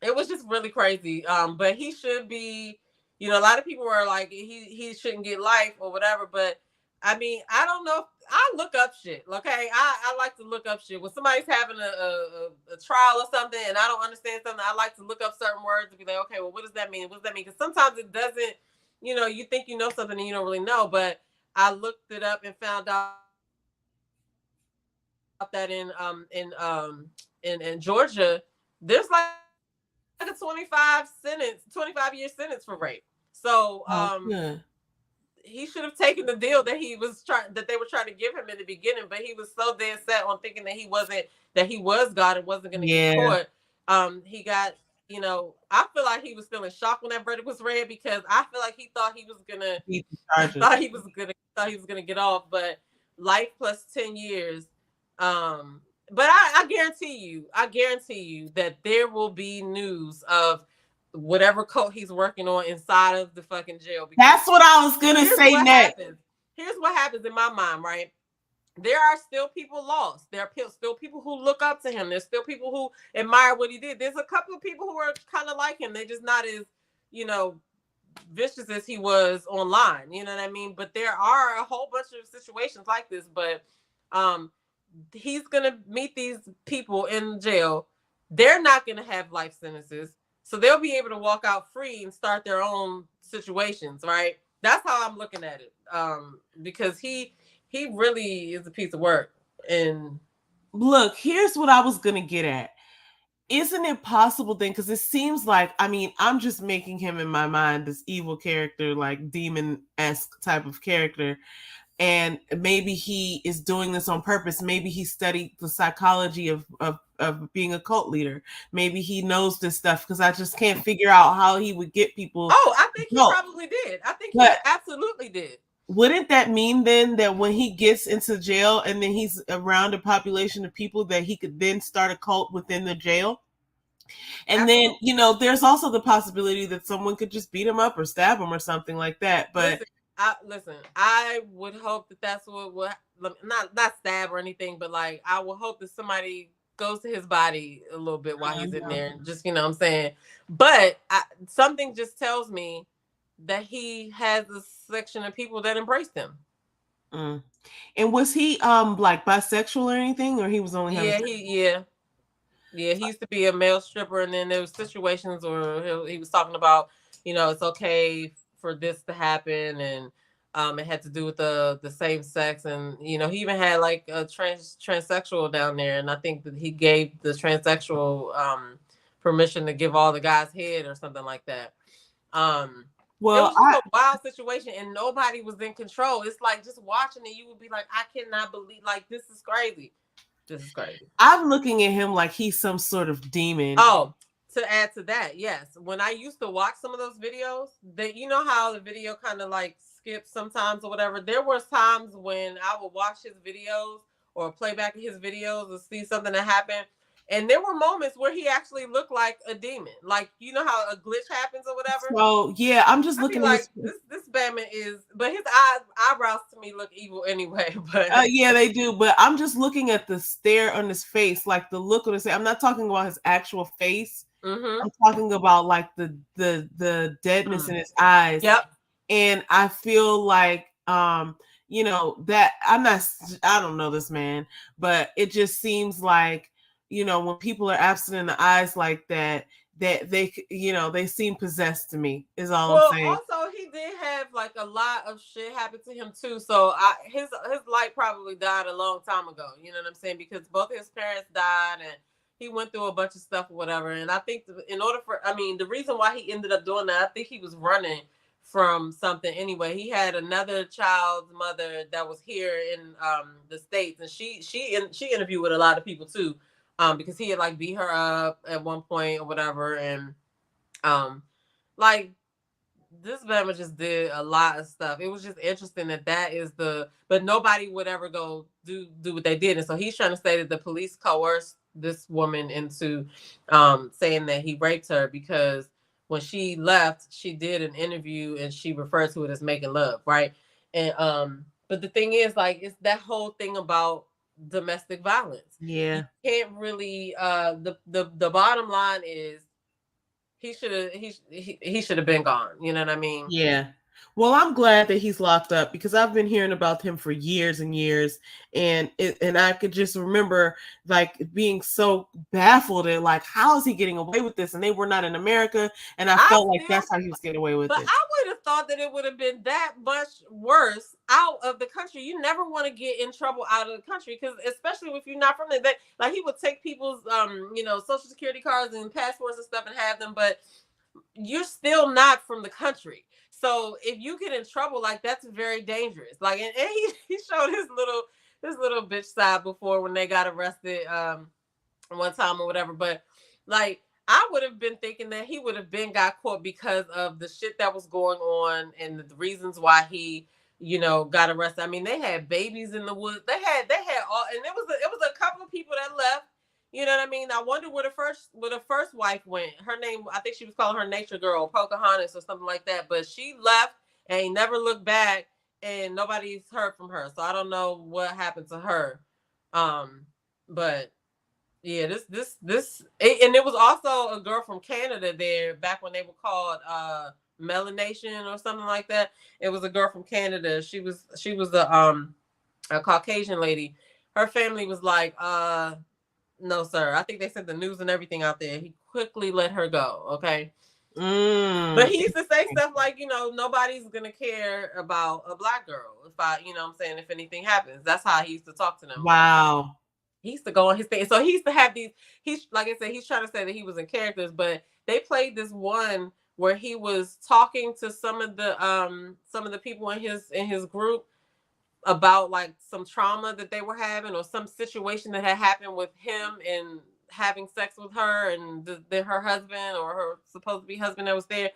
it was just really crazy. But he should be, you know, a lot of people were like he shouldn't get life or whatever, but I mean, I don't know. I look up shit. Okay, I like to look up shit when somebody's having a trial or something, and I don't understand something. I like to look up certain words and be like, okay, well, what does that mean? What does that mean? Because sometimes it doesn't. You know, you think you know something and you don't really know. But I looked it up and found out that in Georgia, there's like a 25-year sentence for rape. So he should have taken the deal that they were trying to give him in the beginning, but he was so dead set on thinking that he was God and wasn't going to get caught. He got, you know, I feel like he was still in shock when that verdict was read because I feel like he thought he was gonna get off, but life plus 10 years. But I guarantee you that there will be news of whatever cult he's working on inside of the fucking jail. That's what I was gonna say next. Here's what happens in my mind, right? There are still people lost. There are still people who look up to him. There's still people who admire what he did. There's a couple of people who are kind of like him. They're just not as, you know, vicious as he was online. You know what I mean? But there are a whole bunch of situations like this. But he's gonna meet these people in jail. They're not gonna have life sentences, so they'll be able to walk out free and start their own situations. Right? That's how I'm looking at it. Because he really is a piece of work. And look, here's what I was gonna get at. Isn't it possible then? Because it seems like, I mean, I'm just making him in my mind this evil character, like demon-esque type of character. And maybe he is doing this on purpose. Maybe he studied the psychology of being a cult leader. Maybe he knows this stuff because I just can't figure out how he would get people. Oh, I think he probably did. I think he absolutely did. Wouldn't that mean then that when he gets into jail and then he's around a population of people that he could then start a cult within the jail? And absolutely. Then, you know, there's also the possibility that someone could just beat him up or stab him or something like that. But listen, I would hope that that's what not stab or anything, but like I would hope that somebody goes to his body a little bit while he's in there. Just, you know what I'm saying? But something just tells me that he has a section of people that embraced him. And was he like bisexual or anything, or he was only having he used to be a male stripper, and then there was situations where he was talking about, you know, it's okay for this to happen, and it had to do with the same sex, and you know, he even had like a transsexual down there, and I think that he gave the transsexual permission to give all the guys head or something like that. Well, it was just a wild situation, and nobody was in control. It's like just watching it, you would be like, I cannot believe, like, this is crazy. This is crazy. I'm looking at him like he's some sort of demon. Oh, to add to that, yes. When I used to watch some of those videos, that, you know how the video kind of like skips sometimes or whatever. There were times when I would watch his videos or play back his videos and see something that happened. And there were moments where he actually looked like a demon. Like, you know how a glitch happens or whatever? So, yeah, I'm just looking like this Batman is, but his eyebrows to me look evil anyway. But yeah, they do. But I'm just looking at the stare on his face, like the look on his face. I'm not talking about his actual face. I'm talking about like the deadness in his eyes. Yep. And I feel like, you know, that I don't know this man, but it just seems like, you know, when people are absent in the eyes like that, that they, you know, they seem possessed to me, is all I'm saying. Also, he did have like a lot of shit happen to him too. So his light probably died a long time ago. You know what I'm saying? Because both his parents died, and he went through a bunch of stuff or whatever. And I think the reason why he ended up doing that, I think he was running from something anyway. He had another child's mother that was here in the States, and she interviewed with a lot of people too. Because he had like beat her up at one point or whatever, and like this Bama just did a lot of stuff. It was just interesting that is but nobody would ever go do what they did, and so he's trying to say that the police coerced this woman into saying that he raped her, because when she left, she did an interview and she referred to it as making love, right? And but the thing is, like, it's that whole thing about domestic violence. Yeah, you can't really the bottom line is he should have been gone. You know what I mean? Yeah. Well, I'm glad that he's locked up, because I've been hearing about him for years and years, and I could just remember like being so baffled at like, how is he getting away with this? And they were not in America, and I felt like that's how he was getting away with it. But I would have thought that it would have been that much worse out of the country. You never want to get in trouble out of the country, because especially if you're not from there. Like, he would take people's social security cards and passports and stuff and have them, but you're still not from the country. So if you get in trouble, like, that's very dangerous. Like, and he showed his little bitch side before when they got arrested one time or whatever. But like, I would have been thinking that he would have been got caught because of the shit that was going on and the reasons why he, got arrested. I mean, they had babies in the woods. They had all, and it was a couple of people that left. You know what I mean? I wonder where the first wife went. Her name, I think she was calling her Nature Girl, Pocahontas or something like that. But she left and he never looked back, and nobody's heard from her. So I don't know what happened to her. But yeah, this, and it was also a girl from Canada there back when they were called Melanation or something like that. It was a girl from Canada. She was a Caucasian lady. Her family was like, no, sir. I think they sent the news and everything out there. He quickly let her go. Okay. But he used to say stuff like, nobody's going to care about a black girl if anything happens. That's how he used to talk to them. Wow. He used to go on his thing. So he used to have these, like I said, he's trying to say that he was in characters, but they played this one where he was talking to some of the people in his group about like some trauma that they were having, or some situation that had happened with him and having sex with her and her husband, or her supposed to be husband that was there.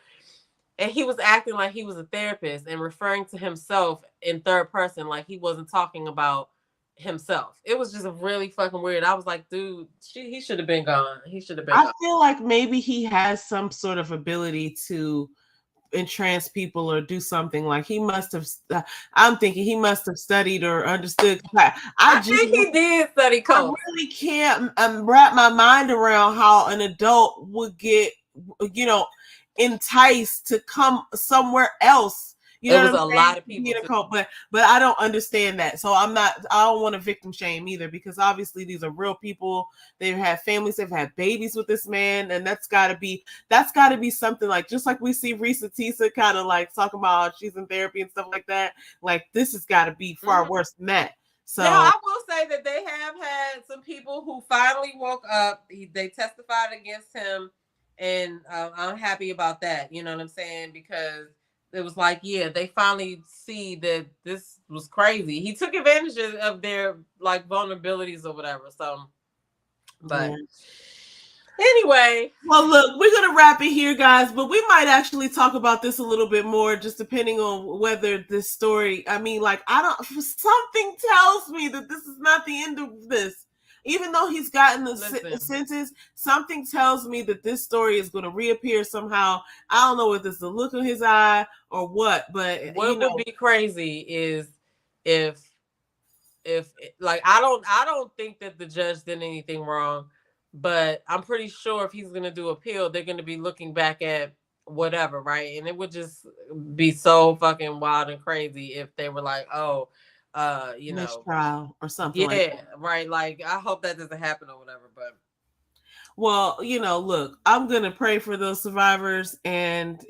And he was acting like he was a therapist and referring to himself in third person, like he wasn't talking about himself. It was just really fucking weird. I was like, dude, he should have been gone. He should have been gone. I feel like maybe he has some sort of ability to entrance people or do something. Like he must have. I'm thinking he must have studied or understood. I think he did study code. I really can't wrap my mind around how an adult would get, enticed to come somewhere else. There was a lot of people, but I don't understand that. So I don't want to victim shame either, because obviously these are real people. They've had families, they've had babies with this man, and that's got to be something like, just like we see Reesa Teesa kind of like talking about how she's in therapy and stuff like that. Like this has got to be far worse than that. So now, I will say that they have had some people who finally woke up. They testified against him, and I'm happy about that. You know what I'm saying? Because it was like, yeah, they finally see that this was crazy. He took advantage of their like vulnerabilities or whatever. So, but anyway, well, look, we're gonna wrap it here, guys. But we might actually talk about this a little bit more, just depending on whether this story. I mean, like, something tells me that this is not the end of this. Even though he's gotten the sentence, something tells me that this story is going to reappear somehow. I don't know if it's the look of his eye or what, but what would be crazy is if like, I don't think that the judge did anything wrong, but I'm pretty sure if he's going to do appeal, they're going to be looking back at whatever, right? And it would just be so fucking wild and crazy if they were like, oh, trial or something. Yeah, right. Like, I hope that doesn't happen or whatever. But well, look, I'm gonna pray for those survivors, and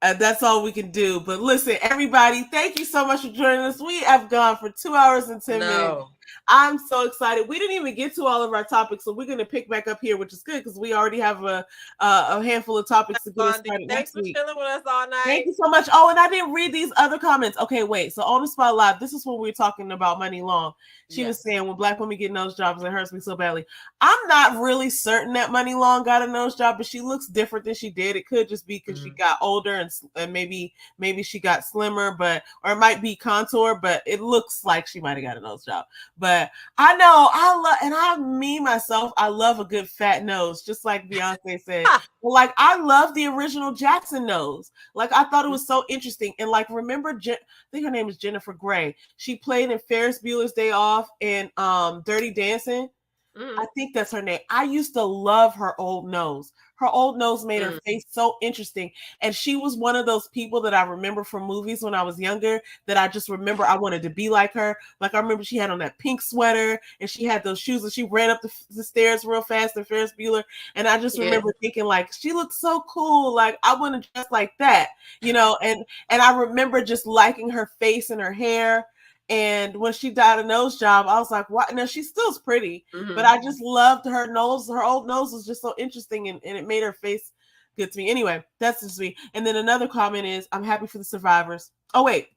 that's all we can do. But listen, everybody, thank you so much for joining us. We have gone for 2 hours and 10 minutes. I'm so excited. We didn't even get to all of our topics, so we're going to pick back up here, which is good because we already have a handful of topics to get us started next week. Thanks for chilling with us all night. Thank you so much. Oh, and I didn't read these other comments. Okay, wait. So on the spot live, this is when we were talking about Money Long. She was saying, when Black women get nose jobs, it hurts me so badly. I'm not really certain that Money Long got a nose job, but she looks different than she did. It could just be because she got older and maybe she got slimmer, or it might be contour, but it looks like she might have got a nose job. But I know I love a good fat nose, just like Beyonce said. Well, like, I love the original Jackson nose. Like, I thought it was so interesting. And like, remember, I think her name is Jennifer Grey. She played in Ferris Bueller's Day Off and Dirty Dancing. I think that's her name. I used to love her old nose. Her old nose made her face so interesting. And she was one of those people that I remember from movies when I was younger, that I just remember I wanted to be like her. Like, I remember she had on that pink sweater and she had those shoes and she ran up the stairs real fast in Ferris Bueller. And I just remember thinking, like, she looks so cool. Like, I want to dress like that, and I remember just liking her face and her hair. And when she got a nose job, I was like, what? No, she still's pretty, but I just loved her nose. Her old nose was just so interesting, and it made her face good to me. Anyway, that's just me. And then another comment is, I'm happy for the survivors. Oh, wait.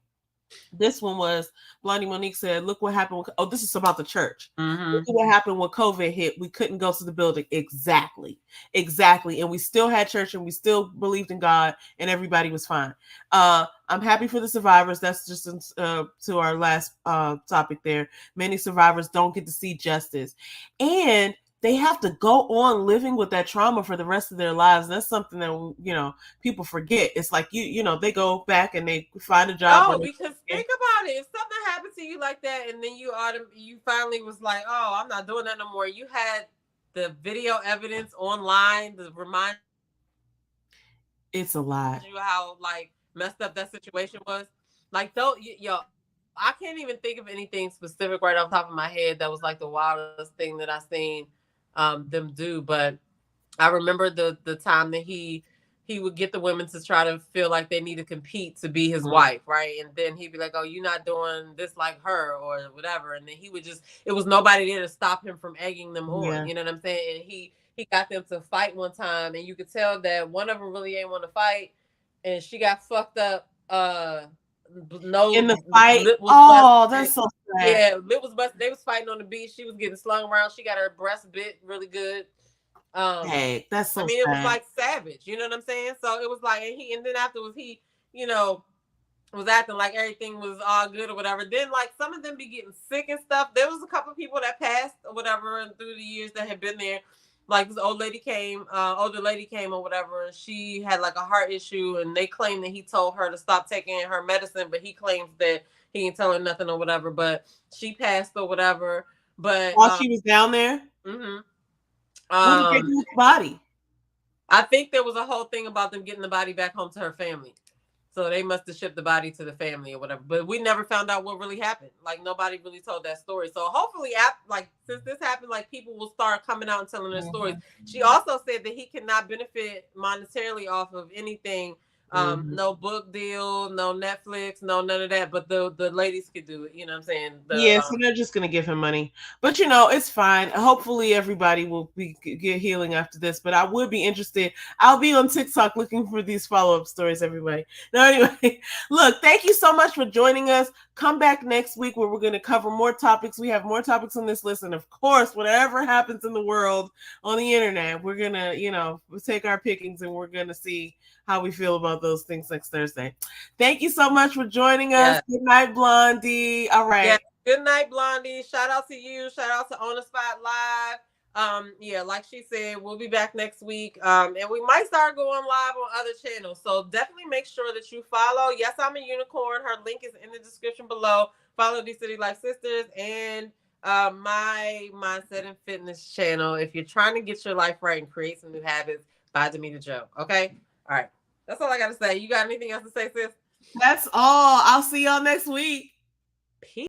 This one was Blondie Monique said, look what happened. This is about the church. Look what happened when COVID hit. We couldn't go to the building. Exactly. And we still had church and we still believed in God and everybody was fine. I'm happy for the survivors. That's just to our last topic there. Many survivors don't get to see justice. And they have to go on living with that trauma for the rest of their lives. That's something that, people forget. It's like, they go back and they find a job. Oh, because think about it. If something happened to you like that, and then you finally was like, oh, I'm not doing that no more. You had the video evidence online to remind. It's a lot. You how like messed up that situation was. Like, though, I can't even think of anything specific right off the top of my head that was like the wildest thing that I seen them do, but I remember the time that he would get the women to try to feel like they need to compete to be his wife, right? And then he'd be like, oh, you're not doing this like her or whatever, and then he would it was nobody there to stop him from egging them on. You know what I'm saying? And he got them to fight one time, and you could tell that one of them really ain't want to fight, and she got fucked up in the fight. Oh, that's so sad. Yeah, lip was busted. They was fighting on the beach. She was getting slung around. She got her breast bit really good. Hey, that's so sad. It was like savage. You know what I'm saying? So it was like, and then afterwards he, was acting like everything was all good or whatever. Then like some of them be getting sick and stuff. There was a couple of people that passed or whatever through the years that had been there. like this older lady came or whatever, and she had like a heart issue, and they claim that he told her to stop taking her medicine, but he claims that he ain't telling her nothing or whatever, but she passed or whatever. But while she was down there, what did they do with the body? I think there was a whole thing about them getting the body back home to her family. So they must have shipped the body to the family or whatever. But we never found out what really happened. Like, nobody really told that story. So hopefully, like, since this happened, like, people will start coming out and telling their stories. She also said that he cannot benefit monetarily off of anything. No book deal, no Netflix, no none of that. But the ladies could do it. You know what I'm saying? So they're just gonna give him money. But you know, it's fine. Hopefully, everybody will get healing after this. But I would be interested. I'll be on TikTok looking for these follow-up stories. Everybody. No, anyway, look. Thank you so much for joining us. Come back next week where we're going to cover more topics. We have more topics on this list, and of course, whatever happens in the world on the internet, we're gonna, we'll take our pickings and we're gonna see how we feel about those things next Thursday. Thank you so much for joining us. Good night, Blondie. All right. Yeah. Good night, Blondie. Shout out to you. Shout out to On the Spot Live. Like she said, we'll be back next week. And we might start going live on other channels. So definitely make sure that you follow. Yes, I'm a unicorn. Her link is in the description below. Follow the City Life Sisters and my Mindset and Fitness channel. If you're trying to get your life right and create some new habits, by Demeter Joe. Okay? All right. That's all I got to say. You got anything else to say, sis? That's all. I'll see y'all next week. Peace.